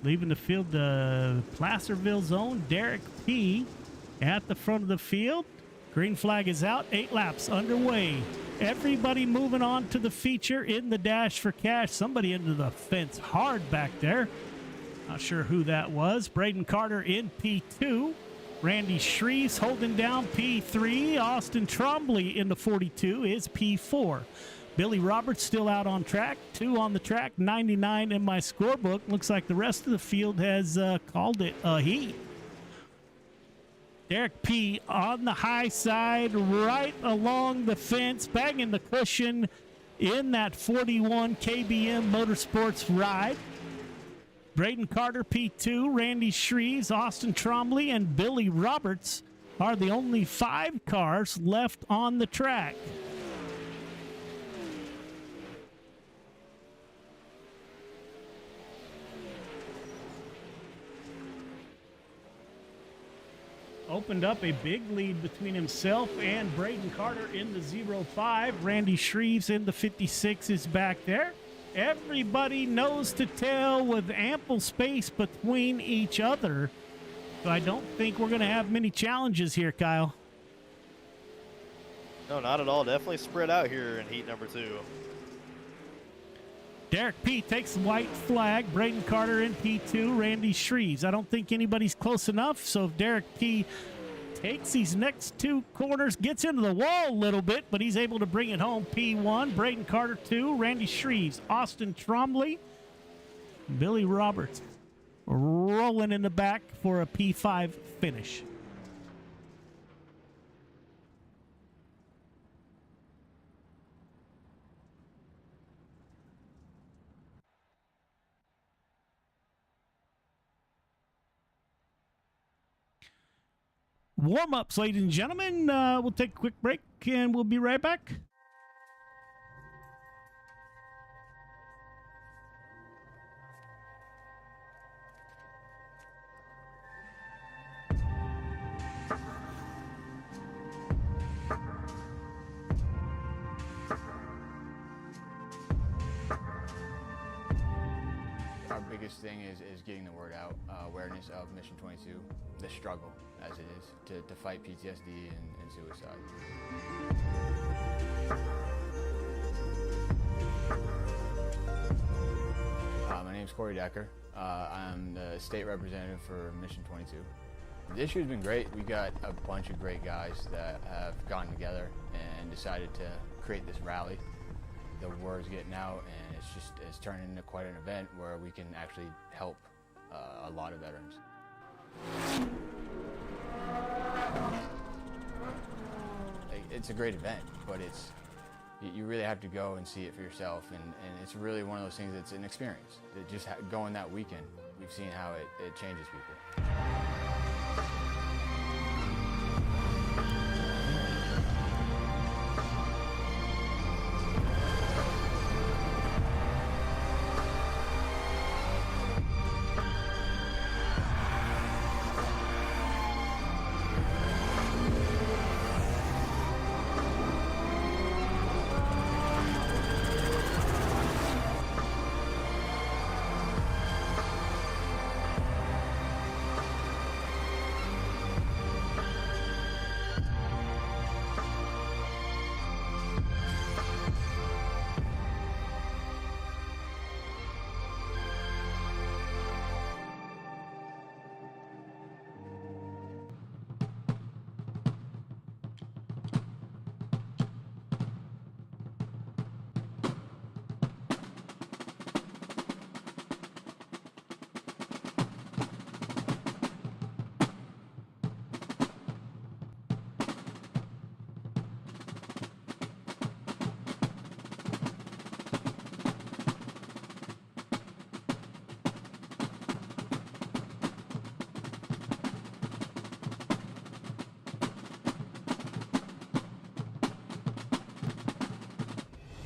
Speaker 7: Leaving the field, the Placerville zone. Derek P. at the front of the field. Green flag is out. 8 laps underway. Everybody moving on to the feature in the dash for cash. Somebody into the fence hard back there. Not sure who that was. Braden Carter in P2. Randy Shreves holding down P3. Austin Trombley in the 42 is P4. Billy Roberts still out on track. 2 on the track, 99 in my scorebook. Looks like the rest of the field has called it a heat. Derek P. on the high side, right along the fence, banging the cushion in that 41 KBM Motorsports ride. Braden Carter, P2, Randy Shreves, Austin Trombley, and Billy Roberts are the only 5 cars left on the track. Opened up a big lead between himself and Braden Carter in the 05. Randy Shreves in the 56 is back there. Everybody nose to tail with ample space between each other. So I don't think we're going to have many challenges here, Kyle.
Speaker 8: No, not at all. Definitely spread out here in heat number 2.
Speaker 7: Derek P. takes the white flag. Braden Carter in P2. Randy Shreves. I don't think anybody's close enough. So if Derek P. takes these next two corners, gets into the wall a little bit, but he's able to bring it home. P1, Braden Carter 2, Randy Shreves, Austin Trombley, Billy Roberts rolling in the back for a P5 finish. Warm-ups, ladies and gentlemen. We'll take a quick break, and we'll be right back.
Speaker 10: Our biggest thing is getting the word out, awareness of Mission 22, the struggle as it is to fight PTSD and suicide. My name's Corey Decker. I'm the state representative for Mission 22. The issue has been great. We got a bunch of great guys that have gotten together and decided to create this rally. The word's getting out, and it's turned into quite an event where we can actually help a lot of veterans. It's a great event, but you really have to go and see it for yourself, and it's really one of those things that's an experience. That just going that weekend, we've seen how it changes people.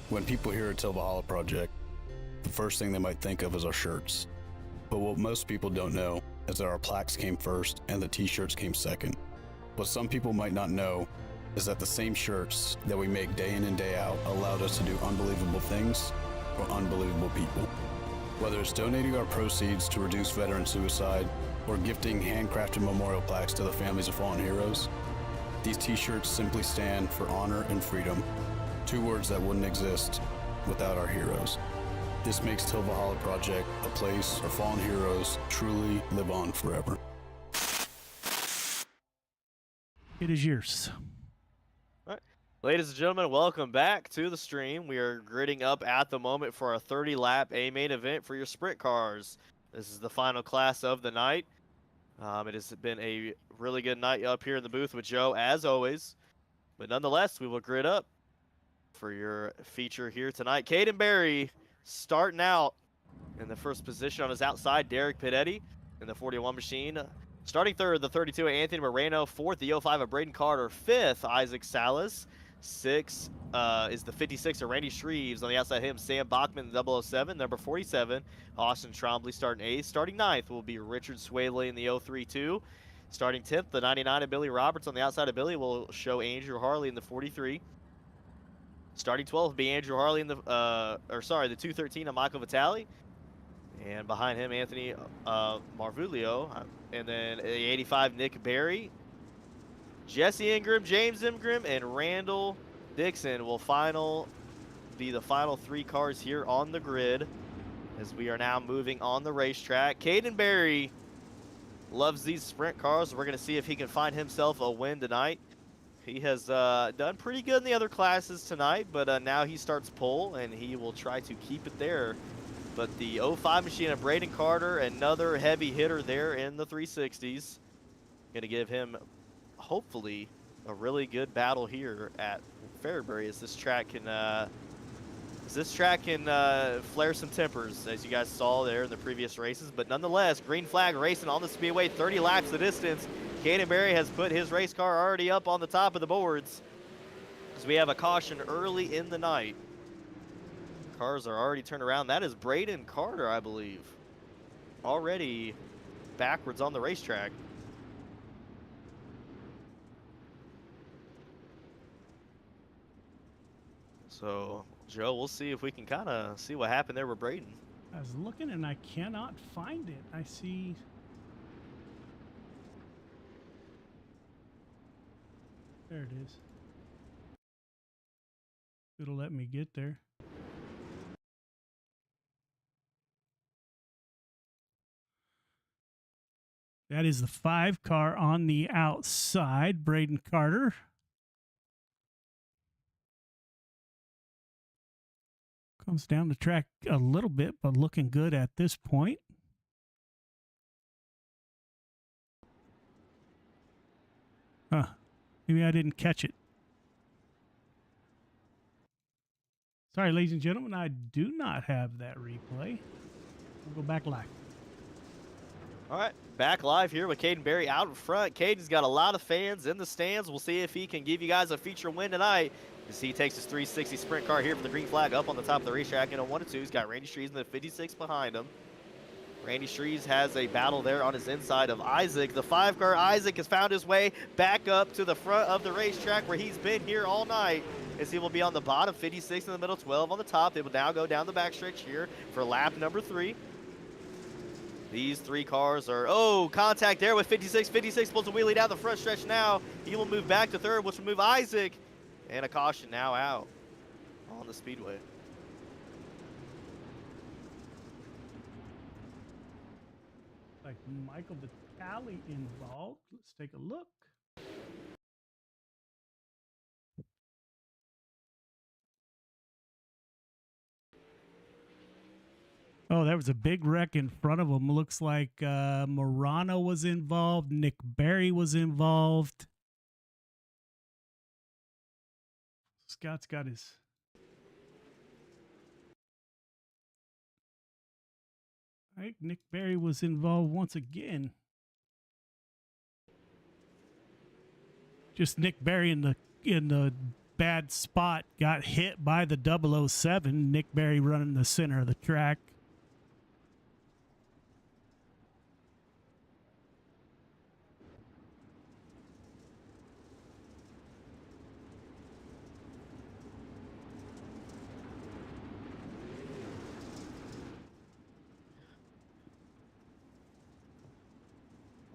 Speaker 5: When people hear a Till Valhalla project, the first thing they might think of is our shirts. But what most people don't know is that our plaques came first and the t-shirts came second. What some people might not know is that the same shirts that we make day in and day out allowed us to do unbelievable things for unbelievable people. Whether it's donating our proceeds to reduce veteran suicide or gifting handcrafted memorial plaques to the families of fallen heroes, these t-shirts simply stand for honor and freedom. Two words that wouldn't exist without our heroes. This makes Till Valhalla Project a place where fallen heroes truly live on forever.
Speaker 7: It is yours.
Speaker 8: All right. Ladies and gentlemen, welcome back to the stream. We are gridding up at the moment for our 30-lap A main event for your sprint cars. This is the final class of the night. It has been a really good night up here in the booth with Joe, as always. But nonetheless, we will grid up for your feature here tonight. Caden Berry starting out in the first position on his outside. Derek Pidetti in the 41 machine. Starting third, the 32 Anthony Moreno. Fourth, the 05 of Braden Carter. Fifth, Isaac Salas. Sixth is the 56 of Randy Shreves. On the outside of him, Sam Bachman, 007. Number 47, Austin Trombley starting eighth. Starting ninth will be Richard Swaley in the 03-2. Starting 10th, the 99 of Billy Roberts. On the outside of Billy will show Andrew Harley in the 43. Starting 12th will be Andrew Harley in the, the 213 of Michael Vitale. And behind him, Anthony Marvulio. And then the 85, Nick Berry. Jesse Ingram, James Ingram, and Randall Dixon will be the final three cars here on the grid as we are now moving on the racetrack. Caden Berry loves these sprint cars. We're going to see if he can find himself a win tonight. He has done pretty good in the other classes tonight, but now he starts pole, and he will try to keep it there. But the 05 machine of Braden Carter, another heavy hitter there in the 360s. Going to give him, hopefully, a really good battle here at Fairbury as this track can flare some tempers, as you guys saw there in the previous races. But nonetheless, green flag racing on the speedway, 30 laps the distance. Caden Berry has put his race car already up on the top of the boards, as we have a caution early in the night. Cars are already turned around. That is Braden Carter, I believe, already backwards on the racetrack. So, Joe, we'll see if we can kind of see what happened there with Braden.
Speaker 7: I was looking and I cannot find it. I see. There it is. It'll let me get there. That is the 5 car on the outside, Braden Carter. Comes down the track a little bit, but looking good at this point. Huh. Maybe I didn't catch it. Sorry, ladies and gentlemen, I do not have that replay. We'll go back live.
Speaker 8: All right, back live here with Caden Berry out in front. Caden's got a lot of fans in the stands. We'll see if he can give you guys a feature win tonight, as he takes his 360 sprint car here for the green flag up on the top of the racetrack in a 1-2. He's got Randy Strees in the 56 behind him. Randy Strees has a battle there on his inside of Isaac. The 5 car Isaac has found his way back up to the front of the racetrack where he's been here all night, as he will be on the bottom, 56 in the middle, 12 on the top. They will now go down the backstretch here for lap number 3. These 3 cars are, contact there with 56. 56 pulls a wheelie down the front stretch now. He will move back to third, which will move Isaac. And a caution now out on the speedway.
Speaker 7: Like Michael Vitale involved. Let's take a look. Oh, there was a big wreck in front of him. Looks like Morano was involved. Nick Berry was involved. Scott's got his... I think Nick Berry was involved once again. Just Nick Berry in the bad spot, got hit by the 007. Nick Berry running the center of the track.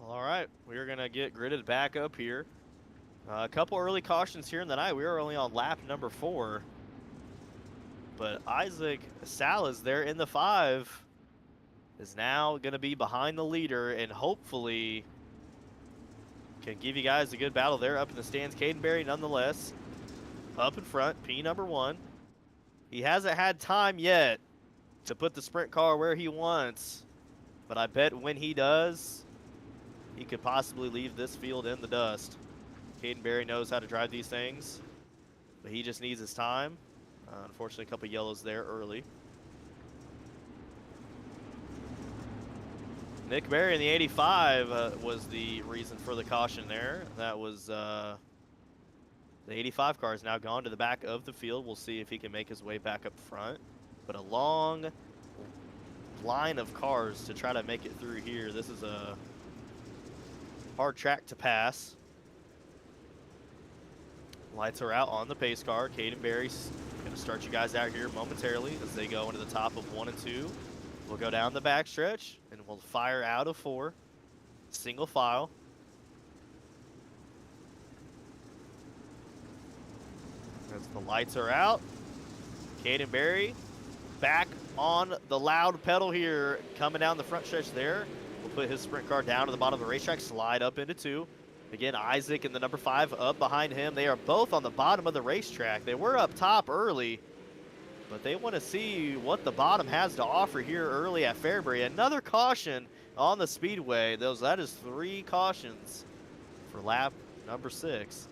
Speaker 8: All right, we're going to get gridded back up here. A couple early cautions here in the night. We are only on lap number 4. But Isaac Salas there in the 5 is now going to be behind the leader and hopefully can give you guys a good battle there up in the stands. Caden Berry nonetheless up in front, P number 1. He hasn't had time yet to put the sprint car where he wants, but I bet when he does, he could possibly leave this field in the dust. Caden Berry knows how to drive these things, but he just needs his time. Unfortunately, a couple yellows there early. Nick Berry in the 85 was the reason for the caution there. That was the 85 car is now gone to the back of the field. We'll see if he can make his way back up front. But a long line of cars to try to make it through here. This is a hard track to pass. Lights are out on the pace car. Caden Berry's going to start you guys out here momentarily as they go into the top of 1 and 2. We'll go down the backstretch and we'll fire out of 4. Single file. As the lights are out, Caden Berry back on the loud pedal here, coming down the front stretch there. will put his sprint car down to the bottom of the racetrack, slide up into 2. Again, Isaac and the number 5 up behind him. They are both on the bottom of the racetrack. They were up top early, but they want to see what the bottom has to offer here early at Fairbury. Another caution on the speedway. That is 3 cautions for lap number 6.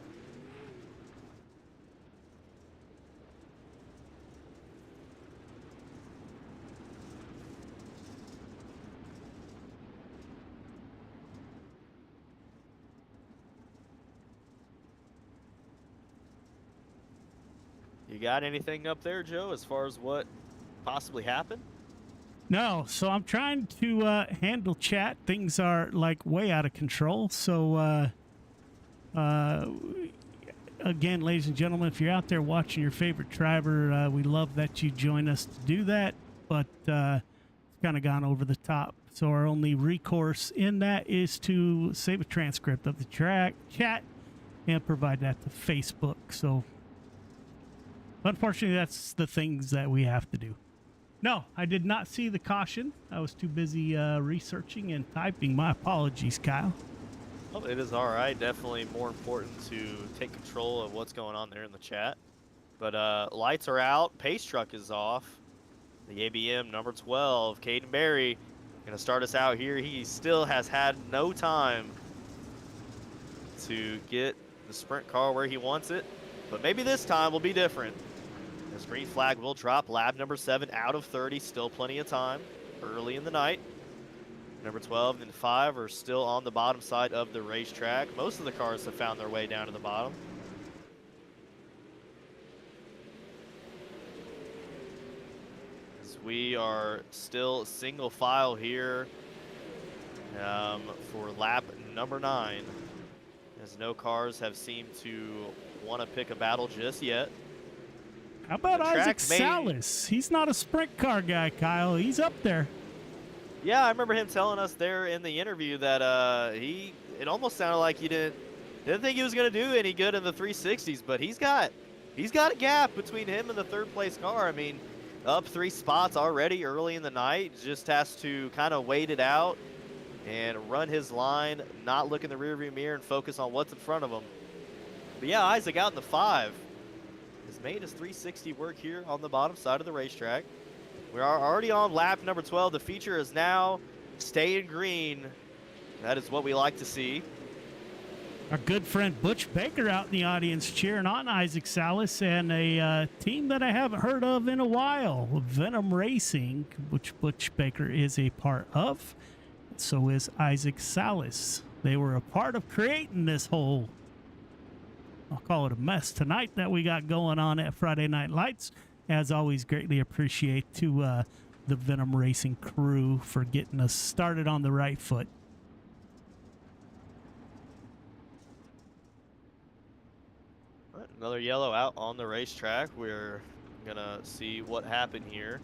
Speaker 8: You got anything up there, Joe, as far as what possibly happened?
Speaker 7: No, so I'm trying to handle chat. Things are like way out of control. So, again, ladies and gentlemen, if you're out there watching your favorite driver, we love that you join us to do that. But it's kind of gone over the top. So our only recourse in that is to save a transcript of the chat and provide that to Facebook. So, unfortunately, that's the things that we have to do. No, I did not see the caution. I was too busy researching and typing. My apologies, Kyle.
Speaker 8: Well, it is all right. Definitely more important to take control of what's going on there in the chat. But lights are out. Pace truck is off. The ABM number 12, Caden Berry, going to start us out here. He still has had no time to get the sprint car where he wants it. But maybe this time will be different. This green flag will drop. Lap number 7 out of 30. Still plenty of time early in the night. Number 12 and 5 are still on the bottom side of the racetrack. Most of the cars have found their way down to the bottom. As we are still single file here for lap number 9. As no cars have seemed to want to pick a battle just yet.
Speaker 7: How about Isaac Salas? He's not a sprint car guy, Kyle. He's up there.
Speaker 8: Yeah, I remember him telling us there in the interview that it almost sounded like he didn't think he was going to do any good in the 360s, but he's got a gap between him and the 3rd place car. I mean, up 3 spots already early in the night. Just has to kind of wait it out and run his line, not look in the rearview mirror and focus on what's in front of him. But yeah, Isaac out in the 5 has made his 360 work here on the bottom side of the racetrack. We are already on lap number 12. The feature is now stay in green. That is what we like to see.
Speaker 7: Our good friend Butch Baker out in the audience cheering on Isaac Salas and a team that I haven't heard of in a while, Venom Racing, which Butch Baker is a part of. So is Isaac Salas. They were a part of creating this whole, I'll call it a mess tonight that we got going on at Friday Night Lights. As always, greatly appreciate to the Venom Racing crew for getting us started on the right foot.
Speaker 8: Another yellow out on the racetrack. We're going to see what happened here.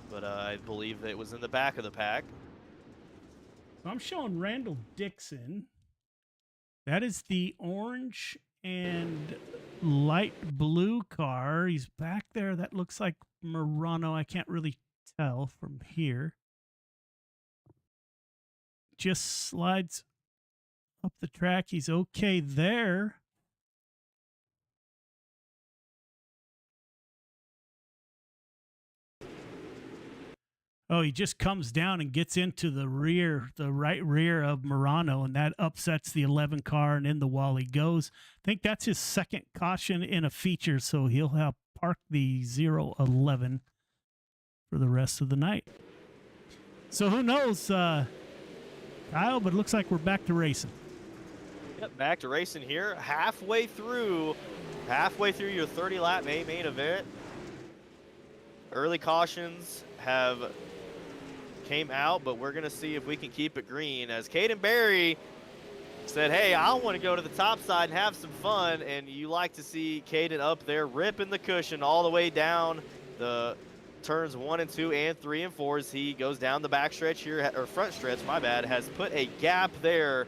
Speaker 8: But I believe it was in the back of the pack.
Speaker 7: I'm showing Randall Dixon. That is the orange and light blue car. He's back there. That looks like Murano. I can't really tell from here. Just slides up the track. He's okay there. Oh, he just comes down and gets into the rear, the right rear of Murano, and that upsets the 11 car, and in the wall he goes. I think that's his second caution in a feature, so he'll have park the 011 for the rest of the night. So who knows, Kyle, but it looks like we're back to racing.
Speaker 8: Yep, back to racing here. Halfway through your 30-lap main event. Early cautions have came out, but we're going to see if we can keep it green. As Caden Berry said, hey, I want to go to the top side and have some fun, and you like to see Caden up there ripping the cushion all the way down the turns 1 and 2 and 3 and 4 as he goes down the back stretch here, or front stretch, my bad, has put a gap there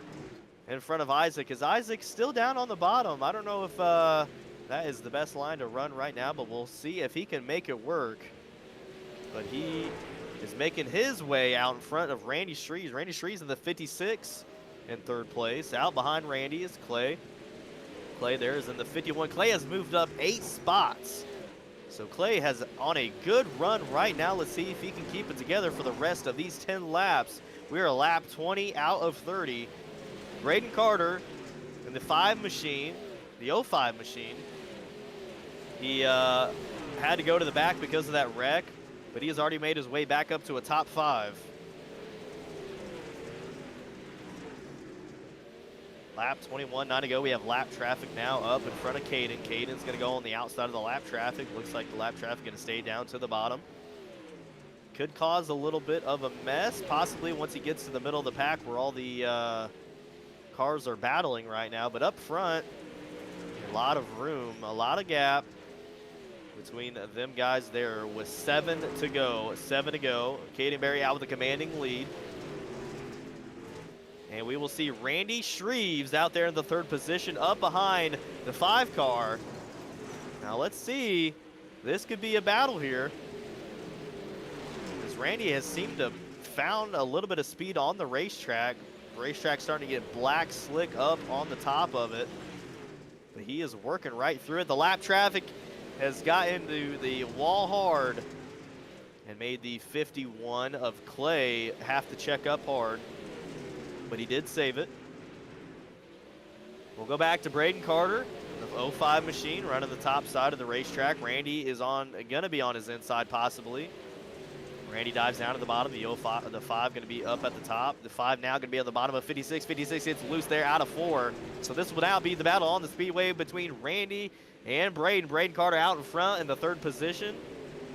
Speaker 8: in front of Isaac, as Isaac's still down on the bottom. I don't know if that is the best line to run right now, but we'll see if he can make it work. But he is making his way out in front of Randy Shreves. Randy Shreves in the 56 in third place. Out behind Randy is Clay. Clay there is in the 51. Clay has moved up 8 spots. So Clay has on a good run right now. Let's see if he can keep it together for the rest of these 10 laps. We're a lap 20 out of 30. Braden Carter in the 5 machine, the 05 machine. He had to go to the back because of that wreck, but he has already made his way back up to a top 5. Lap 21, 9 to go. We have lap traffic now up in front of Caden. Caden's going to go on the outside of the lap traffic. Looks like the lap traffic going to stay down to the bottom. Could cause a little bit of a mess, possibly once he gets to the middle of the pack where all the cars are battling right now. But up front, a lot of room, a lot of gap between them guys there with 7 to go. 7 to go. Caden Berry out with a commanding lead. And we will see Randy Shreves out there in the 3rd position up behind the 5 car. Now let's see. This could be a battle here. Because Randy has seemed to found a little bit of speed on the racetrack. The racetrack's starting to get black slick up on the top of it. But he is working right through it. The lap traffic has got into the wall hard and made the 51 of Clay have to check up hard. But he did save it. We'll go back to Braden Carter, the 05 machine, running the top side of the racetrack. Randy is gonna be on his inside possibly. Randy dives down to the bottom. The 5 gonna be up at the top. The 5 now gonna be on the bottom of 56. 56 hits loose there out of 4. So this will now be the battle on the speedway between Randy and Braden. Braden Carter out in front in the 3rd position.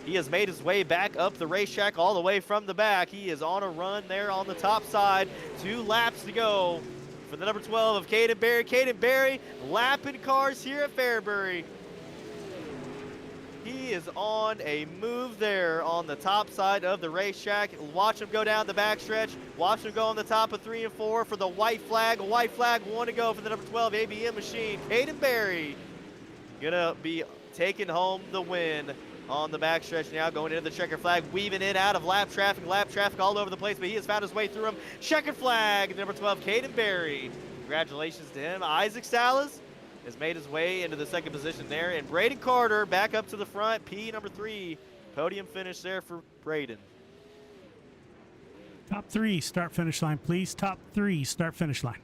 Speaker 8: He has made his way back up the racetrack all the way from the back. He is on a run there on the top side. 2 laps to go for the number 12 of Caden Berry. Caden Berry lapping cars here at Fairbury. He is on a move there on the top side of the racetrack. Watch him go down the backstretch. Watch him go on the top of 3 and 4 for the white flag. White flag, 1 to go for the number 12 ABM machine. Caden Berry gonna be taking home the win on the backstretch now, going into the checker flag, weaving in out of lap traffic all over the place, but he has found his way through him. Checker flag, number 12, Caden Berry. Congratulations to him. Isaac Salas has made his way into the 2nd position there, and Braden Carter back up to the front, P number 3. Podium finish there for Braden.
Speaker 7: Top 3, start finish line, please. Top 3, start finish line.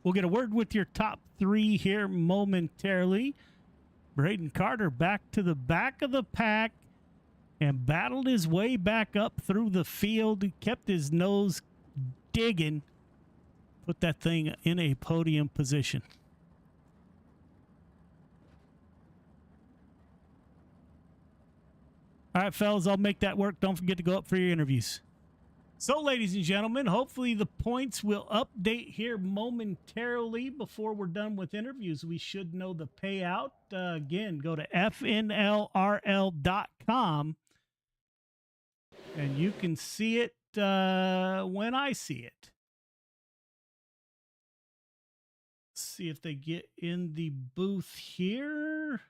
Speaker 7: We'll get a word with your top 3 here momentarily. Braden Carter back to the back of the pack and battled his way back up through the field. He kept his nose digging. Put that thing in a podium position. All right, fellas, I'll make that work. Don't forget to go up for your interviews. So, ladies and gentlemen, hopefully the points will update here momentarily before we're done with interviews. We should know the payout. Again, go to fnlrl.com and you can see it when I see it. Let's see if they get in the booth here.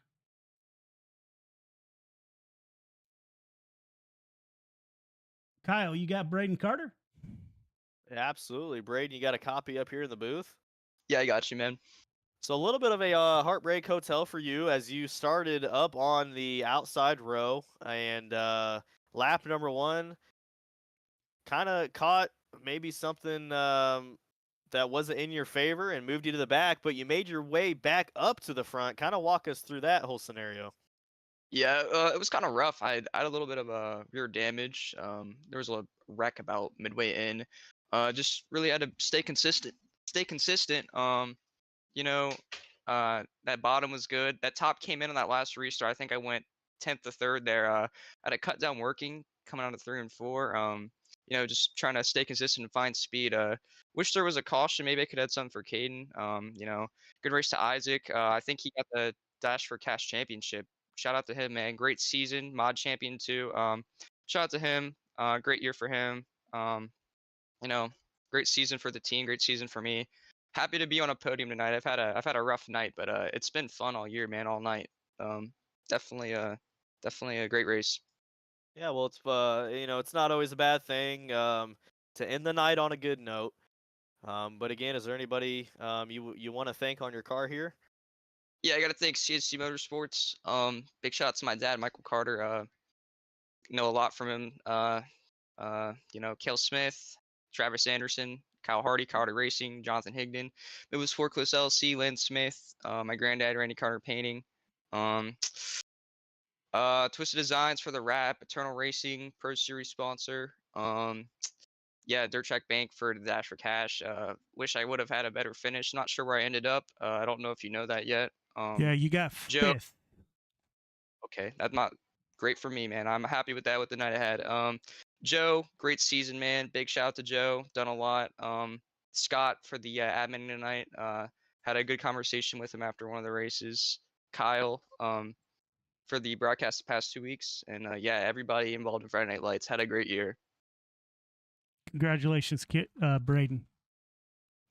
Speaker 7: Kyle, you got Braden Carter?
Speaker 8: Absolutely. Braden, you got a copy up here in the booth?
Speaker 4: Yeah, I got you, man.
Speaker 8: So a little bit of a heartbreak hotel for you as you started up on the outside row, and lap number 1 kind of caught maybe something that wasn't in your favor and moved you to the back, but you made your way back up to the front. Kind of walk us through that whole scenario.
Speaker 4: Yeah, it was kind of rough. I had a little bit of rear damage. There was a wreck about midway in. Just really had to stay consistent. You know, that bottom was good. That top came in on that last restart. I think I went 10th to 3rd there. I had to cut down working coming out of 3 and 4. You know, just trying to stay consistent and find speed. Wish there was a caution. Maybe I could add something for Caden. You know, good race to Isaac. I think he got the Dash for Cash Championship. Shout out to him, man. Great season. Mod champion too. Shout out to him. Great year for him. You know, great season for the team. Great season for me. Happy to be on a podium tonight. I've had a rough night, but it's been fun all year, man. All night. Definitely definitely a great race.
Speaker 8: Yeah, well, it's not always a bad thing to end the night on a good note. But again, is there anybody you want to thank on your car here?
Speaker 4: Yeah, I gotta thank CSC Motorsports. Big shout out to my dad, Michael Carter. Know a lot from him. Kale Smith, Travis Anderson, Kyle Hardy, Kyle Hardy Racing, Jonathan Higdon. It was Forkless LC, Lynn Smith, my granddad, Randy Carter Painting. Um, Twisted Designs for the wrap, Eternal Racing, Pro Series sponsor. Yeah, Dirt Track Bank for the Dash for Cash. Wish I would have had a better finish. Not sure where I ended up. I don't know if you know that yet.
Speaker 7: Yeah, you got
Speaker 4: Joe,
Speaker 7: fifth.
Speaker 4: okay, that's not great for me, man. I'm happy with that with the night ahead. Joe, great season, man. Big shout out to Joe. Done a lot. Scott for the admin tonight. Had a good conversation with him after one of the races. Kyle, for the broadcast the past 2 weeks, and yeah, everybody involved in Friday Night Lights had a great year.
Speaker 7: Congratulations, Braden.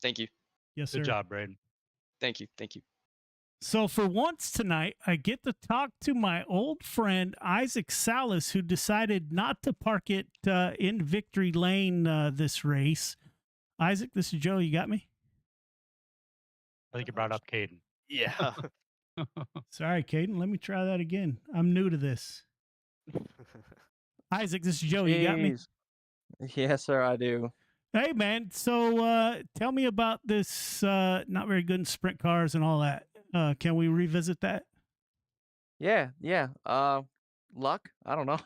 Speaker 4: Thank you.
Speaker 7: Yes,
Speaker 9: Good
Speaker 7: sir.
Speaker 9: job, Braden.
Speaker 4: Thank you. Thank you.
Speaker 7: So for once tonight, I get to talk to my old friend Isaac Salas, who decided not to park it in Victory Lane this race. Isaac, this is Joe. You got me?
Speaker 9: I think you brought up Caden.
Speaker 8: Yeah.
Speaker 7: Sorry, Caden. Let me try that again. I'm new to this. Isaac, this is Joe. You got me?
Speaker 13: Jeez. Yes, sir, I do.
Speaker 7: Hey, man. So tell me about this not very good in sprint cars and all that. Can we revisit that?
Speaker 13: Yeah, yeah. Luck. I don't know.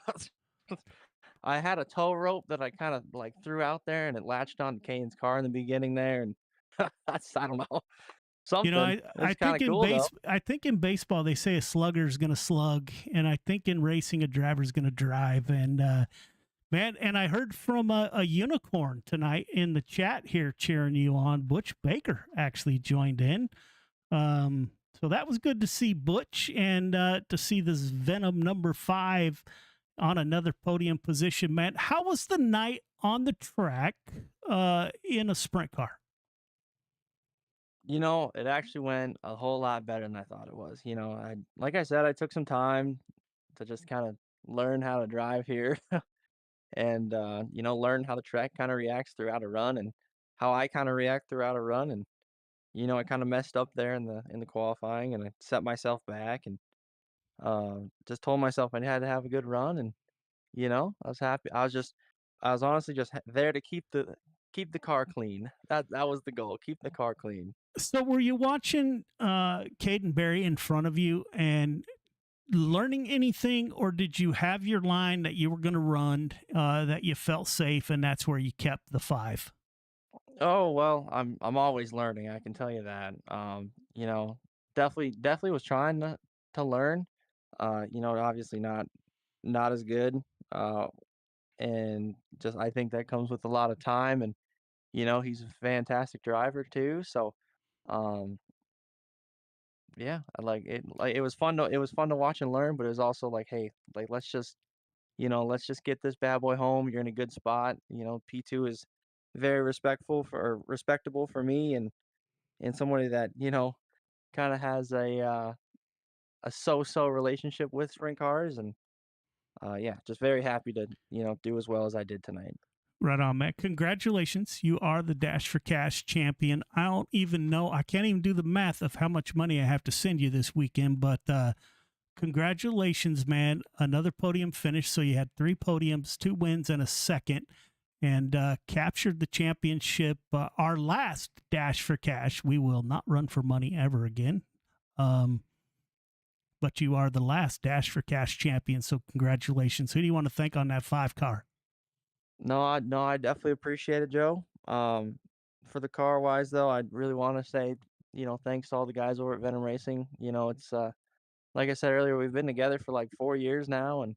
Speaker 13: I had a tow rope that I kind of like threw out there, and it latched onto Kane's car in the beginning there, and I don't know,
Speaker 7: You know,
Speaker 13: something.
Speaker 7: I
Speaker 13: It's kind
Speaker 7: think
Speaker 13: of
Speaker 7: in
Speaker 13: cool though.
Speaker 7: I think in baseball they say a slugger's going to slug, and I think in racing a driver's going to drive. And man, and I heard from a unicorn tonight in the chat here cheering you on. Butch Baker actually joined in. So that was good to see Butch and to see this Venom number 5 on another podium position, man. How was the night on the track in a sprint car?
Speaker 13: You know, it actually went a whole lot better than I thought it was. You know, like I said, I took some time to just kind of learn how to drive here and learn how the track kind of reacts throughout a run and how I kind of react throughout a run. And I kind of messed up there in the qualifying, and I set myself back and just told myself I had to have a good run. And I was happy. I was honestly just there to keep the car clean. That was the goal. Keep the car clean.
Speaker 7: So were you watching Caden Berry in front of you and learning anything, or did you have your line that you were going to run that you felt safe, and that's where you kept the 5?
Speaker 13: Oh well, I'm always learning. I can tell you that. Definitely was trying to learn. Obviously not as good. Uh, and just I think that comes with a lot of time. And he's a fantastic driver too. So, um, yeah, I like it. Like it was fun to watch and learn, but it was also like, hey, like let's just get this bad boy home. You're in a good spot. P2 is very respectable for me, and somebody that kind of has a so-so relationship with sprint cars. And yeah, just very happy to do as well as I did tonight.
Speaker 7: Right on, Matt. Congratulations. You are the Dash for Cash champion. I don't even know. I can't even do the math of how much money I have to send you this weekend, but congratulations, man. Another podium finish. So you had 3 podiums, 2 wins, and a second, and captured the championship. Our last Dash for Cash. We will not run for money ever again. But you are the last Dash for Cash champion. So congratulations. Who do you want to thank on that 5 car?
Speaker 13: No, I definitely appreciate it, Joe. For the car wise though, I really want to say, thanks to all the guys over at Venom Racing. It's like I said earlier, we've been together for like 4 years now, and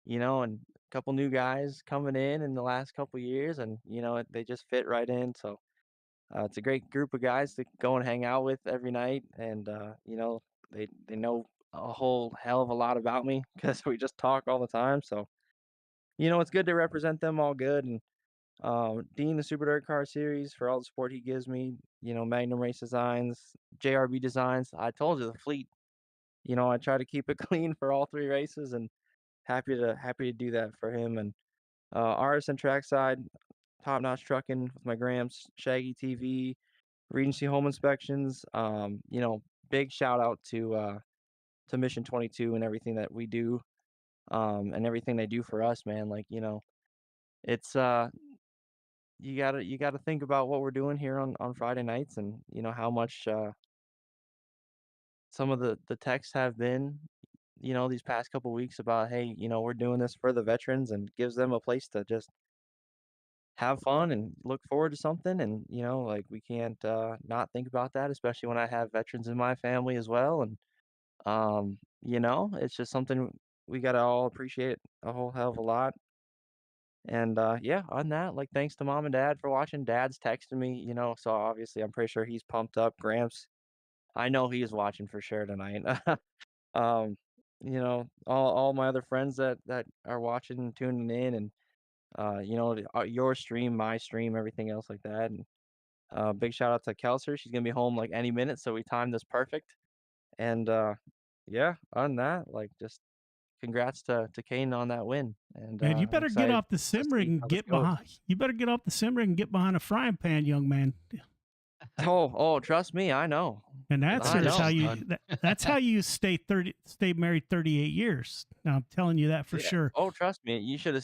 Speaker 13: and a couple new guys coming in the last couple years, and they just fit right in. So it's a great group of guys to go and hang out with every night, and they know a whole hell of a lot about me because we just talk all the time. So it's good to represent them all good. And Dean, the Super Dirt Car Series, for all the support he gives me. Magnum Race Designs, JRB Designs. I told you the fleet. I try to keep it clean for all 3 races, and happy to do that for him. And RSN Trackside, Top Notch Trucking with my Gramps, Shaggy TV, Regency Home Inspections. Big shout out to Mission 22 and everything that we do, and everything they do for us, man. Like, it's you gotta think about what we're doing here on Friday nights, and how much some of the texts have been, these past couple weeks about, hey, we're doing this for the veterans, and gives them a place to just have fun and look forward to something. And like, we can't not think about that, especially when I have veterans in my family as well. And it's just something we gotta all appreciate a whole hell of a lot. And yeah, on that, like, thanks to mom and dad for watching. Dad's texting me, so obviously I'm pretty sure he's pumped up. Gramps, I know he is watching for sure tonight. um, all my other friends that are watching and tuning in, and your stream, my stream, everything else like that. And big shout out to Kelser. She's gonna be home like any minute, so we timed this perfect. And yeah, on that, like, just congrats to Kane on that win. And
Speaker 7: Man, you
Speaker 13: I'm
Speaker 7: better get
Speaker 13: excited
Speaker 7: off the
Speaker 13: to
Speaker 7: sim rig
Speaker 13: see
Speaker 7: and
Speaker 13: how this
Speaker 7: get
Speaker 13: goes.
Speaker 7: behind. You better get off the sim rig and get behind a frying pan, young man.
Speaker 13: Oh, trust me, I know.
Speaker 7: And
Speaker 13: I
Speaker 7: that's how
Speaker 13: know.
Speaker 7: you that's how you stay married 38 years. Now I'm telling you that for
Speaker 13: Yeah.
Speaker 7: sure.
Speaker 13: Oh, trust me. You should have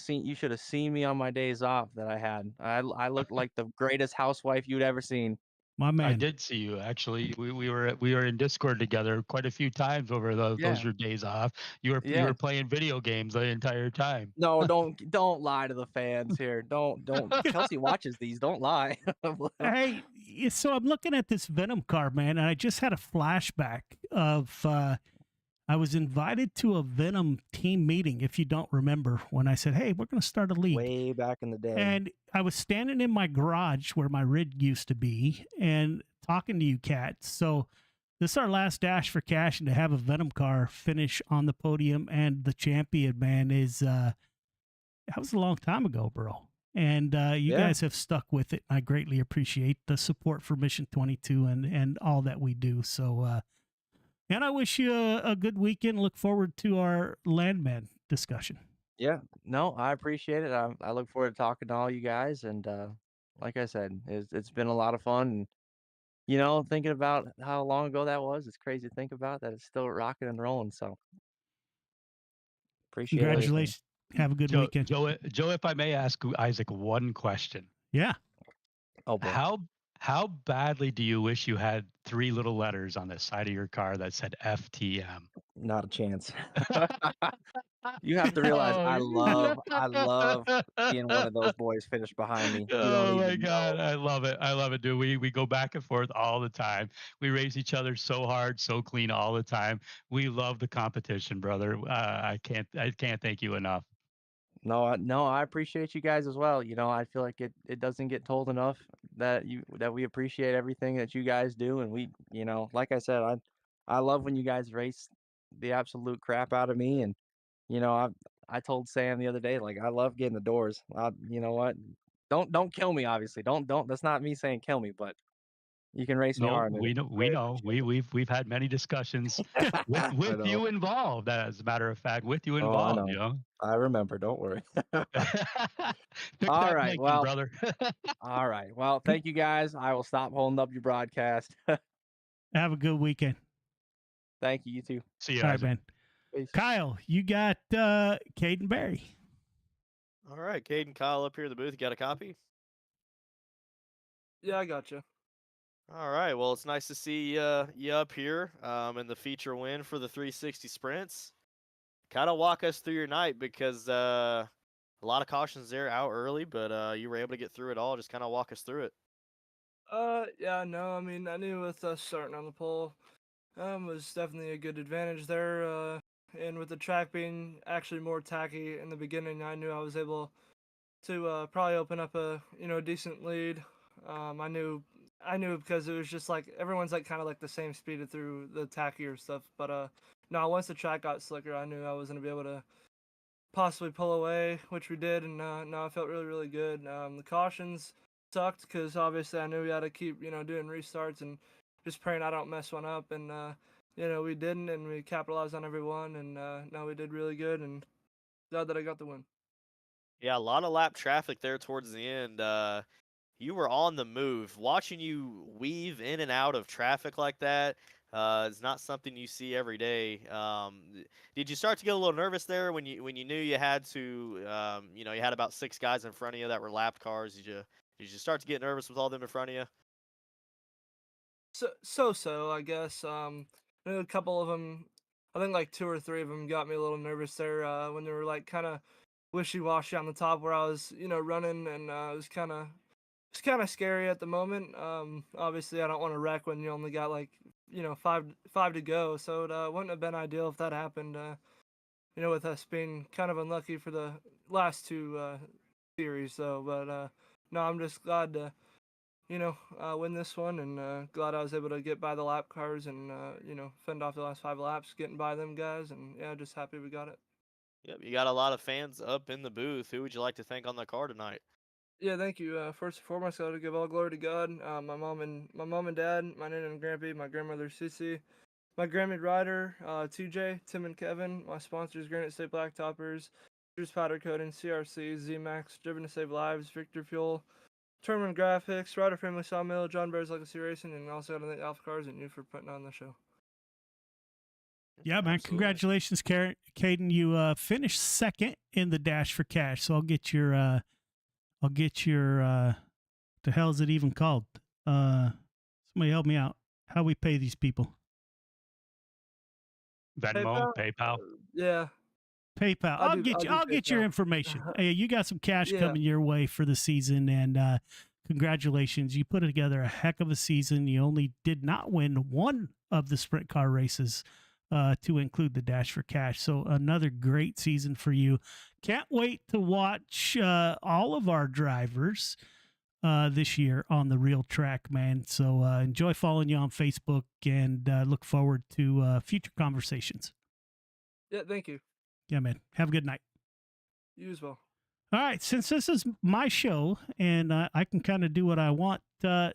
Speaker 13: seen me on my days off that I had. I looked like the greatest housewife you'd ever seen.
Speaker 7: My
Speaker 9: I
Speaker 7: man.
Speaker 9: did see you actually. We were in Discord together quite a few times over those
Speaker 13: Yeah.
Speaker 9: your days off. You were
Speaker 13: Yeah.
Speaker 9: playing video games the entire time.
Speaker 13: No, don't lie to the fans here. Don't Kelsey watches these. Don't lie.
Speaker 7: Hey, so I'm looking at this Venom card, man, and I just had a flashback of I was invited to a Venom team meeting, if you don't remember, when I said, "Hey, we're going to start a league."
Speaker 13: Way back in the day.
Speaker 7: And I was standing in my garage where my rig used to be and talking to you, Kat. So this is our last dash for cash, and to have a Venom car finish on the podium and the champion, man, is that was a long time ago, bro. And you
Speaker 13: Yeah.
Speaker 7: guys have stuck with it. I greatly appreciate the support for Mission 22 and all that we do. So, and I wish you a good weekend. Look forward to our landman discussion.
Speaker 13: Yeah. No, I appreciate it. I look forward to talking to all you guys. And like I said, it's been a lot of fun. And thinking about how long ago that was, it's crazy to think about that. It's still rocking and rolling. So appreciate everything.
Speaker 7: Congratulations. Have a good
Speaker 9: Joe,
Speaker 7: weekend.
Speaker 9: Joe, if I may ask Isaac one question.
Speaker 7: Yeah.
Speaker 13: Oh boy.
Speaker 9: How badly do you wish you had 3 little letters on the side of your car that said FTM?
Speaker 13: Not a chance. You have to realize I love seeing one of those boys finish behind me. You don't
Speaker 9: Oh my
Speaker 13: even
Speaker 9: God,
Speaker 13: know.
Speaker 9: I love it. I love it, dude. We go back and forth all the time. We race each other so hard, so clean all the time. We love the competition, brother. I can't thank you enough.
Speaker 13: No, I appreciate you guys as well. I feel like it doesn't get told enough that we appreciate everything that you guys do. And we, like I said, I love when you guys race the absolute crap out of me. And I told Sam the other day, like, I love getting the doors. You know what? Don't kill me, obviously. Don't. That's not me saying kill me, but you can race me
Speaker 9: No,
Speaker 13: hard, and
Speaker 9: we
Speaker 13: it's
Speaker 9: know, we
Speaker 13: great.
Speaker 9: know. We've had many discussions with
Speaker 13: I
Speaker 9: with
Speaker 13: know.
Speaker 9: you involved. As a matter of fact, with you
Speaker 13: Oh, I
Speaker 9: involved.
Speaker 13: know. I remember. Don't worry.
Speaker 9: Pick
Speaker 13: All
Speaker 9: that
Speaker 13: right.
Speaker 9: Yankee,
Speaker 13: Well.
Speaker 9: brother.
Speaker 13: All right. Well, thank you guys. I will stop holding up your broadcast.
Speaker 7: Have a good weekend.
Speaker 13: Thank you. You too.
Speaker 9: See you,
Speaker 7: All right,
Speaker 9: Isaac.
Speaker 7: man.
Speaker 13: Peace.
Speaker 7: Kyle, you got Caden Barry.
Speaker 8: All right, Caden, Kyle up here in the booth. You got a copy?
Speaker 11: Yeah, I got you.
Speaker 8: All right. Well, it's nice to see you up here in the feature win for the 360 sprints. Kind of walk us through your night because a lot of cautions there out early, but you were able to get through it all. Just kind of walk us through it.
Speaker 11: Yeah, no, I mean, I knew with us starting on the pole, was definitely a good advantage there. And with the track being actually more tacky in the beginning, I knew I was able to probably open up a decent lead. I knew because it was just like everyone's like kind of like the same speed through the tackier stuff. But no, once the track got slicker, I knew I was gonna be able to possibly pull away, which we did, and no, I felt really good. The cautions sucked because obviously I knew we had to keep doing restarts and just praying I don't mess one up, and we didn't, and we capitalized on every one, and no, we did really good, and glad that I got the win.
Speaker 8: Yeah, a lot of lap traffic there towards the end. You were on the move. Watching you weave in and out of traffic like that is not something you see every day. Did you start to get a little nervous there when you knew you had to, you had about 6 guys in front of you that were lapped cars? Did you start to get nervous with all them in front of you?
Speaker 11: So, I guess. I know a couple of them. I think like two or three of them got me a little nervous there when they were like kind of wishy-washy on the top where I was, running, and it's kind of scary at the moment. Obviously, I don't want to wreck when you only got like five to go, so it wouldn't have been ideal if that happened. With us being kind of unlucky for the last two series, though. But no, I'm just glad to win this one, and glad I was able to get by the lap cars and fend off the last 5 laps, getting by them guys, and yeah, just happy we got it.
Speaker 8: Yep, you got a lot of fans up in the booth. Who would you like to thank on the car tonight?
Speaker 11: Yeah, thank you. First and foremost, I got to give all glory to God. My mom and dad, my nana and grandpa, my grandmother Sissy, my grandmid Ryder, TJ, Tim and Kevin, my sponsors Granite State Blacktoppers, Juice Powder Coating, CRC, ZMAX, Driven to Save Lives, Victor Fuel, Tournament Graphics, Ryder Family Sawmill, John Bear's Legacy Racing, and also got to thank Alpha Cars and you for putting on the show.
Speaker 7: Yeah, man.
Speaker 8: Absolutely.
Speaker 7: Congratulations, Caden. You finished second in the Dash for Cash. So I'll get your the hell is it even called? Somebody help me out. How we pay these people?
Speaker 9: Venmo, PayPal.
Speaker 11: Yeah.
Speaker 7: PayPal. I'll get your
Speaker 11: PayPal.
Speaker 7: information. Hey, you got some cash
Speaker 11: Yeah.
Speaker 7: coming your way for the season, and congratulations. You put together a heck of a season. You only did not win one of the sprint car races to include the Dash for Cash. So another great season for you. Can't wait to watch all of our drivers this year on the real track, man. So enjoy following you on Facebook, and look forward to future conversations.
Speaker 11: Yeah, thank you.
Speaker 7: Yeah, man. Have a good night.
Speaker 11: You as well.
Speaker 7: All right, since this is my show and I can kind of do what I want,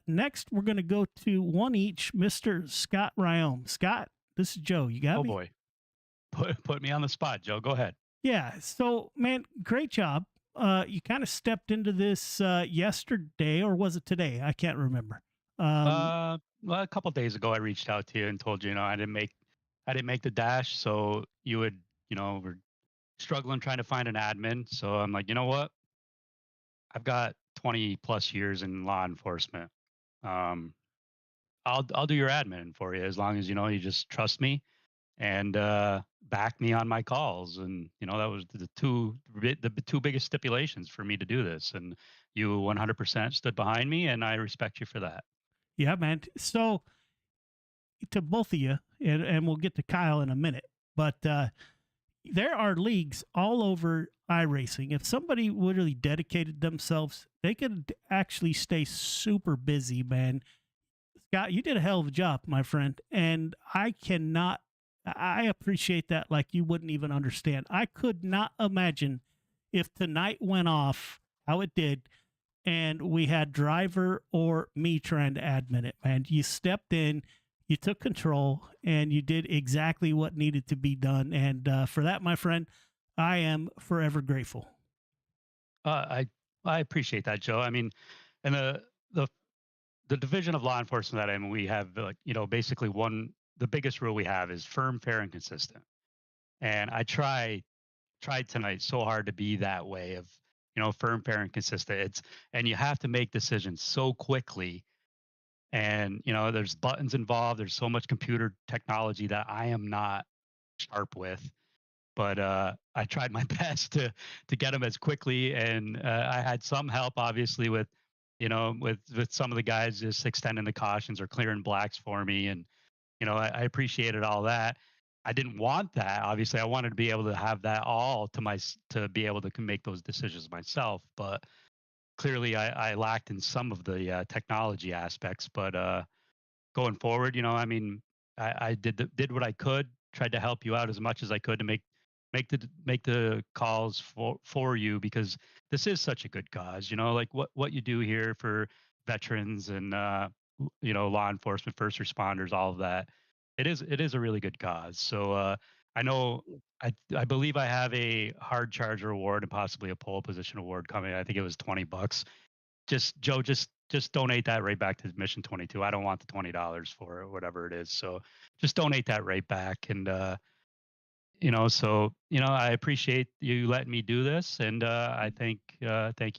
Speaker 7: next we're going to go to one each, Mr. Scott Ryome. Scott, this is Joe. You got
Speaker 9: Oh
Speaker 7: me?
Speaker 9: boy, put me on the spot, Joe. Go ahead.
Speaker 7: Yeah. So, man, great job. You kind of stepped into this yesterday, or was it today? I can't remember.
Speaker 9: Well, a couple days ago, I reached out to you and told you, I didn't make the dash, so you would, were struggling trying to find an admin. So I'm like, you know what? I've got 20 plus years in law enforcement. I'll do your admin for you as long as you just trust me and back me on my calls. And that was the two biggest stipulations for me to do this. And you 100% stood behind me, and I respect you for that.
Speaker 7: Yeah, man. So, to both of you, and we'll get to Kyle in a minute, but there are leagues all over iRacing. If somebody really dedicated themselves, they could actually stay super busy, man. Scott, you did a hell of a job, my friend, and I appreciate that like you wouldn't even understand. I could not imagine if tonight went off how it did and we had driver or me trying to admin it, man. You stepped in, you took control, and you did exactly what needed to be done. And for that, my friend, I am forever grateful.
Speaker 9: I appreciate that, Joe. I mean, and the division of law enforcement that I'm in, we have basically the biggest rule we have is firm, fair, and consistent. And I tried tonight so hard to be that way of firm, fair, and consistent. And you have to make decisions so quickly. And there's buttons involved. There's so much computer technology that I am not sharp with. But I tried my best to get them as quickly, and I had some help, obviously, with with some of the guys just extending the cautions or clearing blacks for me, and I appreciated all that. I didn't want that. Obviously, I wanted to be able to have that all to be able to make those decisions myself. But clearly, I lacked in some of the technology aspects. But going forward, I mean, I did what I could, tried to help you out as much as I could to make the calls for you, because this is such a good cause. Like what you do here for veterans and law enforcement, first responders, all of that. It is a really good cause. So I know I believe I have a hard charger award and possibly a pole position award coming. I think it was $20. Just Joe, just donate that right back to Mission 22. I don't want the $20 for it, whatever it is. So just donate that right back. And so I appreciate you letting me do this, and I thank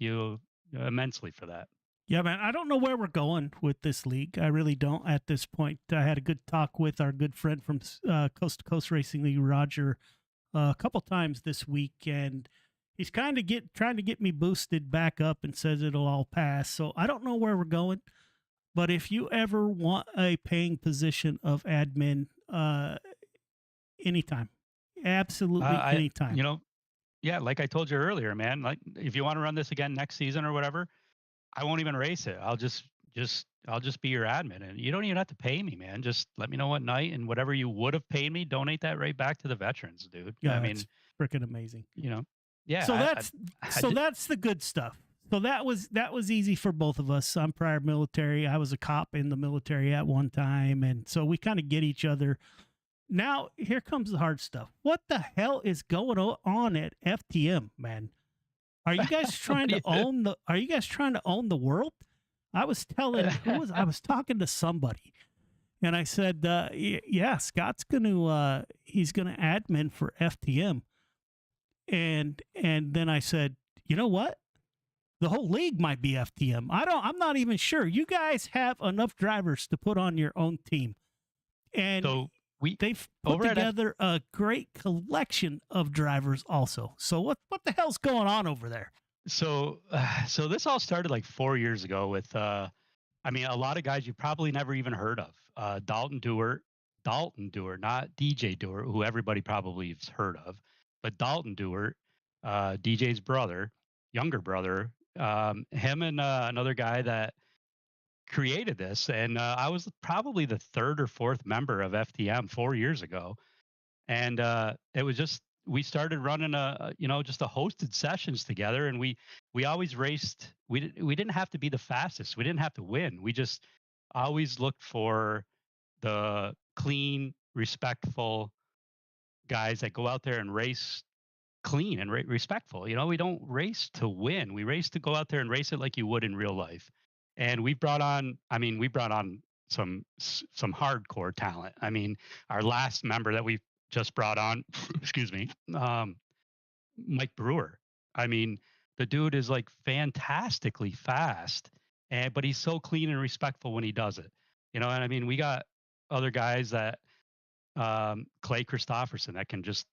Speaker 9: you immensely for that.
Speaker 7: Yeah, man. I don't know where we're going with this league. I really don't at this point. I had a good talk with our good friend from Coast to Coast Racing League, Roger, a couple times this week, and he's kind of trying to get me boosted back up and says it'll all pass. So I don't know where we're going, but if you ever want a paying position of admin, anytime, absolutely anytime.
Speaker 9: Yeah, like I told you earlier, man. Like if you want to run this again next season or whatever, I won't even race it. I'll just be your admin, and you don't even have to pay me, man. Just let me know what night, and whatever you would have paid me, donate that right back to the veterans, dude.
Speaker 7: Yeah,
Speaker 9: I mean,
Speaker 7: it's freaking amazing.
Speaker 9: Yeah.
Speaker 7: So that's the good stuff. So that was easy for both of us. I'm prior military. I was a cop in the military at one time, and so we kind of get each other. Now here comes the hard stuff. What the hell is going on at FTM, man? Are you guys trying to own the? Are you guys trying to own the world? I was I was talking to somebody, and I said, "Yeah, Scott's he's gonna admin for FTM," and then I said, "You know what? The whole league might be FTM. I'm not even sure. You guys have enough drivers to put on your own team, and they've put together a great collection of drivers also. So what the hell's going on over there?"
Speaker 9: So this all started like 4 years ago with, a lot of guys you probably never even heard of. Dalton Dewar, not DJ Dewar, who everybody probably has heard of, but Dalton Dewar, DJ's brother, younger brother, him and another guy that created this. And I was probably the third or fourth member of FTM 4 years ago. And it was just, we started running just a hosted sessions together, and we always raced. We didn't have to be the fastest. We didn't have to win. We just always looked for the clean, respectful guys that go out there and race clean and respectful. We don't race to win. We race to go out there and race it like you would in real life. And we brought on some hardcore talent. I mean, our last member that we just brought on, excuse me, Mike Brewer. I mean, the dude is like fantastically fast, but he's so clean and respectful when he does it. And I mean, we got other guys that Clay Christopherson that can just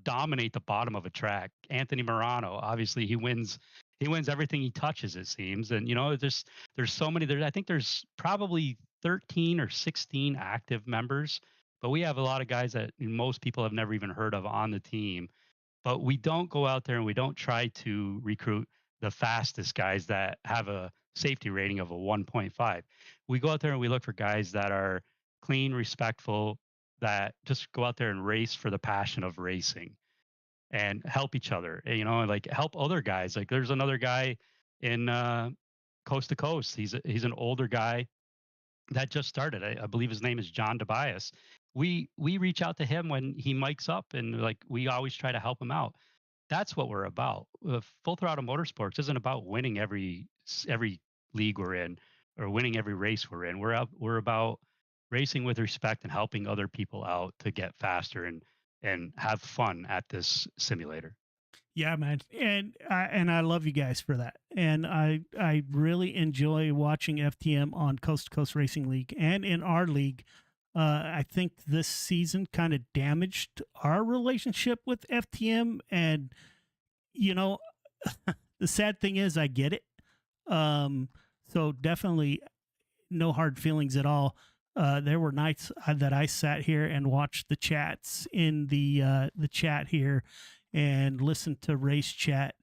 Speaker 9: dominate the bottom of a track. Anthony Morano, obviously, he wins everything he touches, it seems. And there's so many. I think there's probably 13 or 16 active members, but we have a lot of guys that most people have never even heard of on the team. But we don't go out there and we don't try to recruit the fastest guys that have a safety rating of a 1.5. We go out there and we look for guys that are clean, respectful, that just go out there and race for the passion of racing and help each other, like help other guys. Like there's another guy in Coast to Coast. He's an older guy that just started. I believe his name is John Tobias. We reach out to him when he mics up, and like we always try to help him out. That's what we're about. Full Throttle Motorsports isn't about winning every league we're in or winning every race we're in. We're about racing with respect and helping other people out to get faster and have fun at this simulator.
Speaker 7: Yeah, man, and I love you guys for that, and I really enjoy watching FTM on Coast to Coast Racing League and in our league. I think this season kind of damaged our relationship with FTM, and the sad thing is I get it. So definitely no hard feelings at all. There were nights that I sat here and watched the chats in the chat here and listened to race chat.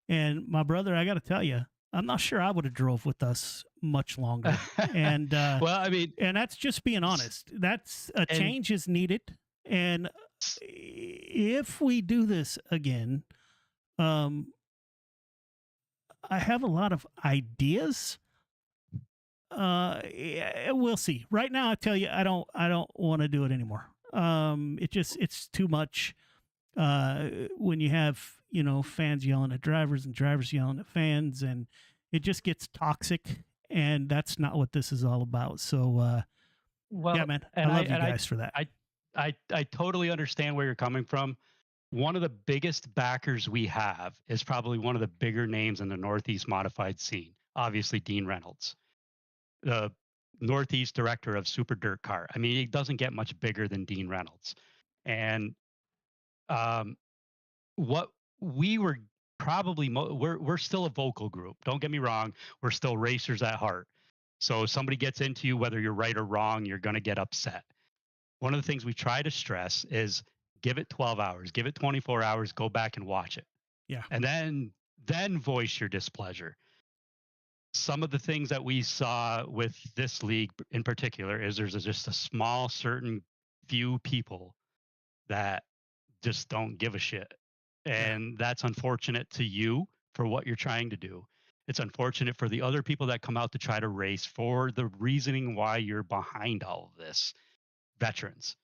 Speaker 7: And my brother, I got to tell you, I'm not sure I would have drove with us much longer. And
Speaker 9: well, I mean,
Speaker 7: and that's just being honest. That's a change is needed. And if we do this again, I have a lot of ideas. We'll see. Right now, I tell you, I don't want to do it anymore. It's too much when you have fans yelling at drivers and drivers yelling at fans, and it just gets toxic. And that's not what this is all about. So
Speaker 9: Well,
Speaker 7: yeah, man, I
Speaker 9: and
Speaker 7: love you
Speaker 9: and
Speaker 7: guys for that.
Speaker 9: I totally understand where you're coming from. One of the biggest backers we have is probably one of the bigger names in the Northeast modified scene. Obviously, Dean Reynolds, the Northeast director of Super Dirt Car. I mean, it doesn't get much bigger than Dean Reynolds. And um, what we were probably we're still a vocal group. Don't get me wrong, we're still racers at heart. So if somebody gets into you, whether you're right or wrong, you're going to get upset. One of the things we try to stress is give it 12 hours, give it 24 hours, go back and watch it.
Speaker 7: Yeah.
Speaker 9: And then voice your displeasure. Some of the things that we saw with this league in particular is there's just a small certain few people that just don't give a shit. And that's unfortunate to you for what you're trying to do. It's unfortunate for the other people that come out to try to race for the reasoning why you're behind all of this. Veterans,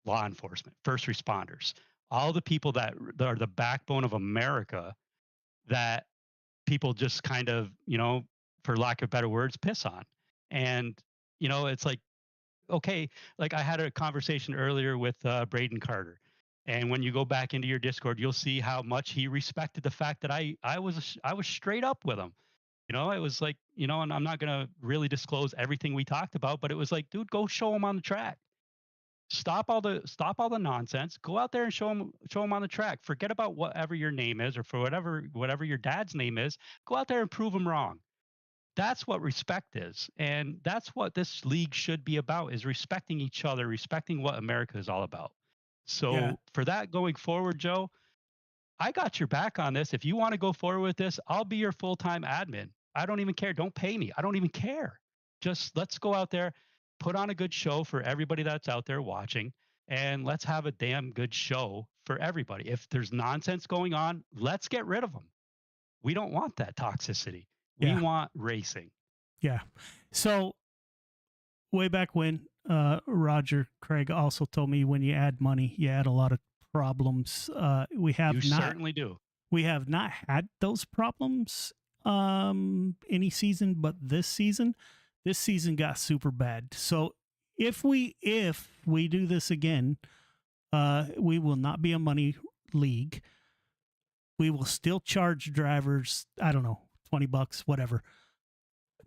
Speaker 9: law enforcement, first responders, all the people that are the backbone of America that people just kind of, for lack of better words, piss on. And, it's like, okay, like I had a conversation earlier with Braden Carter. And when you go back into your Discord, you'll see how much he respected the fact that I was straight up with him. It was like, and I'm not going to really disclose everything we talked about, but it was like, dude, go show him on the track. Stop all the nonsense. Go out there and show him on the track. Forget about whatever your name is or for whatever your dad's name is. Go out there and prove him wrong. That's what respect is. And that's what this league should be about, is respecting each other, respecting what America is all about. So for that going forward, Joe, I got your back on this. If you want to go forward with this, I'll be your full-time admin. I don't even care. Don't pay me. I don't even care. Just let's go out there, put on a good show for everybody that's out there watching, and let's have a damn good show for everybody. If there's nonsense going on, let's get rid of them. We don't want that toxicity. We want racing.
Speaker 7: Yeah. So way back when, Roger Craig also told me when you add money, you add a lot of problems. We have
Speaker 9: You
Speaker 7: not
Speaker 9: certainly do.
Speaker 7: We have not had those problems any season, but this season got super bad. So if we do this again, we will not be a money league. We will still charge drivers, I don't know, $20, whatever.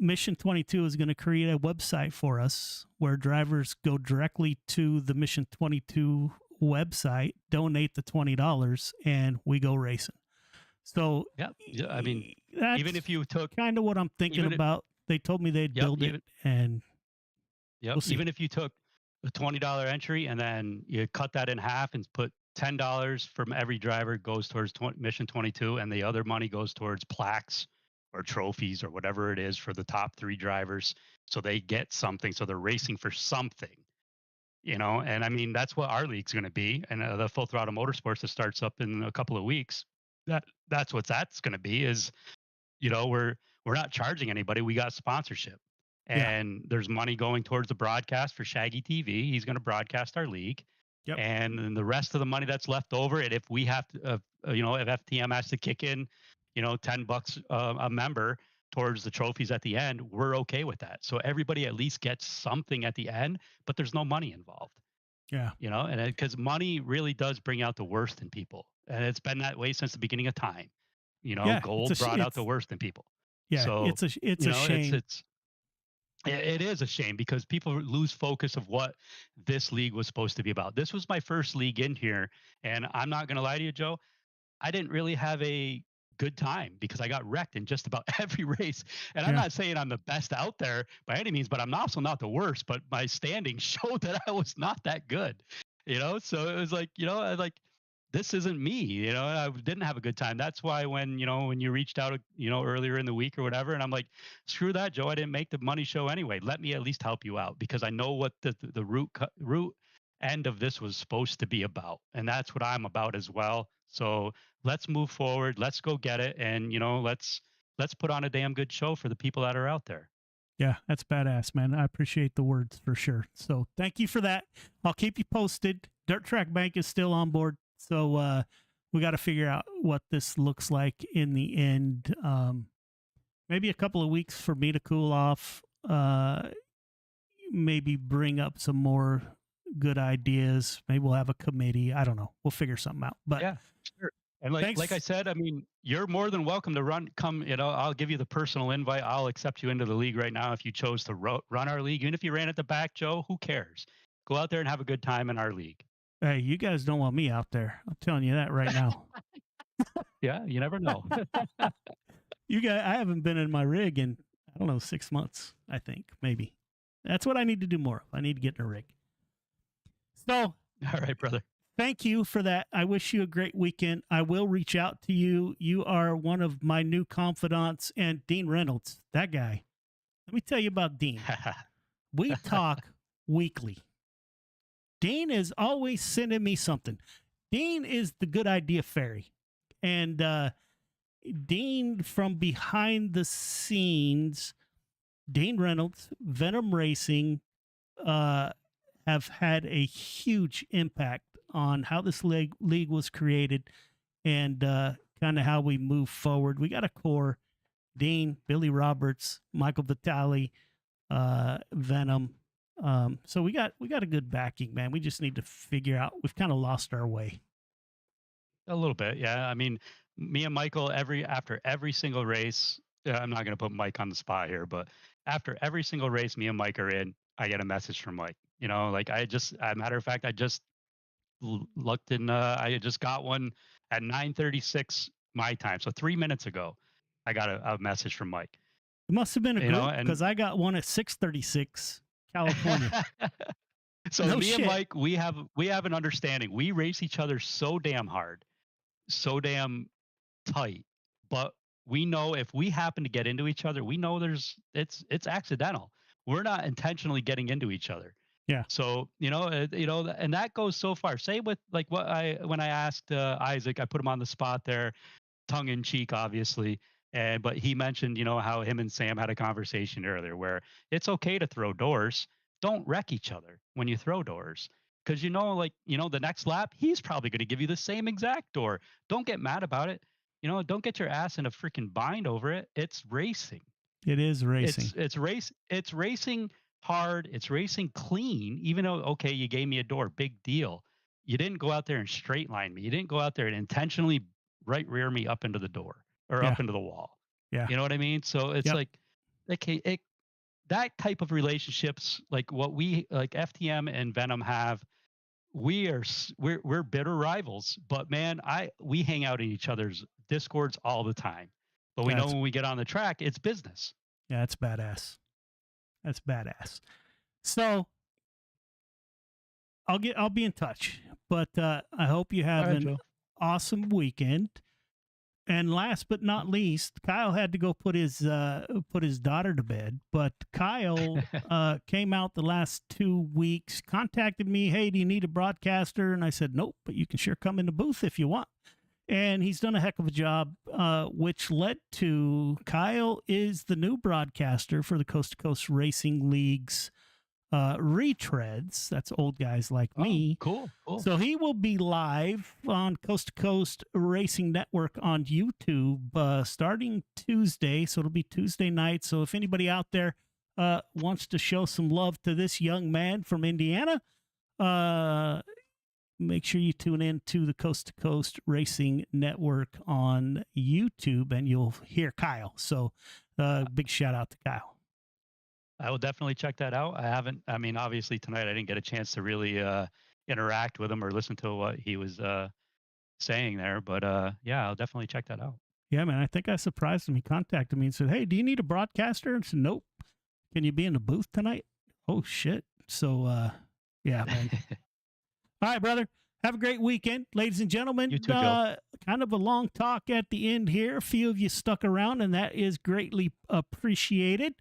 Speaker 7: Mission 22 is going to create a website for us where drivers go directly to the Mission 22 website, donate the $20, and we go racing. So
Speaker 9: yeah, I mean,
Speaker 7: that's
Speaker 9: even if you took
Speaker 7: kind of what I'm thinking about. They told me they'd build it, and
Speaker 9: yep,
Speaker 7: we'll see.
Speaker 9: even if you took a $20 entry and then you cut that in half and put $10 from every driver goes towards Mission 22, and the other money goes towards plaques or trophies or whatever it is for the top 3 drivers, so they get something, so they're racing for something, and I mean that's what our league's going to be. And the Full Throttle Motorsports that starts up in a couple of weeks, that's what that's going to be. Is we're not charging anybody. We got sponsorship, and there's money going towards the broadcast for Shaggy TV. He's going to broadcast our league.
Speaker 7: Yep.
Speaker 9: And then the rest of the money that's left over, and if we have to, if FTM has to kick in, $10 a member towards the trophies at the end, we're okay with that. So everybody at least gets something at the end, but there's no money involved.
Speaker 7: Yeah.
Speaker 9: And because money really does bring out the worst in people, and it's been that way since the beginning of time. Gold brought out the worst in people.
Speaker 7: Yeah,
Speaker 9: so,
Speaker 7: it's a shame.
Speaker 9: It is a shame because people lose focus of what this league was supposed to be about. This was my first league in here, and I'm not going to lie to you, Joe. I didn't really have a good time because I got wrecked in just about every race. And I'm not saying I'm the best out there by any means, but I'm also not the worst. But my standings showed that I was not that good, So it was like, this isn't me, and I didn't have a good time. That's why when you reached out, earlier in the week or whatever, and I'm like, screw that, Joe, I didn't make the money show anyway. Let me at least help you out because I know what the root end of this was supposed to be about. And that's what I'm about as well. So let's move forward. Let's go get it. And, let's put on a damn good show for the people that are out there.
Speaker 7: Yeah, that's badass, man. I appreciate the words for sure. So thank you for that. I'll keep you posted. Dirt Track Bank is still on board. So we got to figure out what this looks like in the end. Maybe a couple of weeks for me to cool off. Maybe bring up some more good ideas. Maybe we'll have a committee. I don't know. We'll figure something out. But
Speaker 9: Yeah, sure. And like I said, I mean, you're more than welcome to come, I'll give you the personal invite. I'll accept you into the league right now if you chose to run our league. Even if you ran at the back, Joe, who cares? Go out there and have a good time in our league.
Speaker 7: Hey, you guys don't want me out there. I'm telling you that right now.
Speaker 9: Yeah, you never know.
Speaker 7: I haven't been in my rig in, I don't know, 6 months, I think, maybe. That's what I need to do more of. I need to get in a rig. So,
Speaker 9: all right, brother.
Speaker 7: Thank you for that. I wish you a great weekend. I will reach out to you. You are one of my new confidants. And Dean Reynolds, that guy. Let me tell you about Dean. We talk weekly. Dean is always sending me something. Dean is the good idea fairy. And Dean from behind the scenes, Dean Reynolds, Venom Racing, have had a huge impact on how this league was created and kind of how we move forward. We got a core: Dean, Billy Roberts, Michael Vitale, Venom. So we got a good backing, man. We just need to figure out. We've kind of lost our way.
Speaker 9: A little bit, yeah. I mean, me and Michael, after every single race, I'm not going to put Mike on the spot here, but after every single race me and Mike are in, I get a message from Mike. Like as a matter of fact, I just looked and I just got one at 9:36 my time. So 3 minutes ago, I got a message from Mike.
Speaker 7: It must have been a group because I got one at 6:36 California.
Speaker 9: So
Speaker 7: No
Speaker 9: me
Speaker 7: shit.
Speaker 9: and Mike, we have an understanding. We race each other so damn hard, so damn tight, but we know if we happen to get into each other, we know it's accidental. We're not intentionally getting into each other.
Speaker 7: Yeah.
Speaker 9: So and that goes so far. Say with like when I asked Isaac, I put him on the spot there, tongue in cheek, obviously, but he mentioned how him and Sam had a conversation earlier where it's okay to throw doors. Don't wreck each other when you throw doors. Because the next lap, he's probably going to give you the same exact door. Don't get mad about it. Don't get your ass in a freaking bind over it. It's racing.
Speaker 7: It is racing.
Speaker 9: It's racing hard. It's racing clean. Even though, okay, you gave me a door, big deal. You didn't go out there and straight line me. You didn't go out there and intentionally right rear me up into the door or up into the wall.
Speaker 7: Yeah.
Speaker 9: You know what I mean? So it's
Speaker 7: Yep.
Speaker 9: like, okay, that type of relationships, like what we like FTM and Venom have, we're bitter rivals, but man, we hang out in each other's discords all the time. But we know when we get on the track, it's business.
Speaker 7: Yeah, that's badass. That's badass. So I'll be in touch, but I hope you have
Speaker 9: All right,
Speaker 7: an
Speaker 9: Joe.
Speaker 7: awesome weekend. And last but not least, Kyle had to go put his daughter to bed. But Kyle came out the last 2 weeks, contacted me. Hey, do you need a broadcaster? And I said, nope, but you can sure come in the booth if you want. And he's done a heck of a job, which led to Kyle is the new broadcaster for the Coast to Coast Racing League's retreads. That's old guys like me.
Speaker 9: Cool.
Speaker 7: So he will be live on Coast to Coast Racing Network on YouTube starting Tuesday. So it'll be Tuesday night. So if anybody out there wants to show some love to this young man from Indiana, make sure you tune in to the Coast to Coast Racing Network on YouTube and you'll hear Kyle. So big shout out to Kyle.
Speaker 9: I will definitely check that out. I mean, obviously tonight I didn't get a chance to really interact with him or listen to what he was saying there, but yeah, I'll definitely check that out.
Speaker 7: Yeah, man, I think I surprised him. He contacted me and said, hey, do you need a broadcaster? And I said, nope. Can you be in the booth tonight? Oh, shit. So, yeah, man. All right, brother. Have a great weekend. Ladies and gentlemen,
Speaker 9: You too, Joe.
Speaker 7: kind of a long talk at the end here. A few of you stuck around, and that is greatly appreciated.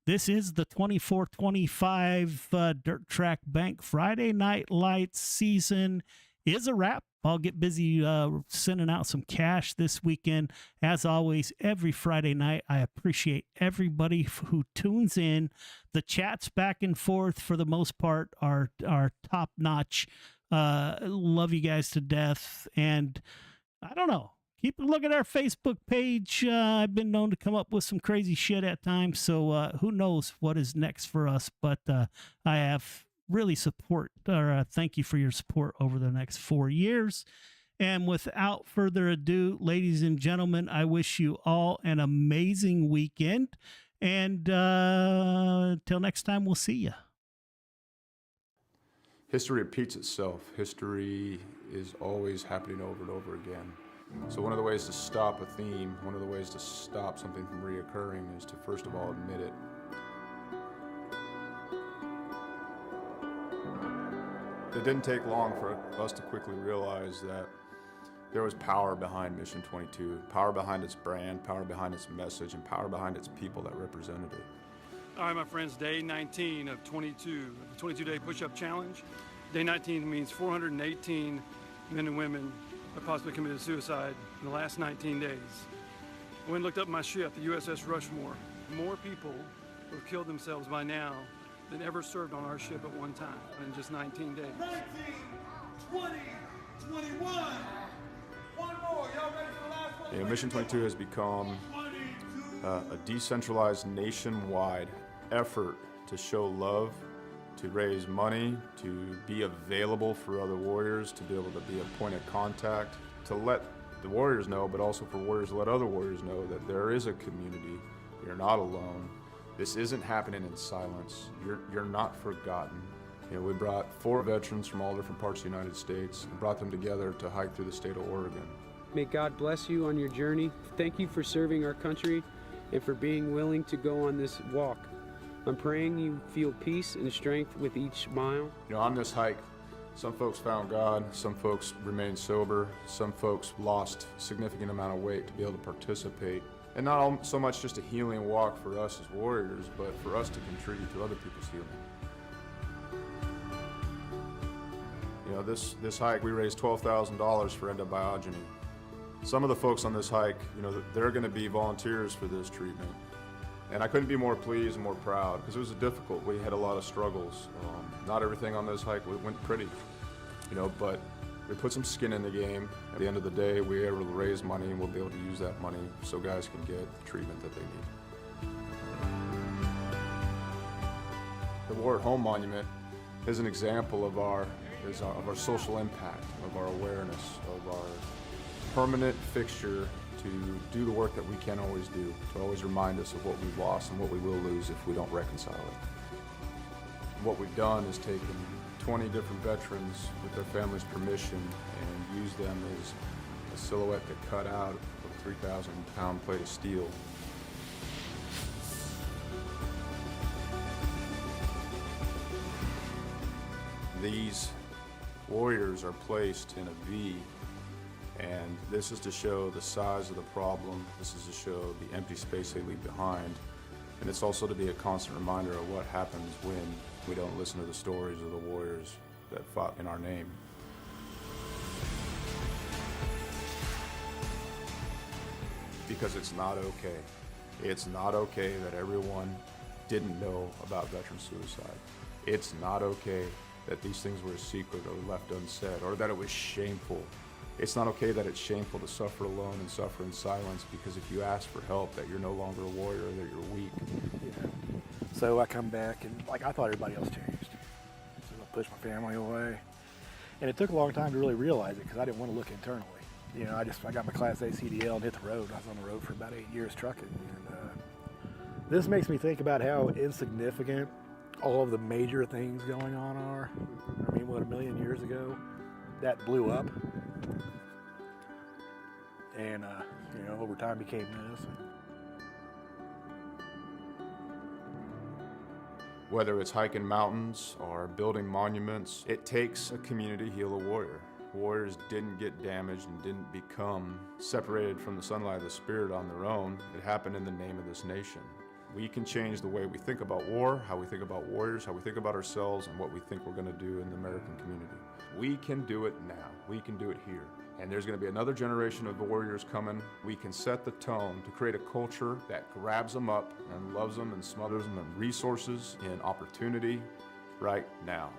Speaker 7: This is the 24-25 Dirt Track Bank Friday Night Lights season is a wrap. I'll get busy sending out some cash this weekend. As always, every Friday night, I appreciate everybody who tunes in. The chats back and forth, for the most part, are top notch. Love you guys to death. And I don't know. Keep a look at our Facebook page. I've been known to come up with some crazy shit at times. So who knows what is next for us. But I have really thank you for your support over the next 4 years. And without further ado, ladies and gentlemen, I wish you all an amazing weekend. And till next time, we'll see you.
Speaker 20: History repeats itself. History is always happening over and over again. So one of the ways to stop a theme, one of the ways to stop something from reoccurring is to first of all admit it. It didn't take long for us to quickly realize that there was power behind Mission 22, power behind its brand, power behind its message, and power behind its people that represented it.
Speaker 21: All right, my friends, day 19 of 22, the 22-day push-up challenge. Day 19 means 418 men and women have possibly committed suicide in the last 19 days. I went and looked up my ship, the USS Rushmore. More people who have killed themselves by now than ever served on our ship at one time in just 19 days.
Speaker 15: 19, 20, 21. One more. Y'all ready for the last one?
Speaker 20: Mission 22 has become a decentralized nationwide effort to show love, to raise money, to be available for other warriors, to be able to be a point of contact, to let the warriors know, but also for warriors to let other warriors know that there is a community. You're not alone. This isn't happening in silence. You're not forgotten. We brought 4 veterans from all different parts of the United States and brought them together to hike through the state of Oregon.
Speaker 3: May God bless you on your journey. Thank you for serving our country and for being willing to go on this walk. I'm praying you feel peace and strength with each mile.
Speaker 20: On this hike, some folks found God, some folks remained sober, some folks lost a significant amount of weight to be able to participate. And not so much just a healing walk for us as warriors, but for us to contribute to other people's healing. This hike, we raised $12,000 for endobiogeny. Some of the folks on this hike, they're going to be volunteers for this treatment. And I couldn't be more pleased and more proud because it was difficult. We had a lot of struggles. Not everything on this hike went pretty, but we put some skin in the game. At the end of the day, we were able to raise money and we'll be able to use that money so guys can get the treatment that they need. The War at Home Monument is an example of our social impact, of our awareness, of our permanent fixture to do the work that we can't always do, to always remind us of what we've lost and what we will lose if we don't reconcile it. What we've done is taken 20 different veterans with their family's permission and used them as a silhouette to cut out of a 3,000-pound plate of steel. These warriors are placed in a V, and this is to show the size of the problem. This is to show the empty space they leave behind. And it's also to be a constant reminder of what happens when we don't listen to the stories of the warriors that fought in our name. Because it's not okay. It's not okay that everyone didn't know about veteran suicide. It's not okay that these things were a secret or left unsaid, or that it was shameful. It's not okay that it's shameful to suffer alone and suffer in silence, because if you ask for help, that you're no longer a warrior, that you're weak.
Speaker 22: So I come back and I thought everybody else changed. So I pushed my family away. And it took a long time to really realize it because I didn't want to look internally. I got my Class A CDL and hit the road. I was on the road for about 8 years trucking. And this makes me think about how insignificant all of the major things going on are. I mean, what, 1 million years ago, that blew up. And, over time became this.
Speaker 20: Whether it's hiking mountains or building monuments, it takes a community to heal a warrior. Warriors didn't get damaged and didn't become separated from the sunlight of the spirit on their own. It happened in the name of this nation. We can change the way we think about war, how we think about warriors, how we think about ourselves, and what we think we're going to do in the American community. We can do it now. We can do it here. And there's going to be another generation of warriors coming. We can set the tone to create a culture that grabs them up and loves them and smothers them in resources, in opportunity right now.